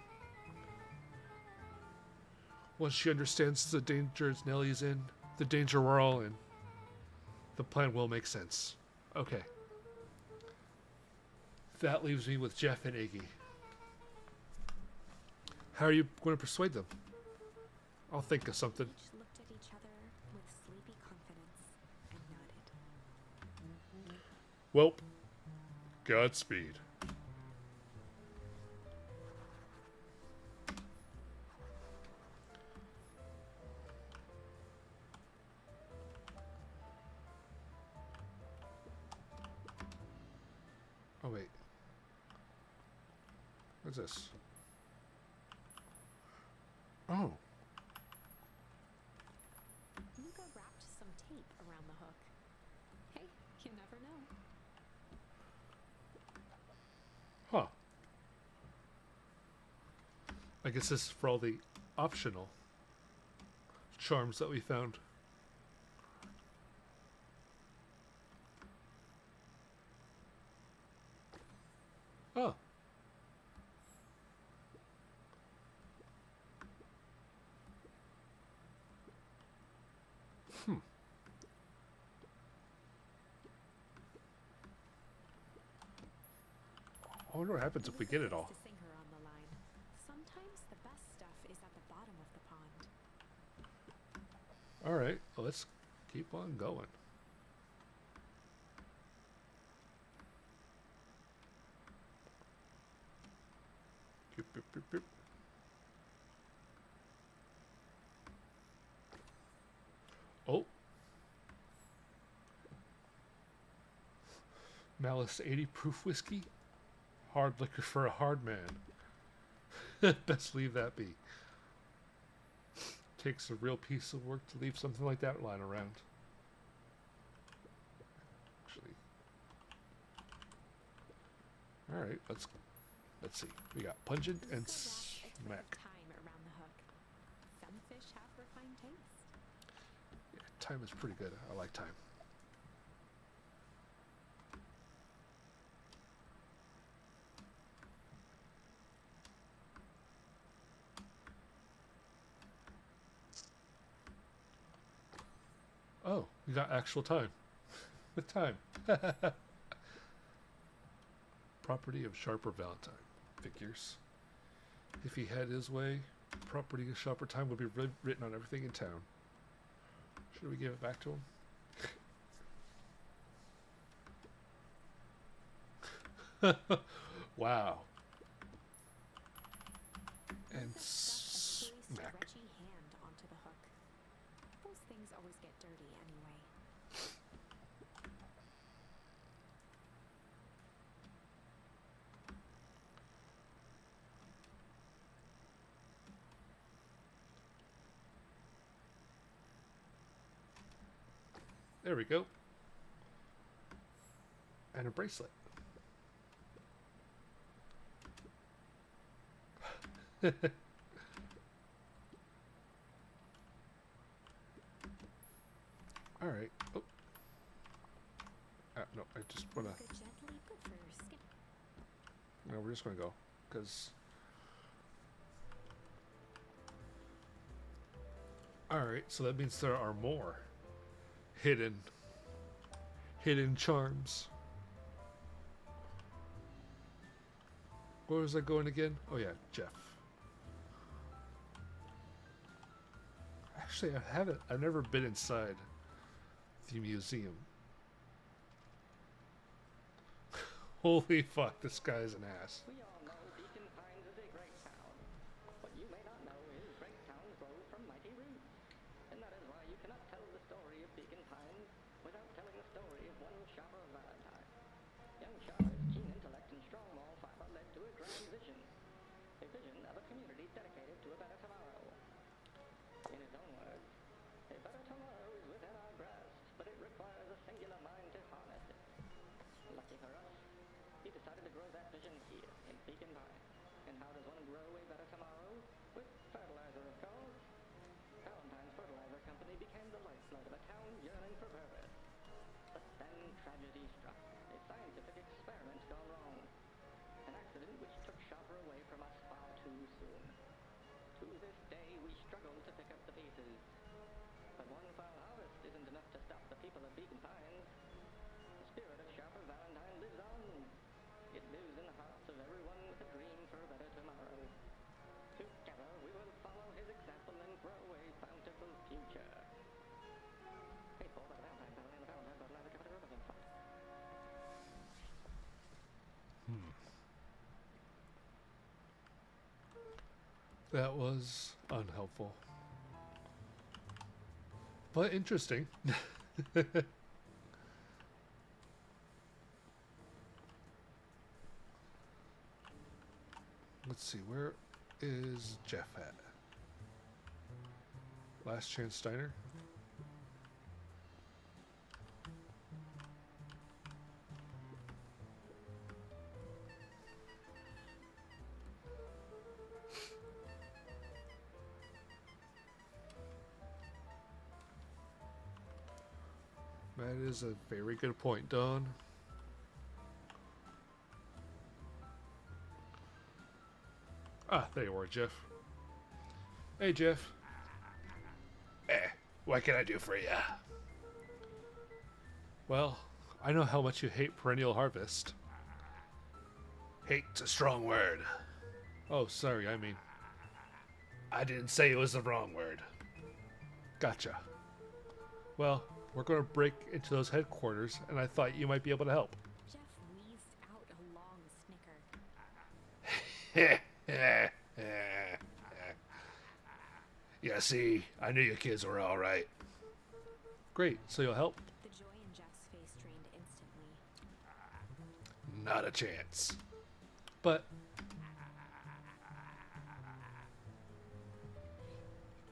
Once she understands the danger Nellie's in, the danger we're all in, the plan will make sense. Okay. That leaves me with Jeff and Iggy. How are you going to persuade them? I'll think of something. Each looked at each other with sleepy confidence and nodded. Welp, Godspeed. Oh, wait. What's this? Oh. Luca wrapped some tape around the hook. Hey, you never know. Huh. I guess this is for all the optional charms that we found. Oh. I wonder what happens if we get it all. To sing her on the line. Sometimes the best stuff is at the bottom of the pond. All right, well, let's keep on going. Beep, beep, beep, beep. Oh. Malice 80 proof whiskey? Hard liquor for a hard man. Best leave that be. Takes a real piece of work to leave something like that lying around. Actually. Alright, let's see. We got pungent and smack. Time around the hook. Some fish have refined taste. Yeah, time is pretty good. I like time. Oh, we got actual time. With time. Property of Sharper Valentine. Figures. If he had his way, property of Sharper Time would be written on everything in town. Should we give it back to him? Wow. And smack. Stretchy hand onto the hook. Those things always get dirty anyway. There we go. And a bracelet. All right. Oh. No, I just wanna. Good gently, good for your skin. No, we're just gonna go because. All right, so that means there are more hidden charms. Where was I going again? Oh yeah, Jeff. Actually, I've never been inside the museum. Holy fuck, this guy's an ass. We all know Beacon Pines is a great town. What you may not know is great towns grow from mighty roots. And that is why you cannot tell the story of Beacon Pines without telling the story of one Sharper Valentine. Young Sharper's keen intellect and strong moral fiber led to a grand vision. A vision of a community dedicated to a better tomorrow. In his own words, a better tomorrow is within our grasp, but it requires a singular mind to harness it. Lucky for us, he decided to grow that vision here in Beacon Pines. And how does one grow a better tomorrow? With fertilizer. like of a town yearning for purpose. But then tragedy struck. A scientific experiment gone wrong. An accident which took Shopper away from us far too soon. To this day, we struggle to pick up the pieces. But one foul harvest isn't enough to stop the people of Beacon Pines. The spirit of Shopper Valentine lives on. It lives in the hearts of everyone with a dream for a better tomorrow. Together, we will follow his example and grow a bountiful future. Faithful by the Valentine family and the Valentine bloodline that covered everything. Fuck. That was unhelpful. But interesting. Let's see, where is Jeff at? Last Chance Steiner? That is a very good point, Don. Ah, there you are, Jeff. Hey, Jeff. What can I do for ya? Well, I know how much you hate perennial harvest. Hate's a strong word. Oh, sorry, I mean, I didn't say it was the wrong word. gotcha. Well, we're going to break into those headquarters, and I thought you might be able to help. Jeff wheezed out a long snicker. Yeah, see, I knew you kids were all right. Great, so you'll help? The joy in Jeff's face drained instantly. Not a chance. But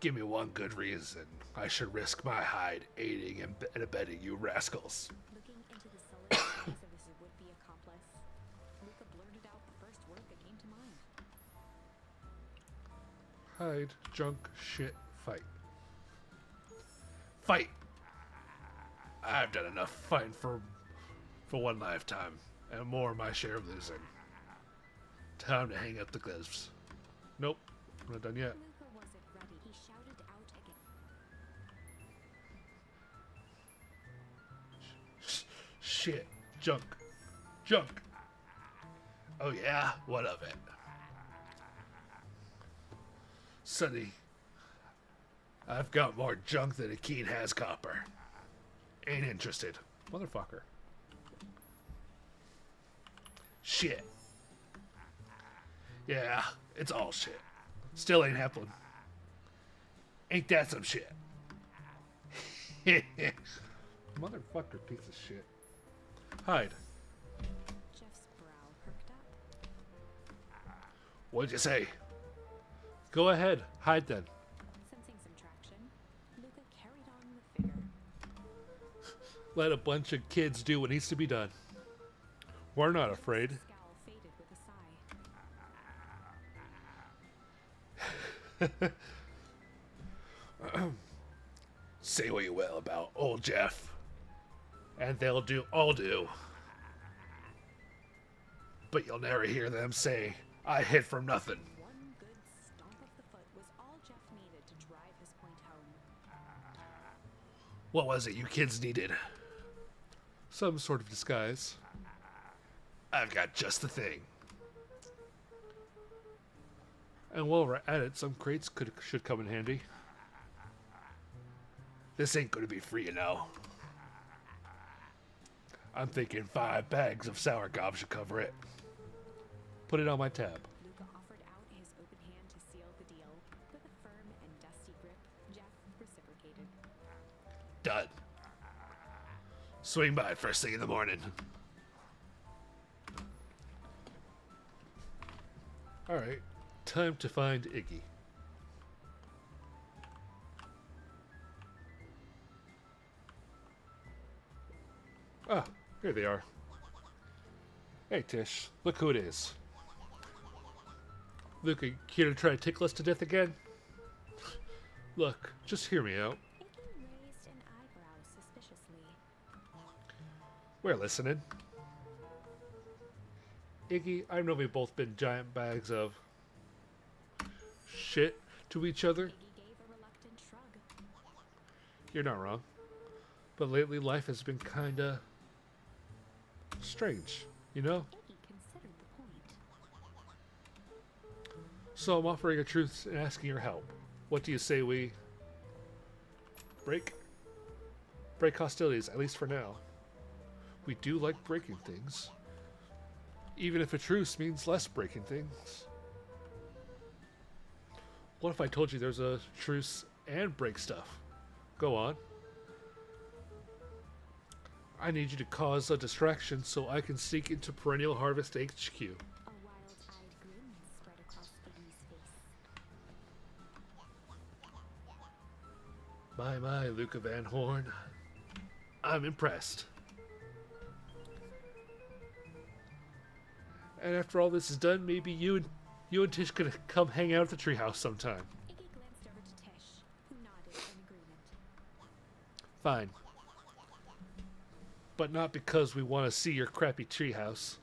Give me one good reason I should risk my hide aiding and abetting you rascals. Looking into the sullen eyes of his would-be accomplice, Luca blurted out the first word that came to mind. hide, junk, shit, fight. Fight! I've done enough fighting for one lifetime, and more my share of losing. Time to hang up the gloves. Nope, I'm not done yet. Luca wasn't ready. He shouted out again. Shit. Junk. Junk. Oh yeah? What of it? Sonny, I've got more junk than a keen has copper. Ain't interested. Motherfucker. Shit. Yeah, it's all shit. Still ain't happening. Ain't that some shit? Motherfucker, piece of shit. Hide. Jeff's brow perked up. What'd you say? Go ahead, hide then. Sensing some traction, Luca carried on with vigor. Let a bunch of kids do what needs to be done. We're not afraid. His scowl faded with a sigh. Say what you will about old Jeff, and they'll do all do. But you'll never hear them say, I hid from nothing. One good stomp of the foot was all Jeff needed to drive his point home. What was it you kids needed? Some sort of disguise. I've got just the thing. And while we're at it, some crates should come in handy. This ain't gonna be free, you know. I'm thinking 5 bags of sour gob should cover it. Put it on my tab. Luca offered out his open hand to seal the deal. With a firm and dusty grip, Jeff reciprocated. Done. Swing by first thing in the morning. Alright, time to find Iggy. Ah, here they are. Hey Tish, look who it is. Luke, you here to try to tickle us to death again? Look, just hear me out. Iggy raised an We're listening. Iggy, I know we've both been giant bags of shit to each other. Iggy gave a reluctant shrug. You're not wrong. But lately life has been kinda strange, you know? Iggy considered the point. So I'm offering a truce and asking your help. What do you say we break? Break hostilities, at least for now. We do like breaking things. Even if a truce means less breaking things. What if I told you there's a truce and break stuff? Go on. I need you to cause a distraction so I can sneak into Perennial Harvest HQ. A wild-eyed grin spread across Iggy's face. My, Luca Van Horn. I'm impressed. And after all this is done, maybe you and Tish could come hang out at the treehouse sometime. Iggy glanced over to Tish, who nodded in agreement. Fine. But not because we want to see your crappy treehouse.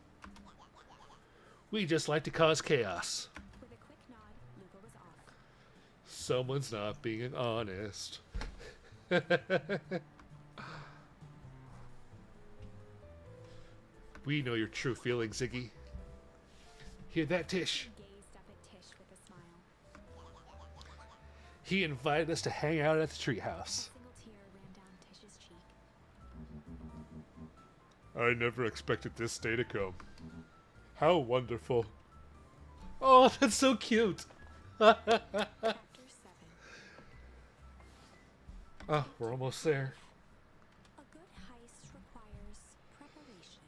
We just like to cause chaos. With a quick nod, Luca was off. Someone's not being honest. We know your true feelings, Ziggy. Hear that, Tish? He gazed up at Tish with a smile. He invited us to hang out at the A treehouse. single tear ran down Tish's cheek. I never expected this day to come. How wonderful. Oh, that's so cute. Chapter 7. Oh, we're almost there. A good heist requires preparation.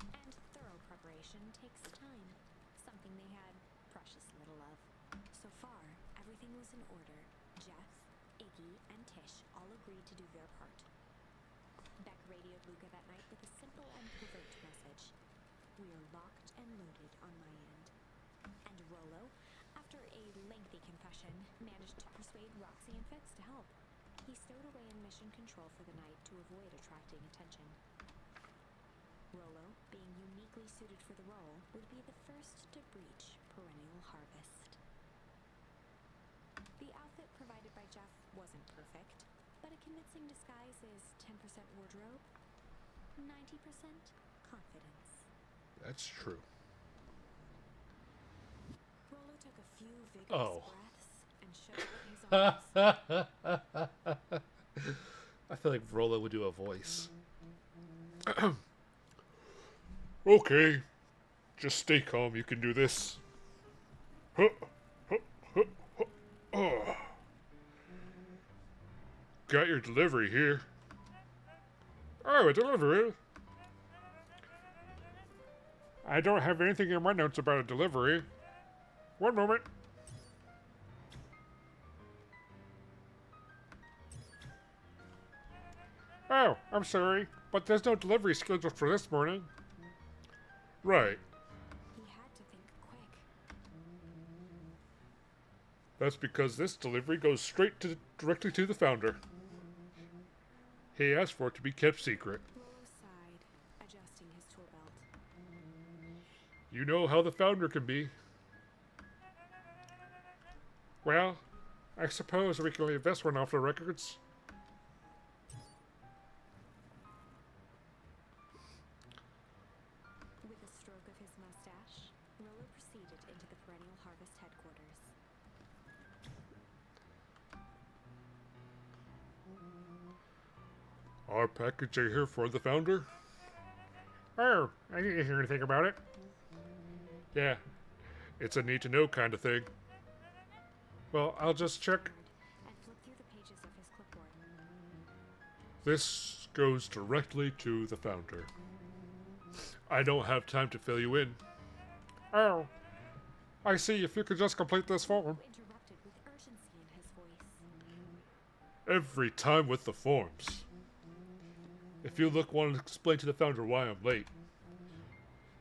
And thorough preparation takes time, something they had precious little of. So far, everything was in order. Jeff, Iggy, and Tish all agreed to do their part. Beck radioed Luca that night with a simple and covert message. We are locked and loaded on my end. And Rollo, after a lengthy confession, managed to persuade Roxy and Fitz to help. He stowed away in mission control for the night to avoid attracting attention. Rollo, being uniquely suited for the role, would be the first to breach Perennial Harvest. The outfit provided by Jeff wasn't perfect, but a convincing disguise is 10% wardrobe, 90% confidence. That's true. Rollo took a few vigorous Oh. breaths and showed his arms. I feel like Rolo would do a voice. Okay. Just stay calm, you can do this. Huh, huh, huh, huh, oh. Got your delivery here. Oh, a delivery? I don't have anything in my notes about a delivery. One moment. Oh, I'm sorry, but there's no delivery scheduled for this morning. Right. He had to think quick. That's because this delivery goes directly to the founder. He asked for it to be kept secret. Rollo sighed, adjusting his tool belt. You know how the founder can be. Well, I suppose we can leave this one off the records. With a stroke of his mustache, Rollo proceeded into the Perennial Harvest headquarters. Our package are here for the founder. Oh, I didn't hear anything about it. Yeah, it's a need to know kind of thing. Well, I'll just check. And flipped through the pages of his clipboard. This goes directly to the founder. I don't have time to fill you in. Oh, I see. If you could just complete this form. Rollo interrupted with urgency in his voice. Every time with the forms. If you want to explain to the founder why I'm late.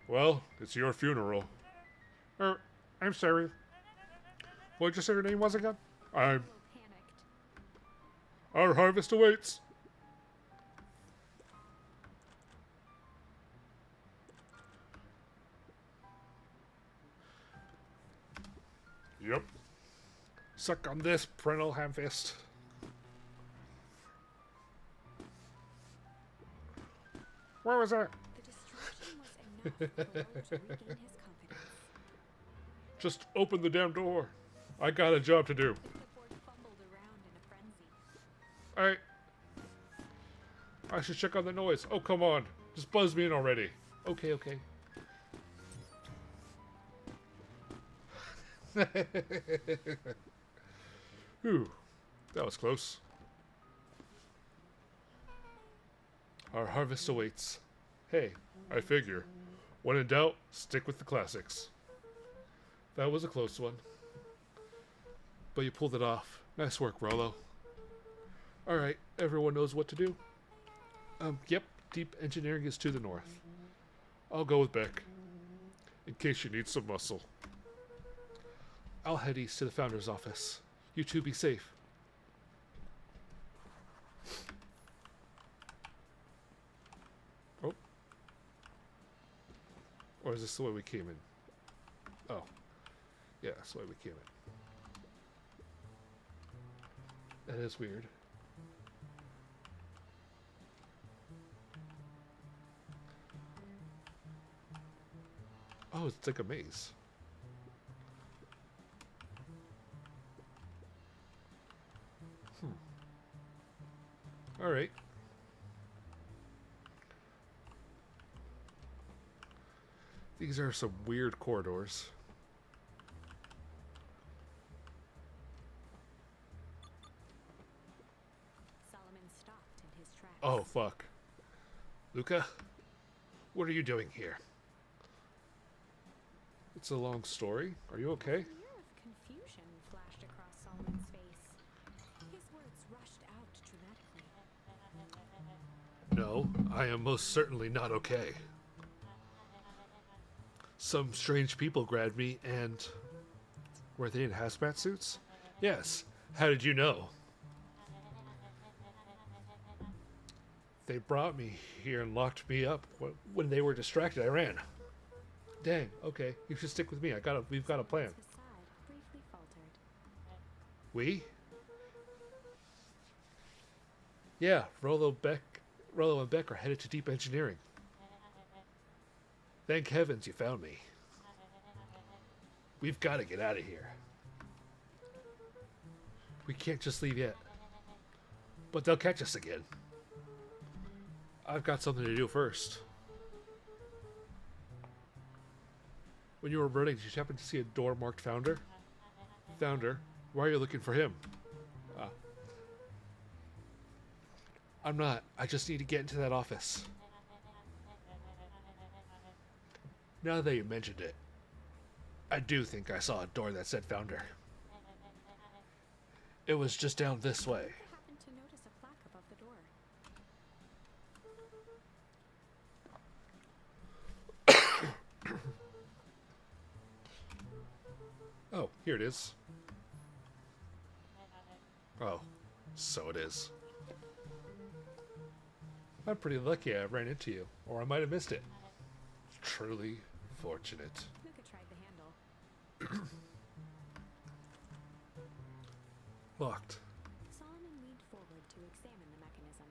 Well, it's your funeral. I'm sorry. What did you say your name was again? Rollo panicked. Our harvest awaits. Yep. Suck on this, parental hamfist. Where was that? The distraction was enough for Rollo to regain his confidence. Just open the damn door. I got a job to do. The clipboard fumbled around in a frenzy. Alright. I should check on the noise. Oh, come on. Just buzz me in already. Okay, okay. Whew. That was close. Our harvest awaits. Hey, I figure. When in doubt, stick with the classics. That was a close one. But you pulled it off. Nice work, Rollo. Alright, everyone knows what to do? Yep, deep engineering is to the north. I'll go with Beck. In case you need some muscle. I'll head east to the founder's office. You two be safe. Oh. Or is this the way we came in? Oh. Yeah, that's the way we came in. That is weird. Oh, it's like a maze. All right. These are some weird corridors. Solomon stopped in his tracks. Oh, fuck. Luca, what are you doing here? It's a long story. Are you okay? A leer of confusion flashed across Solomon's face. His words rushed out dramatically. No, I am most certainly not okay. Some strange people grabbed me and... Were they in hazmat suits? Yes. How did you know? They brought me here and locked me up. When they were distracted, I ran. Dang, okay. You should stick with me. We've got a plan. His facade briefly faltered. We? Yeah, Rollo and Beck are headed to deep engineering. Thank heavens you found me. We've got to get out of here. We can't just leave yet. But they'll catch us again. I've got something to do first. When you were running, did you happen to see a door marked Founder? Founder? Why are you looking for him? I'm not. I just need to get into that office. Now that you mentioned it, I do think I saw a door that said Founder. It was just down this way. I happened to notice a plaque above the door. Oh, here it is. Oh, so it is. I'm pretty lucky I ran into you, or I might have missed it. Truly fortunate. Luca tried the handle. Locked. Solomon leaned forward to examine the mechanism.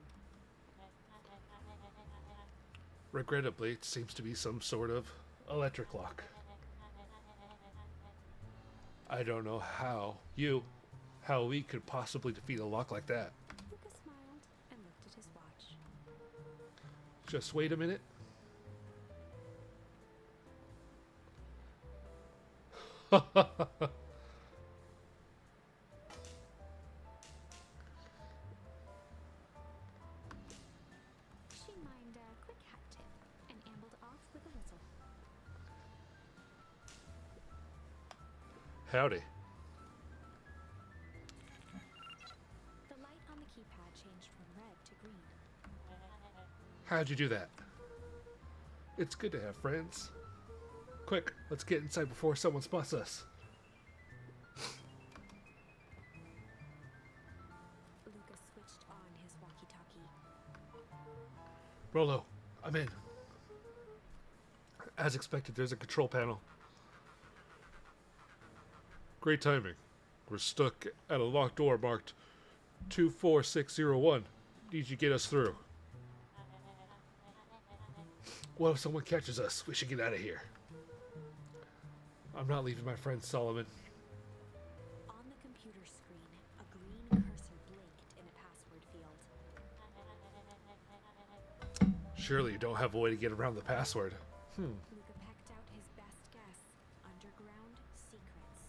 Regrettably, it seems to be some sort of electric lock. I don't know how we could possibly defeat a lock like that. Luca smiled and looked at his watch. Just wait a minute. She mined a quick hat tip and ambled off with a whistle. Howdy. The light on the keypad changed from red to green. How'd you do that? It's good to have friends. Quick, let's get inside before someone spots us. Luca switched on his walkie-talkie. Rollo, I'm in. As expected, there's a control panel. Great timing. We're stuck at a locked door marked 24601. Need you get us through. What if someone catches us? We should get out of here. I'm not leaving my friend Solomon. On the computer screen, a green cursor blinked in a password field. Surely you don't have a way to get around the password. Luca pecked out his best guess. Underground secrets.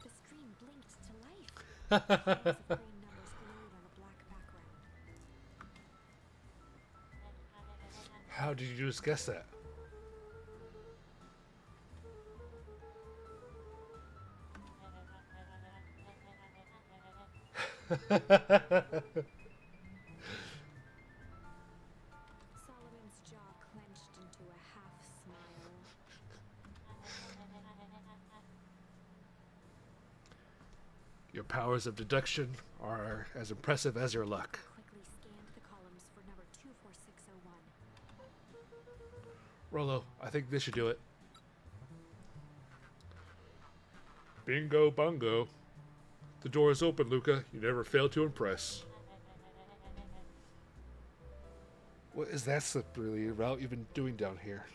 The screen blinked to life. Series of green numbers glowed on a black background. How did you just guess that? Solomon's jaw clenched into a half smile. Your powers of deduction are as impressive as your luck. Quickly scanned the columns for number 24601. Rolo, I think this should do it. Bingo bungo. The door is open, Luca. You never fail to impress. What is that slippery route you've been doing down here?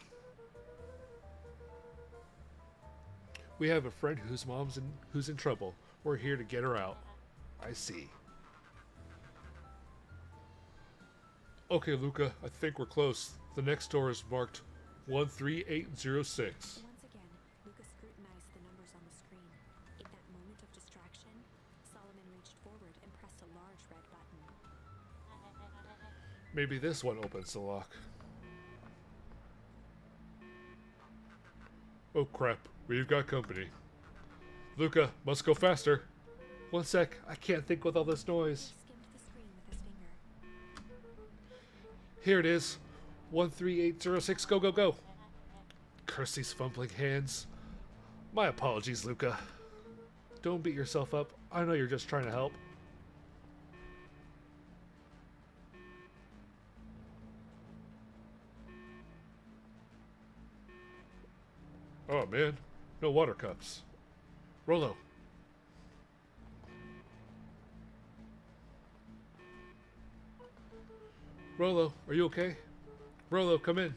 We have a friend whose who's in trouble. We're here to get her out. I see. Okay, Luca, I think we're close. The next door is marked 13806. Once again, Luca scrutinized the numbers on the screen. In that moment of distraction, Solomon reached forward and pressed a large red button. Maybe this one opens the lock. Oh crap, we've got company. Luca, must go faster. One sec, I can't think with all this noise. He skimmed the screen with his finger. Here it is. 13806, go, go, go. Curse these fumbling hands. My apologies, Luca. Don't beat yourself up. I know you're just trying to help. Oh man, no water cups. Rolo. Rolo, are you okay? Rolo, come in.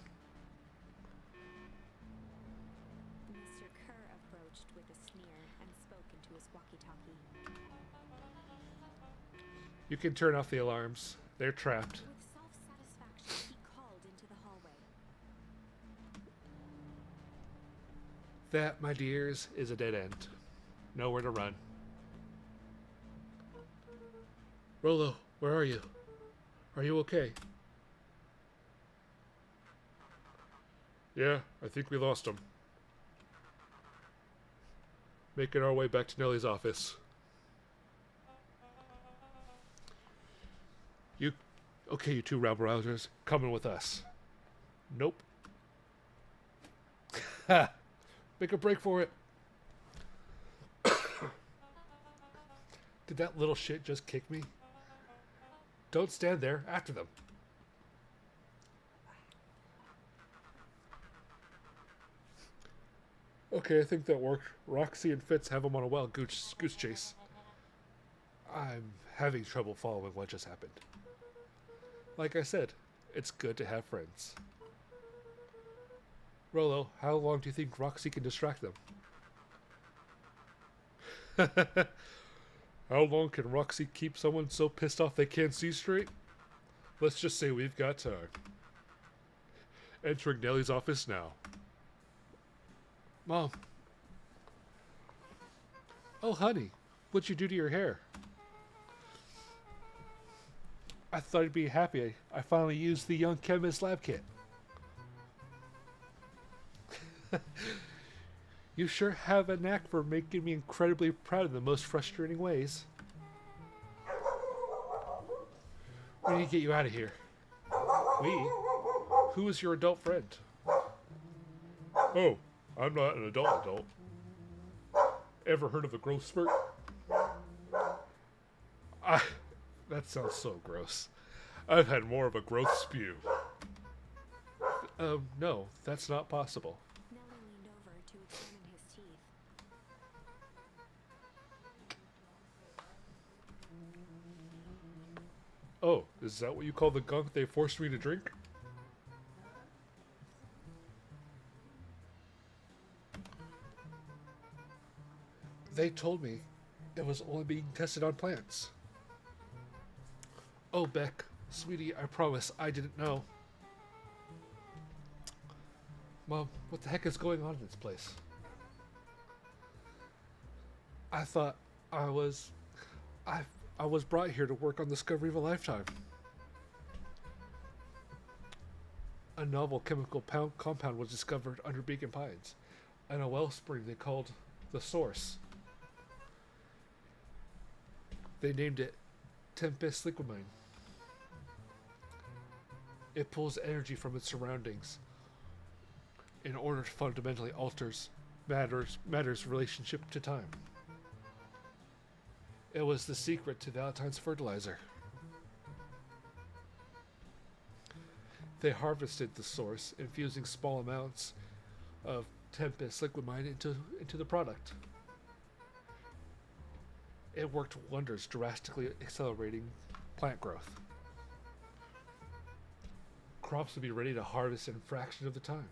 Mr. Kerr approached with a sneer and spoke into his walkie-talkie. You can turn off the alarms. They're trapped. With self-satisfaction, he called into the hallway. That, my dears, is a dead end. Nowhere to run. Rolo, where are you? Are you okay? Yeah, I think we lost him. Making our way back to Nellie's office. Okay, you two rabble-rousers, coming with us. Nope. Ha! Make a break for it. Did that little shit just kick me? Don't stand there. After them. Okay, I think that worked. Roxy and Fitz have him on a wild goose chase. I'm having trouble following what just happened. Like I said, it's good to have friends. Rolo, how long do you think Roxy can distract them? How long can Roxy keep someone so pissed off they can't see straight? Let's just say we've got time. Entering Nellie's office now. Mom. Oh, honey, what'd you do to your hair? I thought you'd be happy. I finally used the Young Chemist lab kit. You sure have a knack for making me incredibly proud in the most frustrating ways. We need to get you out of here. We? Who is your adult friend? Oh, I'm not an adult. Ever heard of a growth spurt? That sounds so gross. I've had more of a growth spew. No, that's not possible. Nellie leaned over to examine his Oh, is that what you call the gunk they forced me to drink? They told me it was only being tested on plants. Oh, Beck, sweetie, I promise I didn't know. Mom, what the heck is going on in this place? I thought I was brought here to work on Discovery of a Lifetime. A novel chemical compound was discovered under Beacon Pines, and a wellspring they called the Source. They named it Tempest Liquimine. It pulls energy from its surroundings in order to fundamentally alters matter's relationship to time. It was the secret to Valentine's fertilizer. They harvested the source, infusing small amounts of Tempest Liquimine into the product. It worked wonders, drastically accelerating plant growth. Crops would be ready to harvest in a fraction of the time.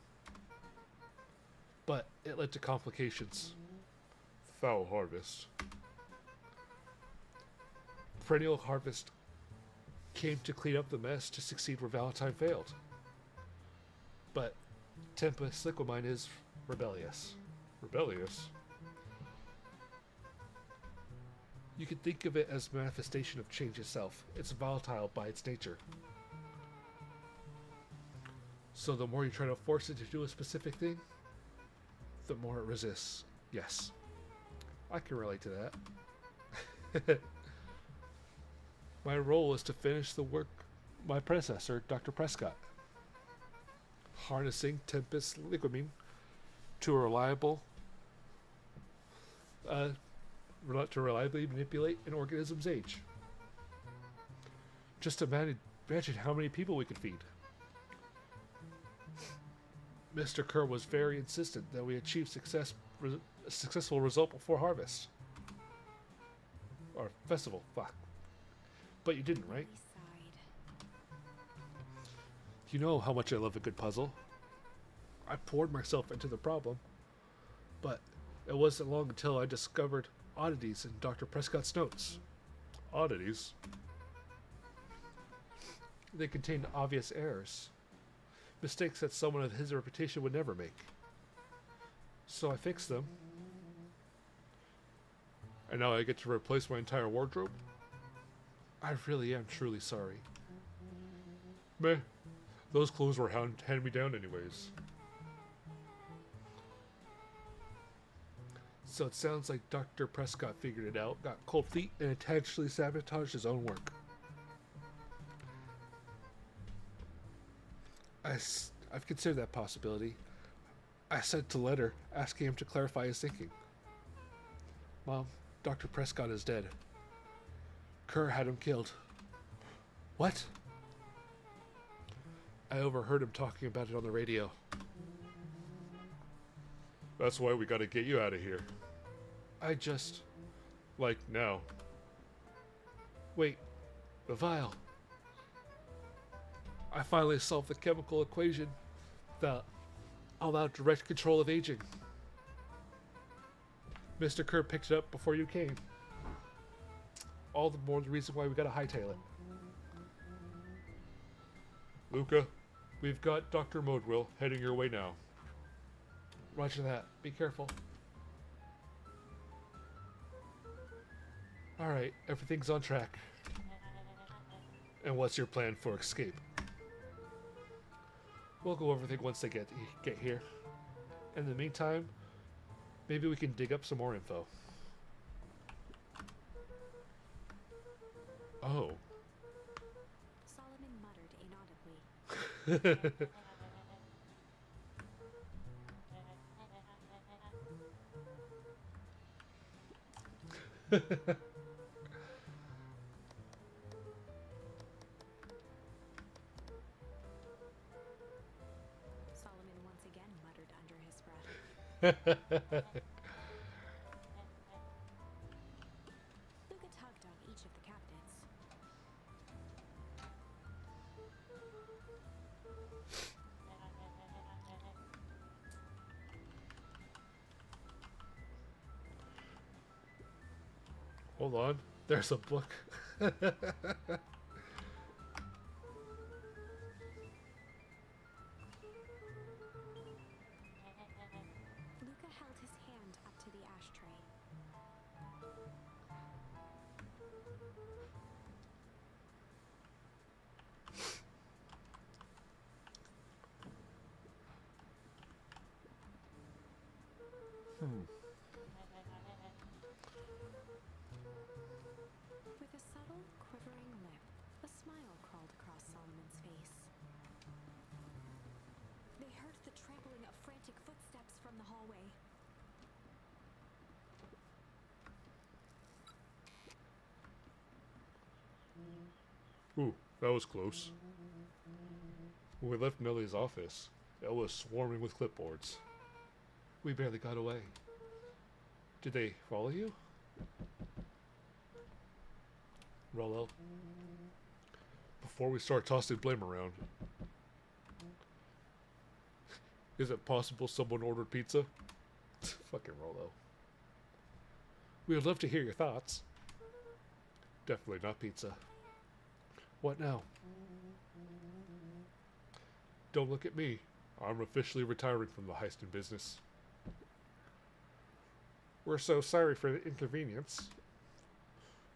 But it led to complications. Foul harvest. Perennial harvest came to clean up the mess to succeed where Valentine failed. But Tempest Liquimine is rebellious. Rebellious? You can think of it as a manifestation of change itself. It's volatile by its nature. So the more you try to force it to do a specific thing, the more it resists. Yes. I can relate to that. My role is to finish the work my predecessor, Dr. Prescott. Harnessing Tempest Liquimine to reliably manipulate an organism's age. Just imagine how many people we could feed. Mr. Kerr was very insistent that we achieve a successful result before harvest. Or festival, fuck. But you didn't, right? You know how much I love a good puzzle. I poured myself into the problem, but it wasn't long until I discovered oddities in Dr. Prescott's notes. Oddities? They contained obvious errors. Mistakes that someone of his reputation would never make. So I fixed them. And now I get to replace my entire wardrobe? I really am truly sorry. Meh. Those clothes were hand-me-down anyways. So it sounds like Dr. Prescott figured it out, got cold feet, and intentionally sabotaged his own work. I've considered that possibility. I sent a letter asking him to clarify his thinking. Mom, Dr. Prescott is dead. Kerr had him killed. What? I overheard him talking about it on the radio. That's why we gotta get you out of here. Like now. Wait. The vial. I finally solved the chemical equation that allowed direct control of aging. Mr. Kerr picked it up before you came. All the more the reason why we gotta hightail it. Luca, we've got Dr. Modwell heading your way now. Roger that. Be careful. Alright, everything's on track. And what's your plan for escape? We'll go over everything once they get here. In the meantime, maybe we can dig up some more info. Oh. Solomon muttered inaudibly. Solomon once again muttered under his breath. Luca tugged on each of the cabinets. Hold on. There's a book. Luca held his hand up to the ashtray. With a subtle, quivering lip, a smile crawled across Solomon's face. They heard the trampling of frantic footsteps from the hallway. Ooh, that was close. When we left Millie's office, it was swarming with clipboards. We barely got away. Did they follow you? Rollo, before we start tossing blame around, is it possible someone ordered pizza? Fucking Rollo. We would love to hear your thoughts. Definitely not pizza. What now? Don't look at me. I'm officially retiring from the heisting business. We're so sorry for the inconvenience.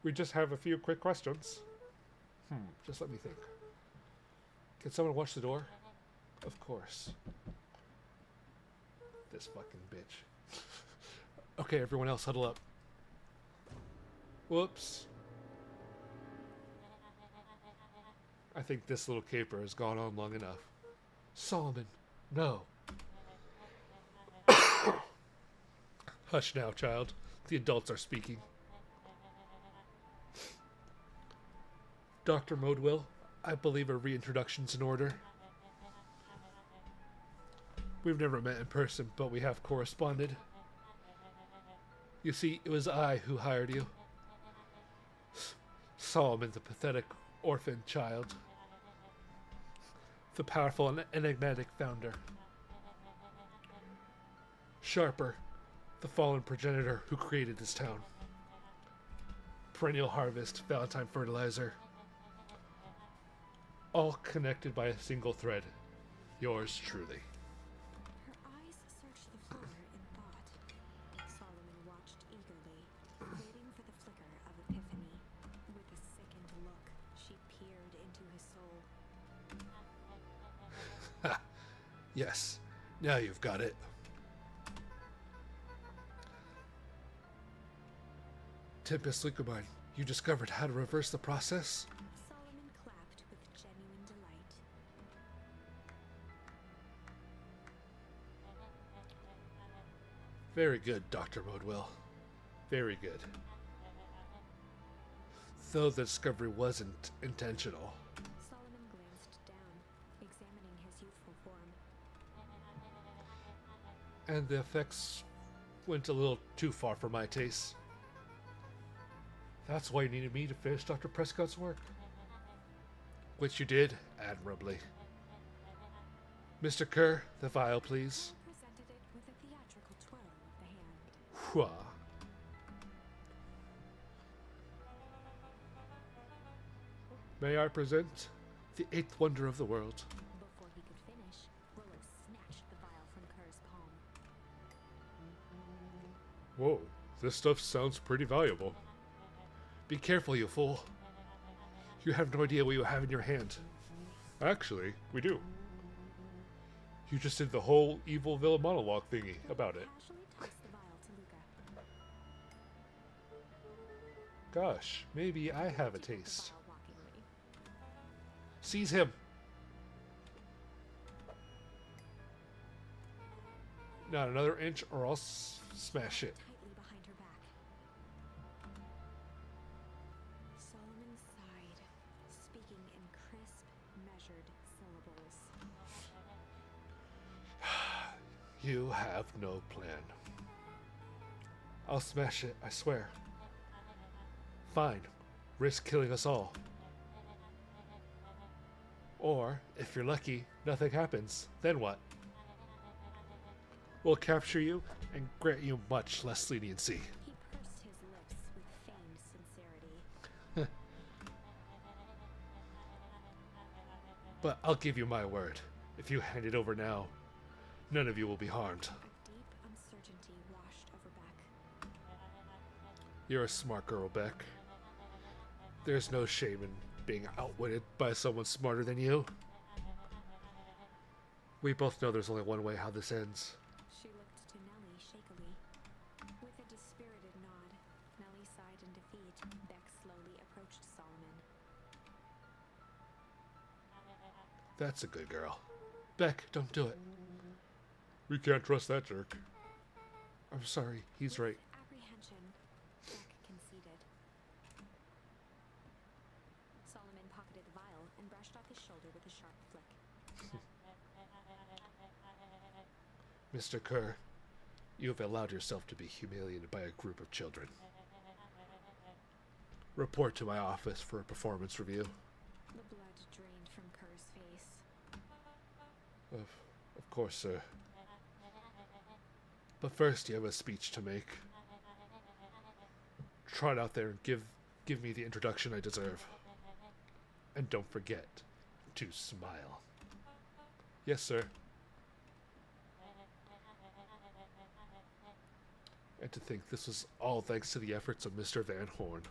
We just have a few quick questions. Just let me think. Can someone watch the door? Of course. This fucking bitch. Okay, everyone else huddle up. Whoops. I think this little caper has gone on long enough. Solomon, no. Hush now, child. The adults are speaking. Dr. Modewell, I believe a reintroduction's in order. We've never met in person, but we have corresponded. You see, it was I who hired you. Solomon, the pathetic orphan child. The powerful and enigmatic founder. Sharper, the fallen progenitor who created this town. Perennial harvest, Valentine fertilizer. All connected by a single thread. Yours truly. Her eyes searched the floor in thought. Solomon watched eagerly, waiting for the flicker of epiphany. With a sickened look, she peered into his soul. Ha! Yes, now you've got it. Tempest Lucamine, you discovered how to reverse the process? Solomon clapped with genuine delight. Very good, Dr. Modewell. Very good. Though the discovery wasn't intentional. Solomon glanced down, examining his youthful form. And the effects went a little too far for my taste. That's why you needed me to finish Dr. Prescott's work. Which you did admirably. Mr. Kerr, the vial, please. Presented it with a theatrical twirl of the hand. Hwah. May I present the eighth wonder of the world? Before he could finish, Rollo snatched the vial from Kerr's palm. Whoa, this stuff sounds pretty valuable. Be careful, you fool. You have no idea what you have in your hand. Actually, we do. You just did the whole evil villain monologue thingy about it. Casually tossed the vial to Luca. Gosh, maybe I have a Took the taste. vial mockingly. Seize him! Not another inch or I'll smash it. Tightly behind her back. Solomon sighed, speaking in crisp, measured syllables. You have no plan. I'll smash it, I swear. Fine. Risk killing us all. Or, if you're lucky, nothing happens. Then what? We'll capture you and grant you much less leniency. He pursed his lips with feigned But I'll give you my word. If you hand it over now, none of you will be harmed. A deep uncertainty washed over Beck. You're a smart girl, Beck. There's no shame in being outwitted by someone smarter than you. We both know there's only one way how this ends. She looked to Nellie shakily. With a dispirited nod, Nellie sighed in defeat. Beck slowly approached Solomon. That's a good girl. Beck, don't do it. We can't trust that jerk. I'm sorry, he's right. With apprehension, Beck conceded. Solomon pocketed the vial and brushed off his shoulder with a sharp flick. Mr. Kerr, you have allowed yourself to be humiliated by a group of children. Report to my office for a performance review. The blood drained from Kerr's face. Of course, sir. But first, you have a speech to make. Trot out there and give me the introduction I deserve. And don't forget to smile. Yes, sir. And to think this was all thanks to the efforts of Mr. Van Horn.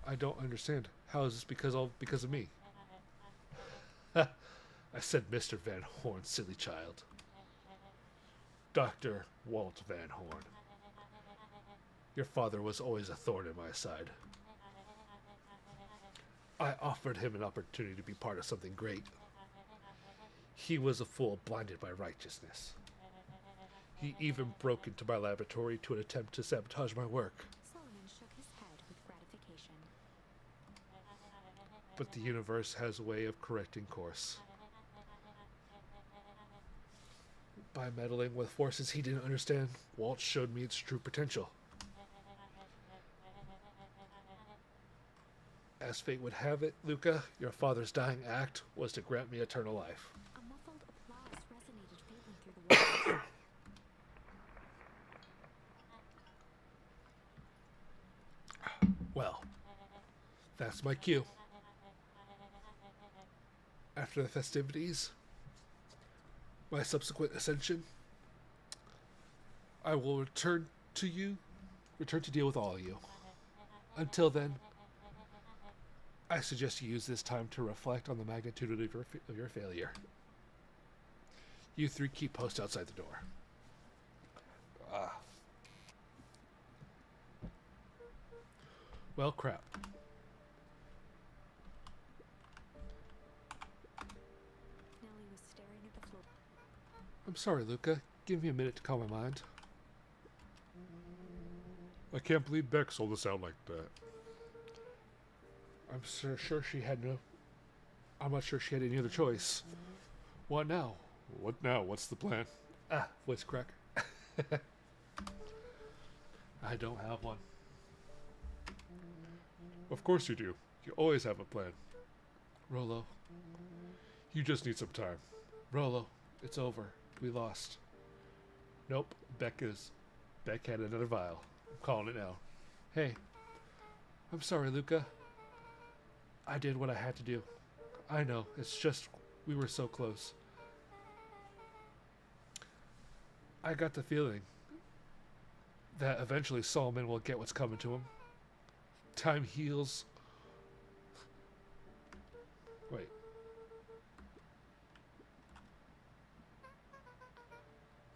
I don't understand. How is this because of me? I said Mr. Van Horn, silly child. Dr. Walt Van Horn. Your father was always a thorn in my side. I offered him an opportunity to be part of something great. He was a fool blinded by righteousness. He even broke into my laboratory to an attempt to sabotage my work. Solomon shook his head with gratification. But the universe has a way of correcting course. By meddling with forces he didn't understand, Walt showed me its true potential. As fate would have it, Luca, your father's dying act was to grant me eternal life. A muffled applause resonated faintly through the walls. Well, that's my cue. After the festivities, my subsequent ascension, I will return to deal with all of you. Until then, I suggest you use this time to reflect on the magnitude of your failure. You three keep post outside the door. Well, crap. Nellie was staring at the floor. I'm sorry, Luca. Give me a minute to calm my mind. I can't believe Beck sold us out like that. I'm sure she had no... I'm not sure she had any other choice. What now? What now? What's the plan? Voice crack. I don't have one. Of course you do. You always have a plan. Rolo. You just need some time. Rolo, it's over. We lost. Nope, Beck had another vial. I'm calling it now. Hey, I'm sorry, Luca. I did what I had to do. I know, it's just we were so close. I got the feeling that eventually Solomon will get what's coming to him. Time heals. Wait.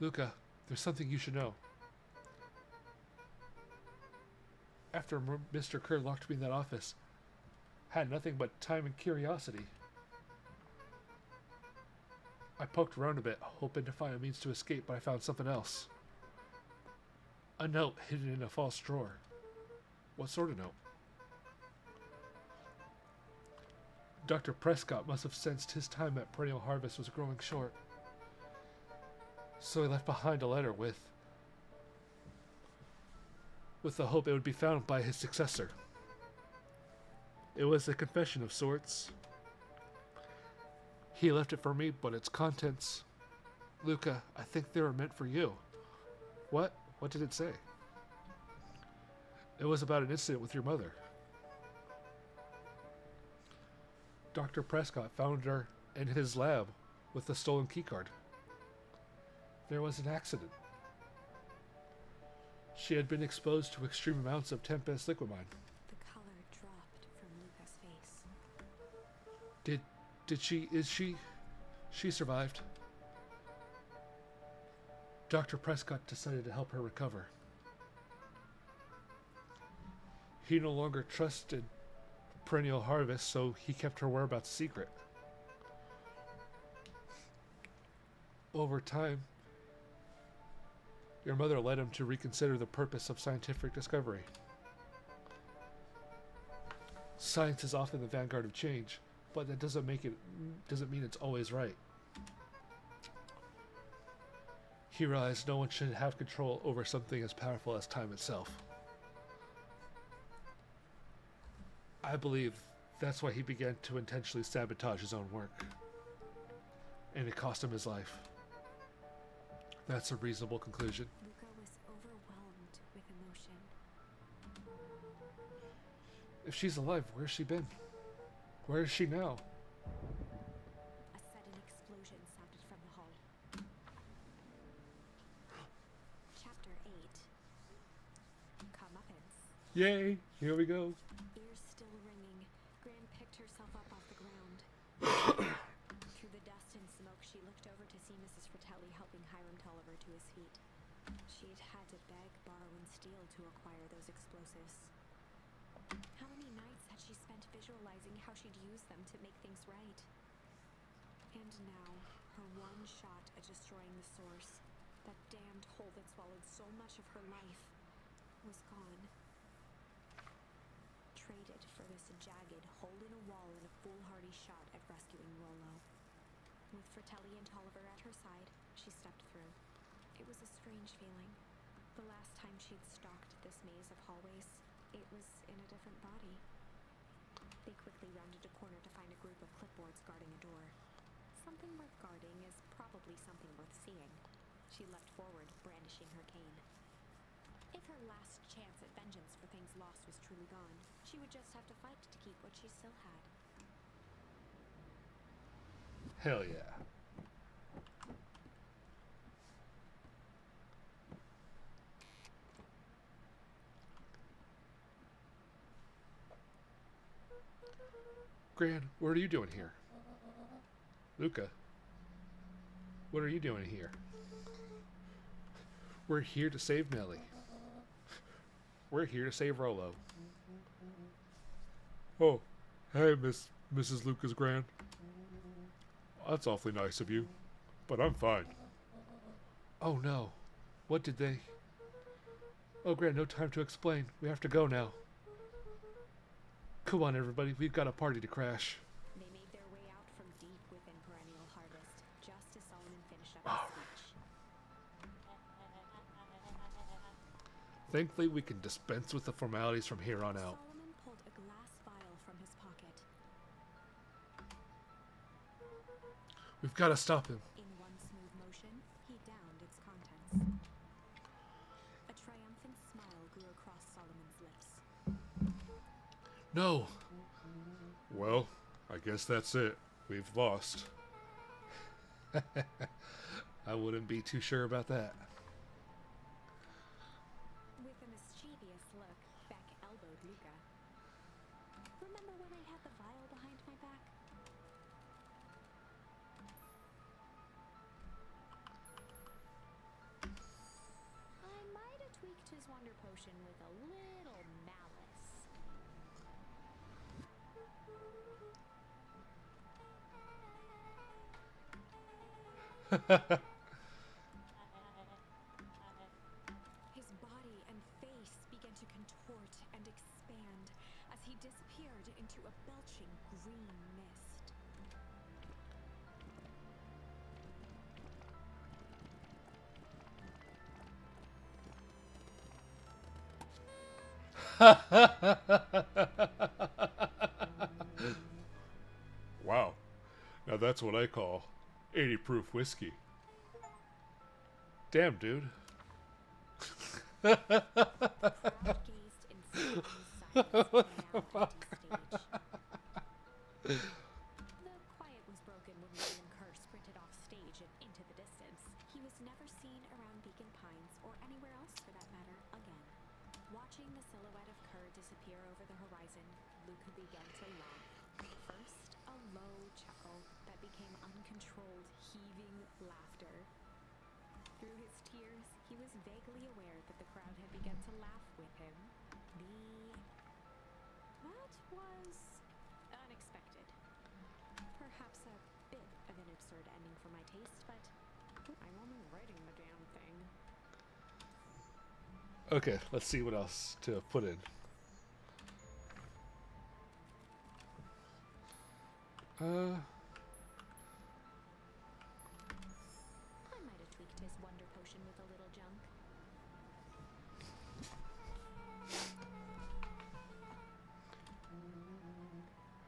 Luca, there's something you should know. After Mr. Kerr locked me in that office, I had nothing but time and curiosity. I poked around a bit, hoping to find a means to escape, but I found something else. A note hidden in a false drawer. What sort of note? Dr. Prescott must have sensed his time at Perennial Harvest was growing short. So he left behind a letter with the hope it would be found by his successor. It was a confession of sorts. He left it for me, but its contents... Luca, I think they were meant for you. What? What did it say? It was about an incident with your mother. Dr. Prescott found her in his lab with the stolen keycard. There was an accident. She had been exposed to extreme amounts of Tempest liquimine. The color dropped from Luca's face. She survived. Dr. Prescott decided to help her recover. He no longer trusted Perennial Harvest, so he kept her whereabouts secret. Over time, your mother led him to reconsider the purpose of scientific discovery. Science is often the vanguard of change, but that doesn't mean it's always right. He realized no one should have control over something as powerful as time itself. I believe that's why he began to intentionally sabotage his own work. And it cost him his life. That's a reasonable conclusion. Luca was overwhelmed with emotion. If she's alive, where's she been? Where is she now? A sudden explosion sounded from the hall. Chapter 8. Comeuppance. Yay! Here we go. Ears still ringing, Gran picked herself up off the ground. Through the dust and smoke, she looked over to see Mrs. Fratelli helping Hiram Tolliver to his feet. She'd had to beg, borrow, and steal to acquire those explosives. How many nights had she spent visualizing how she'd use them to make things right? And now, her one shot at destroying the source, that damned hole that swallowed so much of her life, was gone. Traded for this jagged hole-in-a-wall and a foolhardy shot at rescuing Rollo. With Fratelli and Tolliver at her side, she stepped through. It was a strange feeling. The last time she'd stalked this maze of hallways, it was in a different body. They quickly rounded a corner to find a group of clipboards guarding a door. Something worth guarding is probably something worth seeing. She leapt forward, brandishing her cane. If her last chance at vengeance for things lost was truly gone, she would just have to fight to keep what she still had. Hell yeah. Gran, what are you doing here? Luca, what are you doing here? We're here to save Millie. We're here to save Rollo. Oh, hey, Mrs. Lucas Gran. That's awfully nice of you, but I'm fine. Oh no, what did they... Oh, Gran, no time to explain. We have to go now. Come on, everybody, we've got a party to crash. They made their way out from deep within Perennial Harvest, just as Solomon finished up his speech. Thankfully, we can dispense with the formalities from here on out. Solomon pulled a glass vial from his pocket. We've got to stop him. In one smooth motion, he downed its contents. A triumphant smile grew across Solomon's lips. No. Well, I guess that's it. We've lost. I wouldn't be too sure about that. With a mischievous look, Beck elbowed Luca. Remember when I had the vial behind my back? I might have tweaked his wonder potion with a little malice. His body and face began to contort and expand as he disappeared into a belching green mist. Wow. Now that's what I call 80 proof whiskey. Damn, dude. The crowd gazed in stunned silence now at the stage. in when William Kerr sprinted off stage and into the distance. He was never seen around Beacon Pines, or anywhere else for that matter, again. Watching the silhouette of Kerr disappear over the horizon, Luca began to laugh. First, a low chuckle that became uncontrolled, heaving laughter. Through his tears, he was vaguely aware that the crowd had begun to laugh with him. That was unexpected. Perhaps a bit of an absurd ending for my taste, but I'm only writing the damn thing. Okay, let's see what else to put in. I might have tweaked his wonder potion with a little junk.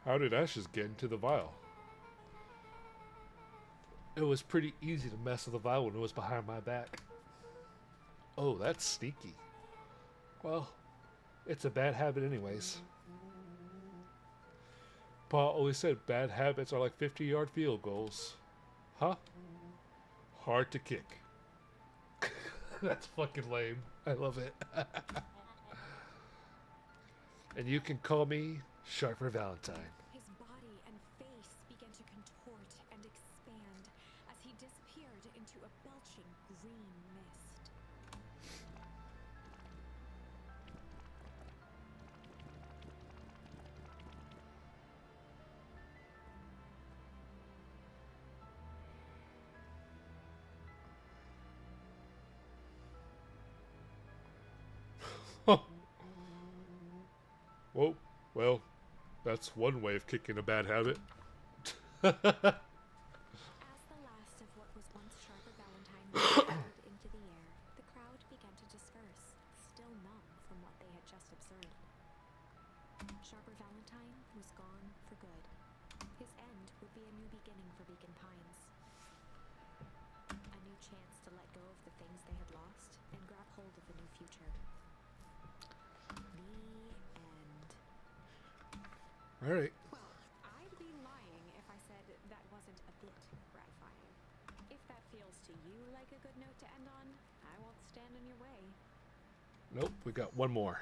How did ashes get into the vial? It was pretty easy to mess with the vial when it was behind my back. Oh, that's sneaky. Well, it's a bad habit anyways. Pa always said bad habits are like 50-yard field goals. Huh? Hard to kick. That's fucking lame. I love it. And you can call me Sharper Valentine. His body and face began to contort and expand as he disappeared into a belching green mist. Whoa, well, that's one way of kicking a bad habit. As the last of what was once Sharper Valentine floated into the air, the crowd began to disperse, still numb from what they had just observed. Sharper Valentine was gone for good. His end would be a new beginning for Beacon Pines. A new chance to let go of the things they had lost and grab hold of a new future. The end. All right. Well, I'd be lying if I said that wasn't a bit gratifying. If that feels to you like a good note to end on, I won't stand in your way. Nope, we got one more.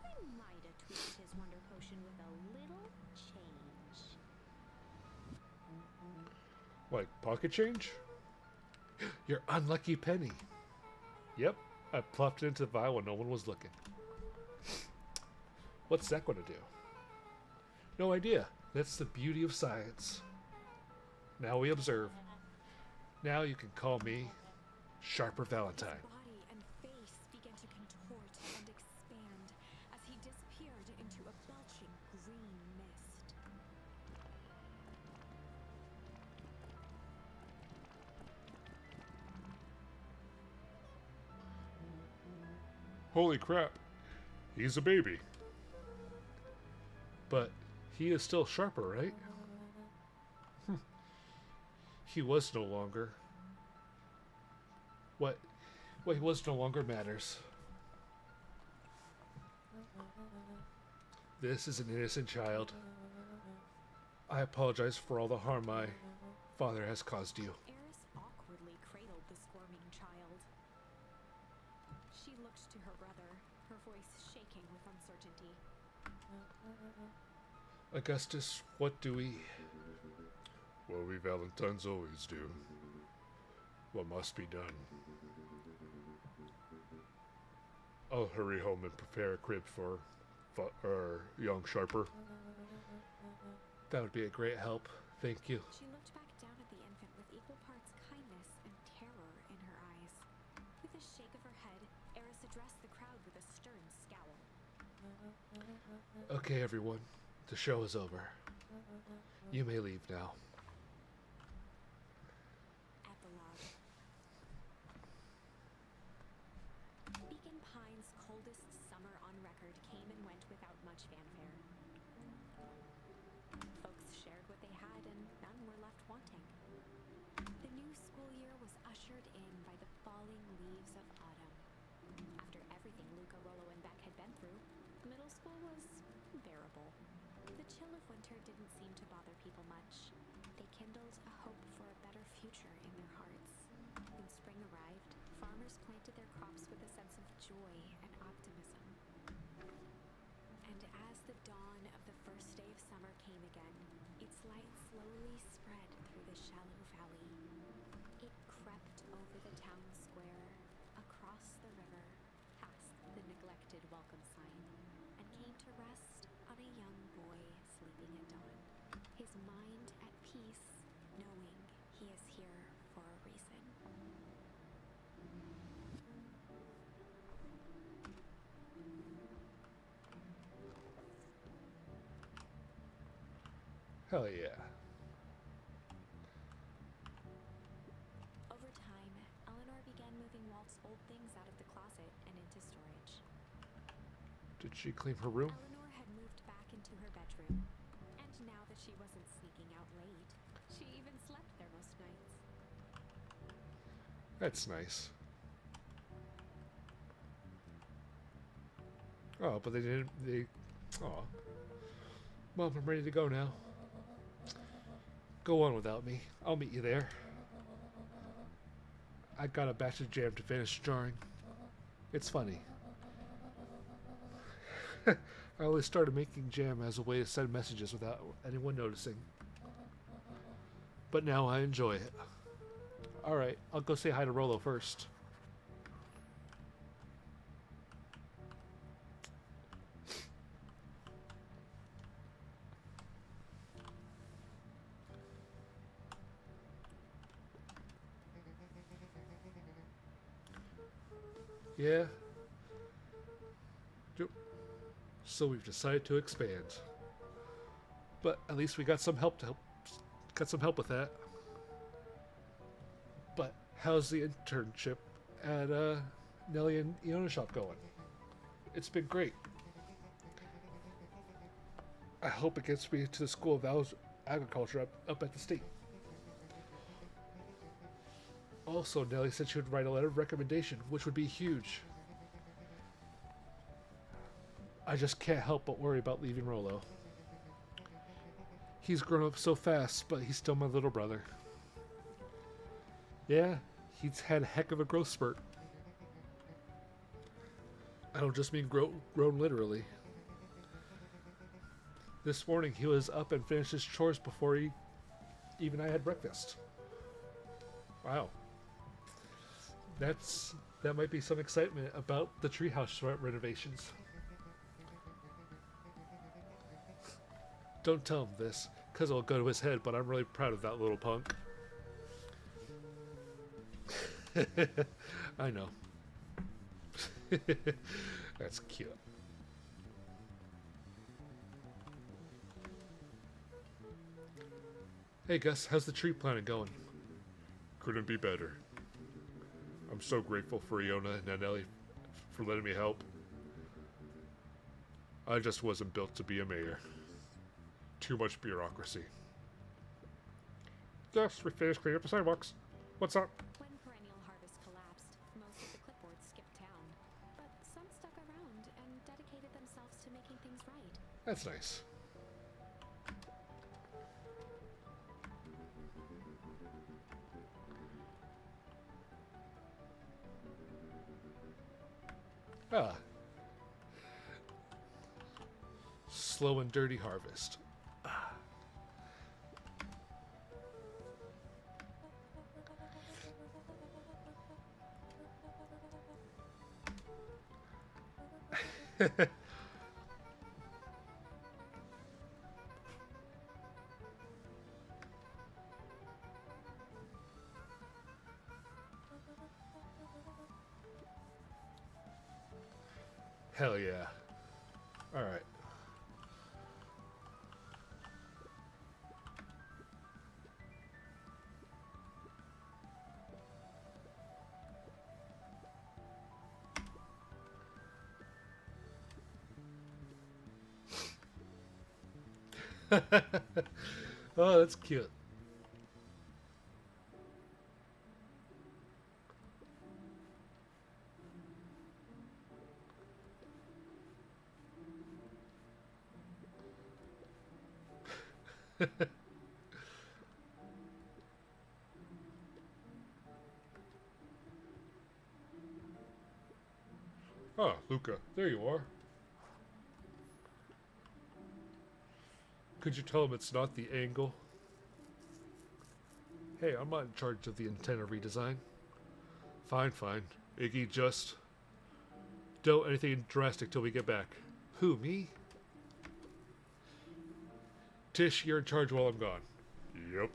I might have tweaked his wonder potion with a little change. Like pocket change? Your unlucky penny. Yep, I plucked it into the vial when no one was looking. What's that going to do? No idea. That's the beauty of science. Now we observe. Now you can call me Sharper Valentine. His body and face began to contort and expand as he disappeared into a belching green mist. Holy crap. He's a baby. But he is still Sharper, right? He was no longer. What he was no longer matters. This is an innocent child. I apologize for all the harm my father has caused you. Eris awkwardly cradled the squirming child. She looked to her brother, her voice shaking with uncertainty. Augustus, what do we... What we Valentines always do. What must be done. I'll hurry home and prepare a crib for young Sharper. That would be a great help. Thank you. She looked back down at the infant with equal parts kindness and terror in her eyes. With a shake of her head, Eris addressed the crowd with a stern scowl. Okay, everyone. The show is over. You may leave now. Epilogue. Beacon Pines' coldest summer on record came and went without much fanfare. Folks shared what they had and none were left wanting. The new school year was ushered in by the falling leaves of autumn. After everything Luca, Rollo, and Beck had been through, bearable. The chill of winter didn't seem to bother people much. They kindled a hope for a better future in their hearts. When spring arrived, farmers planted their crops with a sense of joy and optimism. And as the dawn of the first day of summer came again, its light slowly spread through the shallow valley. It crept over the town square, across the river, past the neglected welcome sign, and came to rest on a young boy sleeping at dawn, his mind at peace, knowing he is here for a reason. Hell yeah. Over time, Eleanor began moving Walt's old things out of the closet and into storage. Did she clean her room? Eleanor had moved back into her bedroom, and now that she wasn't sneaking out late, she even slept there most nights. That's nice. Oh, but oh. Mom, I'm ready to go now. Go on without me. I'll meet you there. I got a batch of jam to finish jarring. It's funny. I always started making jam as a way to send messages without anyone noticing. But now I enjoy it. Alright, I'll go say hi to Rolo first. Yeah. So we've decided to expand. But at least we got some help with that. But how's the internship at Nellie and Iona's shop going? It's been great. I hope it gets me to the School of Agriculture up at the state. Also, Nellie said she would write a letter of recommendation, which would be huge. I just can't help but worry about leaving Rolo. He's grown up so fast, but he's still my little brother. Yeah, he's had a heck of a growth spurt. I don't just mean grown literally. This morning he was up and finished his chores before even I had breakfast. Wow. That might be some excitement about the treehouse renovations. Don't tell him this, because it'll go to his head, but I'm really proud of that little punk. I know. That's cute. Hey Gus, how's the tree planting going? Couldn't be better. I'm so grateful for Iona and Nellie for letting me help. I just wasn't built to be a mayor. Too much bureaucracy. Yes, we finished cleaning up the sidewalks. What's up? When perennial harvest collapsed, most of the clipboards skipped town, but some stuck around and dedicated themselves to making things right. That's nice. Ah. Slow and dirty harvest. Hell yeah. Alright. Oh, that's cute. Ah, Luca, there you are. Could you tell him it's not the angle? Hey, I'm not in charge of the antenna redesign. Fine, fine. Iggy, just don't anything drastic till we get back. Who, me? Tish, you're in charge while I'm gone. Yep.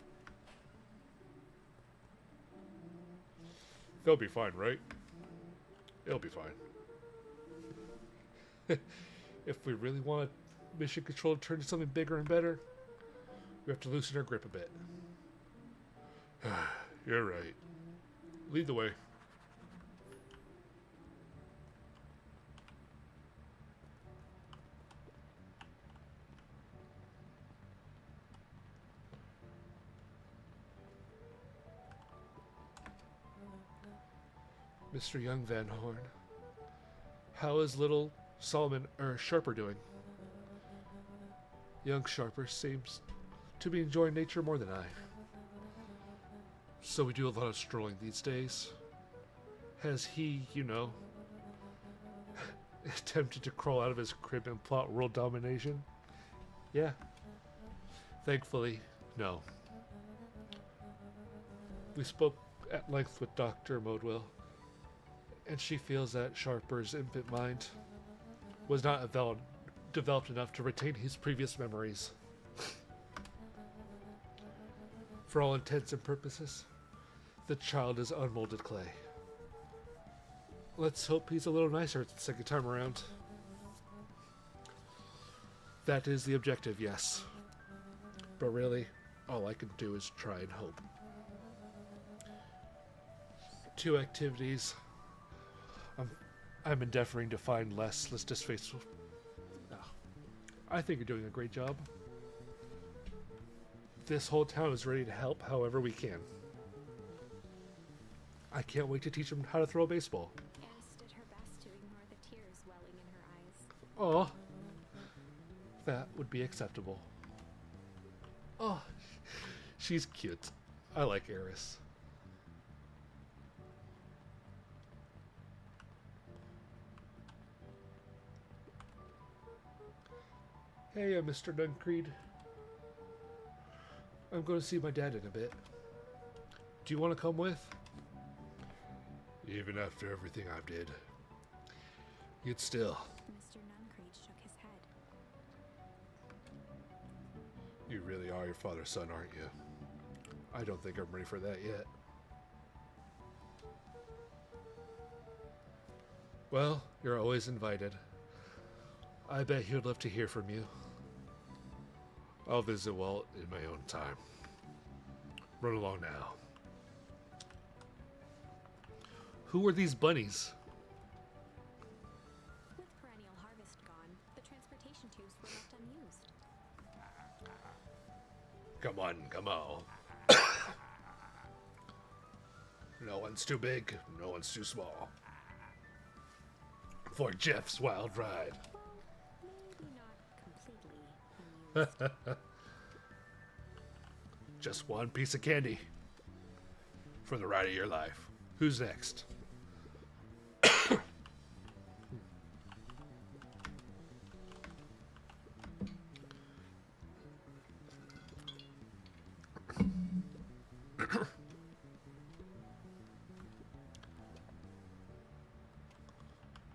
They'll be fine, right? It'll be fine. If we really want mission control to turn into something bigger and better, we have to loosen our grip a bit. You're right. Lead the way. Mr. Young Van Horn, how is little Solomon Sharper doing? Young Sharper seems to be enjoying nature more than I. So we do a lot of strolling these days. Has he, attempted to crawl out of his crib and plot world domination? Yeah. Thankfully, no. We spoke at length with Dr. Modwell, and she feels that Sharper's infant mind was not developed enough to retain his previous memories. For all intents and purposes, the child is unmolded clay. Let's hope he's a little nicer the second time around. That is the objective, yes. But really, all I can do is try and hope. 2 activities I'm endeavoring to find less distasteful. No. I think you're doing a great job. This whole town is ready to help however we can. I can't wait to teach them how to throw a baseball. Cass did her best to ignore the tears welling in her eyes. Oh, that would be acceptable. Oh, she's cute. I like Eris. Hey, Mr. Duncreed. I'm going to see my dad in a bit. Do you want to come with? Even after everything I did, yet still. Mr. Nuncreed shook his head. You really are your father's son, aren't you? I don't think I'm ready for that yet. Well, you're always invited. I bet he would love to hear from you. I'll visit Walt in my own time. Run along now. Who are these bunnies? With perennial harvest gone, the transportation tubes were left unused. Come on, come on. No one's too big, no one's too small. For Jeff's wild ride. Maybe not completely unused. Just one piece of candy for the ride of your life. Who's next?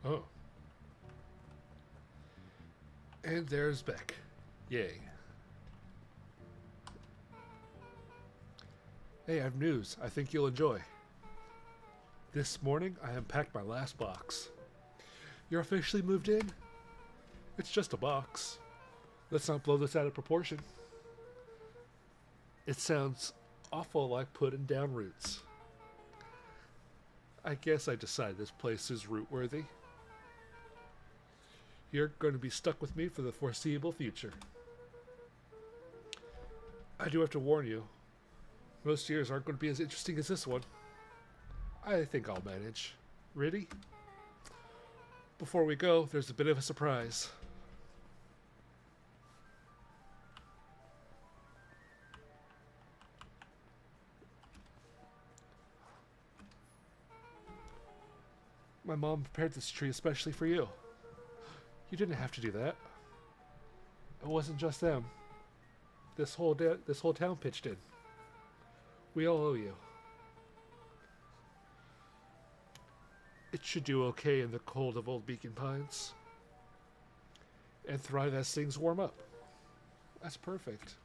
Oh. And there's Beck. Yay. Hey, I have news I think you'll enjoy. This morning, I unpacked my last box. You're officially moved in? It's just a box. Let's not blow this out of proportion. It sounds awful like putting down roots. I guess I decided this place is root-worthy. You're going to be stuck with me for the foreseeable future. I do have to warn you, most years aren't going to be as interesting as this one. I think I'll manage. Ready? Before we go, there's a bit of a surprise. My mom prepared this tree especially for you. You didn't have to do that. It wasn't just them. This whole town pitched in. We all owe you. It should do okay in the cold of Old Beacon Pines. And thrive as things warm up. That's perfect.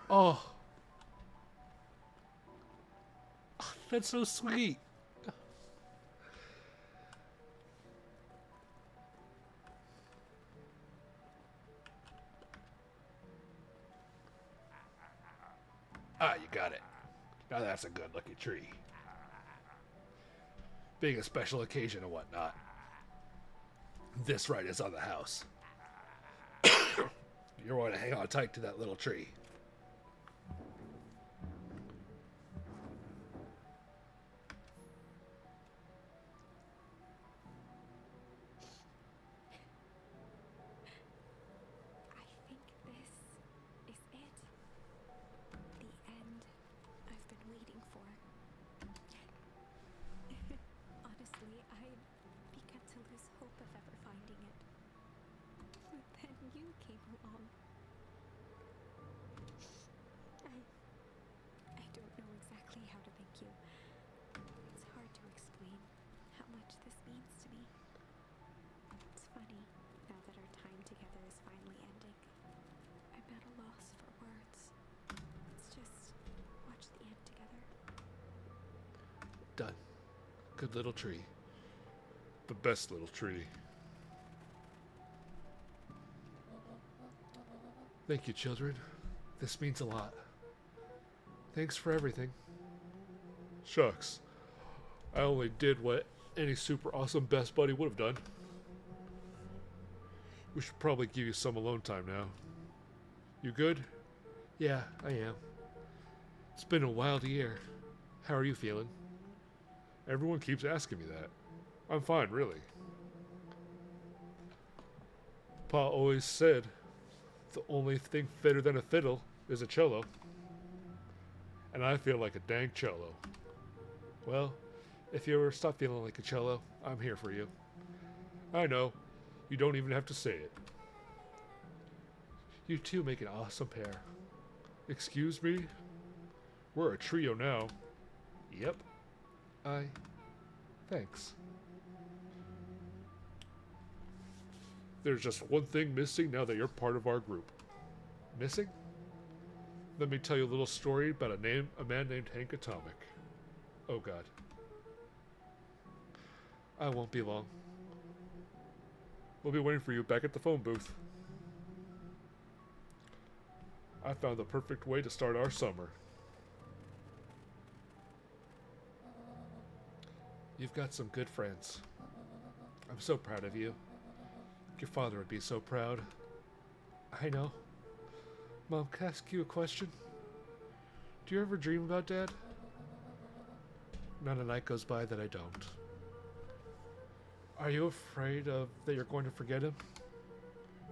Oh. That's so sweet. Ah, you got it. Now that's a good looking tree. Being a special occasion and whatnot, this right is on the house. You're going to hang on tight to that little tree. I think this is it. The end I've been waiting for. Honestly, I'd begun to lose hope of ever finding it. But then you came along. I don't know exactly how to thank you. It's hard to explain how much this means to me. It's funny, now that our time together is finally ending. I'm at a loss for words. Let's just watch the end together. Done. Good little tree. The best little tree. Thank you, children. This means a lot. Thanks for everything. Shucks. I only did what any super awesome best buddy would have done. We should probably give you some alone time now. You good? Yeah, I am. It's been a wild year. How are you feeling? Everyone keeps asking me that. I'm fine, really. Pa always said the only thing fitter than a fiddle is a cello. And I feel like a dang cello. Well, if you ever stop feeling like a cello, I'm here for you. I know. You don't even have to say it. You two make an awesome pair. Excuse me? We're a trio now. Yep. Thanks. There's just one thing missing now that you're part of our group. Missing? Let me tell you a little story about a man named Hank Atomic. Oh God. I won't be long. We'll be waiting for you back at the phone booth. I found the perfect way to start our summer. You've got some good friends. I'm so proud of you. Your father would be so proud. I know. Mom, can I ask you a question? Do you ever dream about Dad? Not a night goes by that I don't. Are you afraid that you're going to forget him?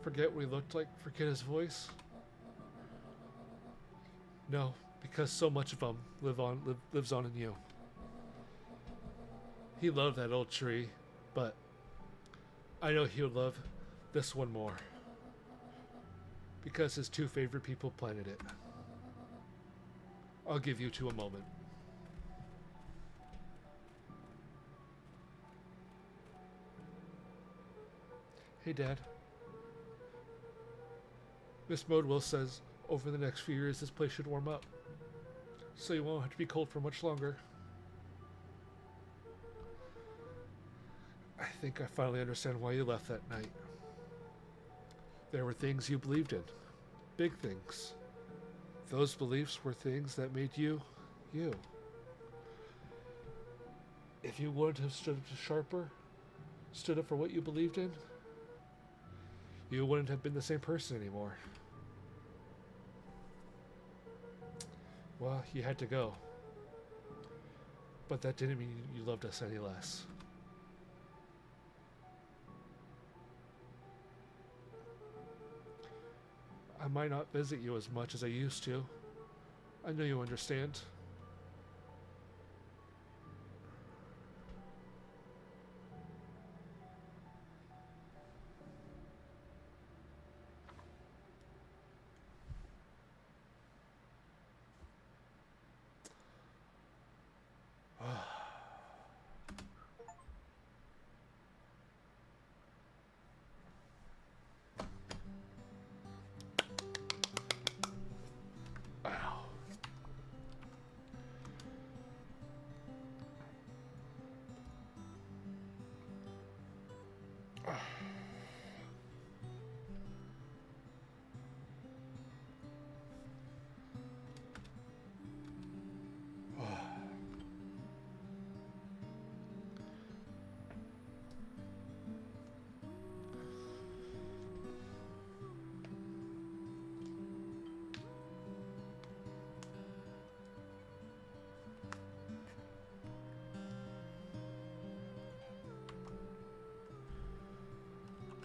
Forget what he looked like? Forget his voice? No, because so much of him lives on in you. He loved that old tree, but I know he would love this one more. Because his two favorite people planted it. I'll give you two a moment. Hey, Dad. Miss Modwell says over the next few years this place should warm up. So you won't have to be cold for much longer. I think I finally understand why you left that night. There were things you believed in. Big things. Those beliefs were things that made you, you. If you wouldn't have stood up sharper, stood up for what you believed in, you wouldn't have been the same person anymore. Well, you had to go. But that didn't mean you loved us any less. I might not visit you as much as I used to. I know you understand.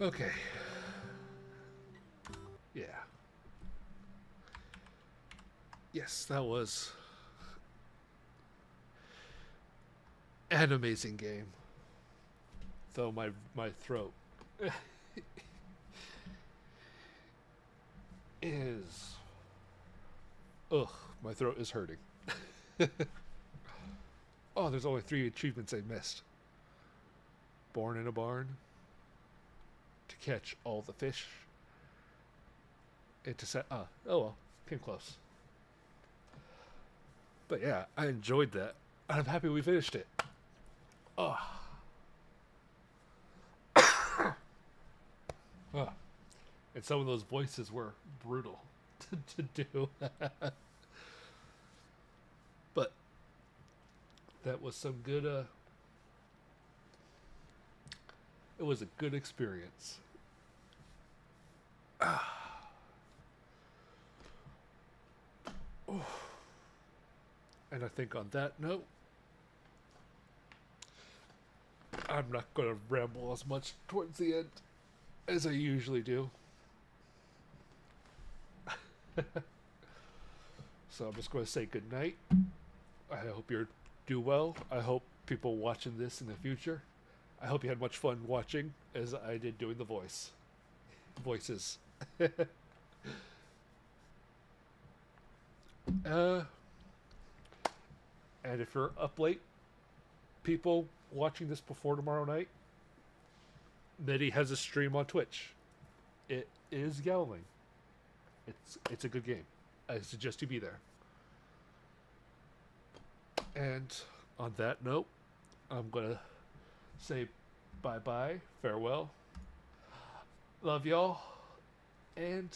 Okay. Yeah. Yes, that was an amazing game. Though my throat is ugh, my throat is hurting. Oh, there's only 3 achievements I missed. Born in a barn, to catch all the fish, and to set oh well, came close. But yeah, I enjoyed that. And I'm happy we finished it. Oh. Oh. And some of those voices were brutal to do. But that was some good it was a good experience. And I think on that note, I'm not going to ramble as much towards the end as I usually do. So I'm just going to say good night. I hope you do well. I hope people watching this in the future. I hope you had much fun watching as I did doing the voices. And if you're up late, people watching this before tomorrow night, Nettie has a stream on Twitch. It is Gowling. It's a good game. I suggest you be there. And on that note, I'm gonna say bye-bye, farewell, love y'all, and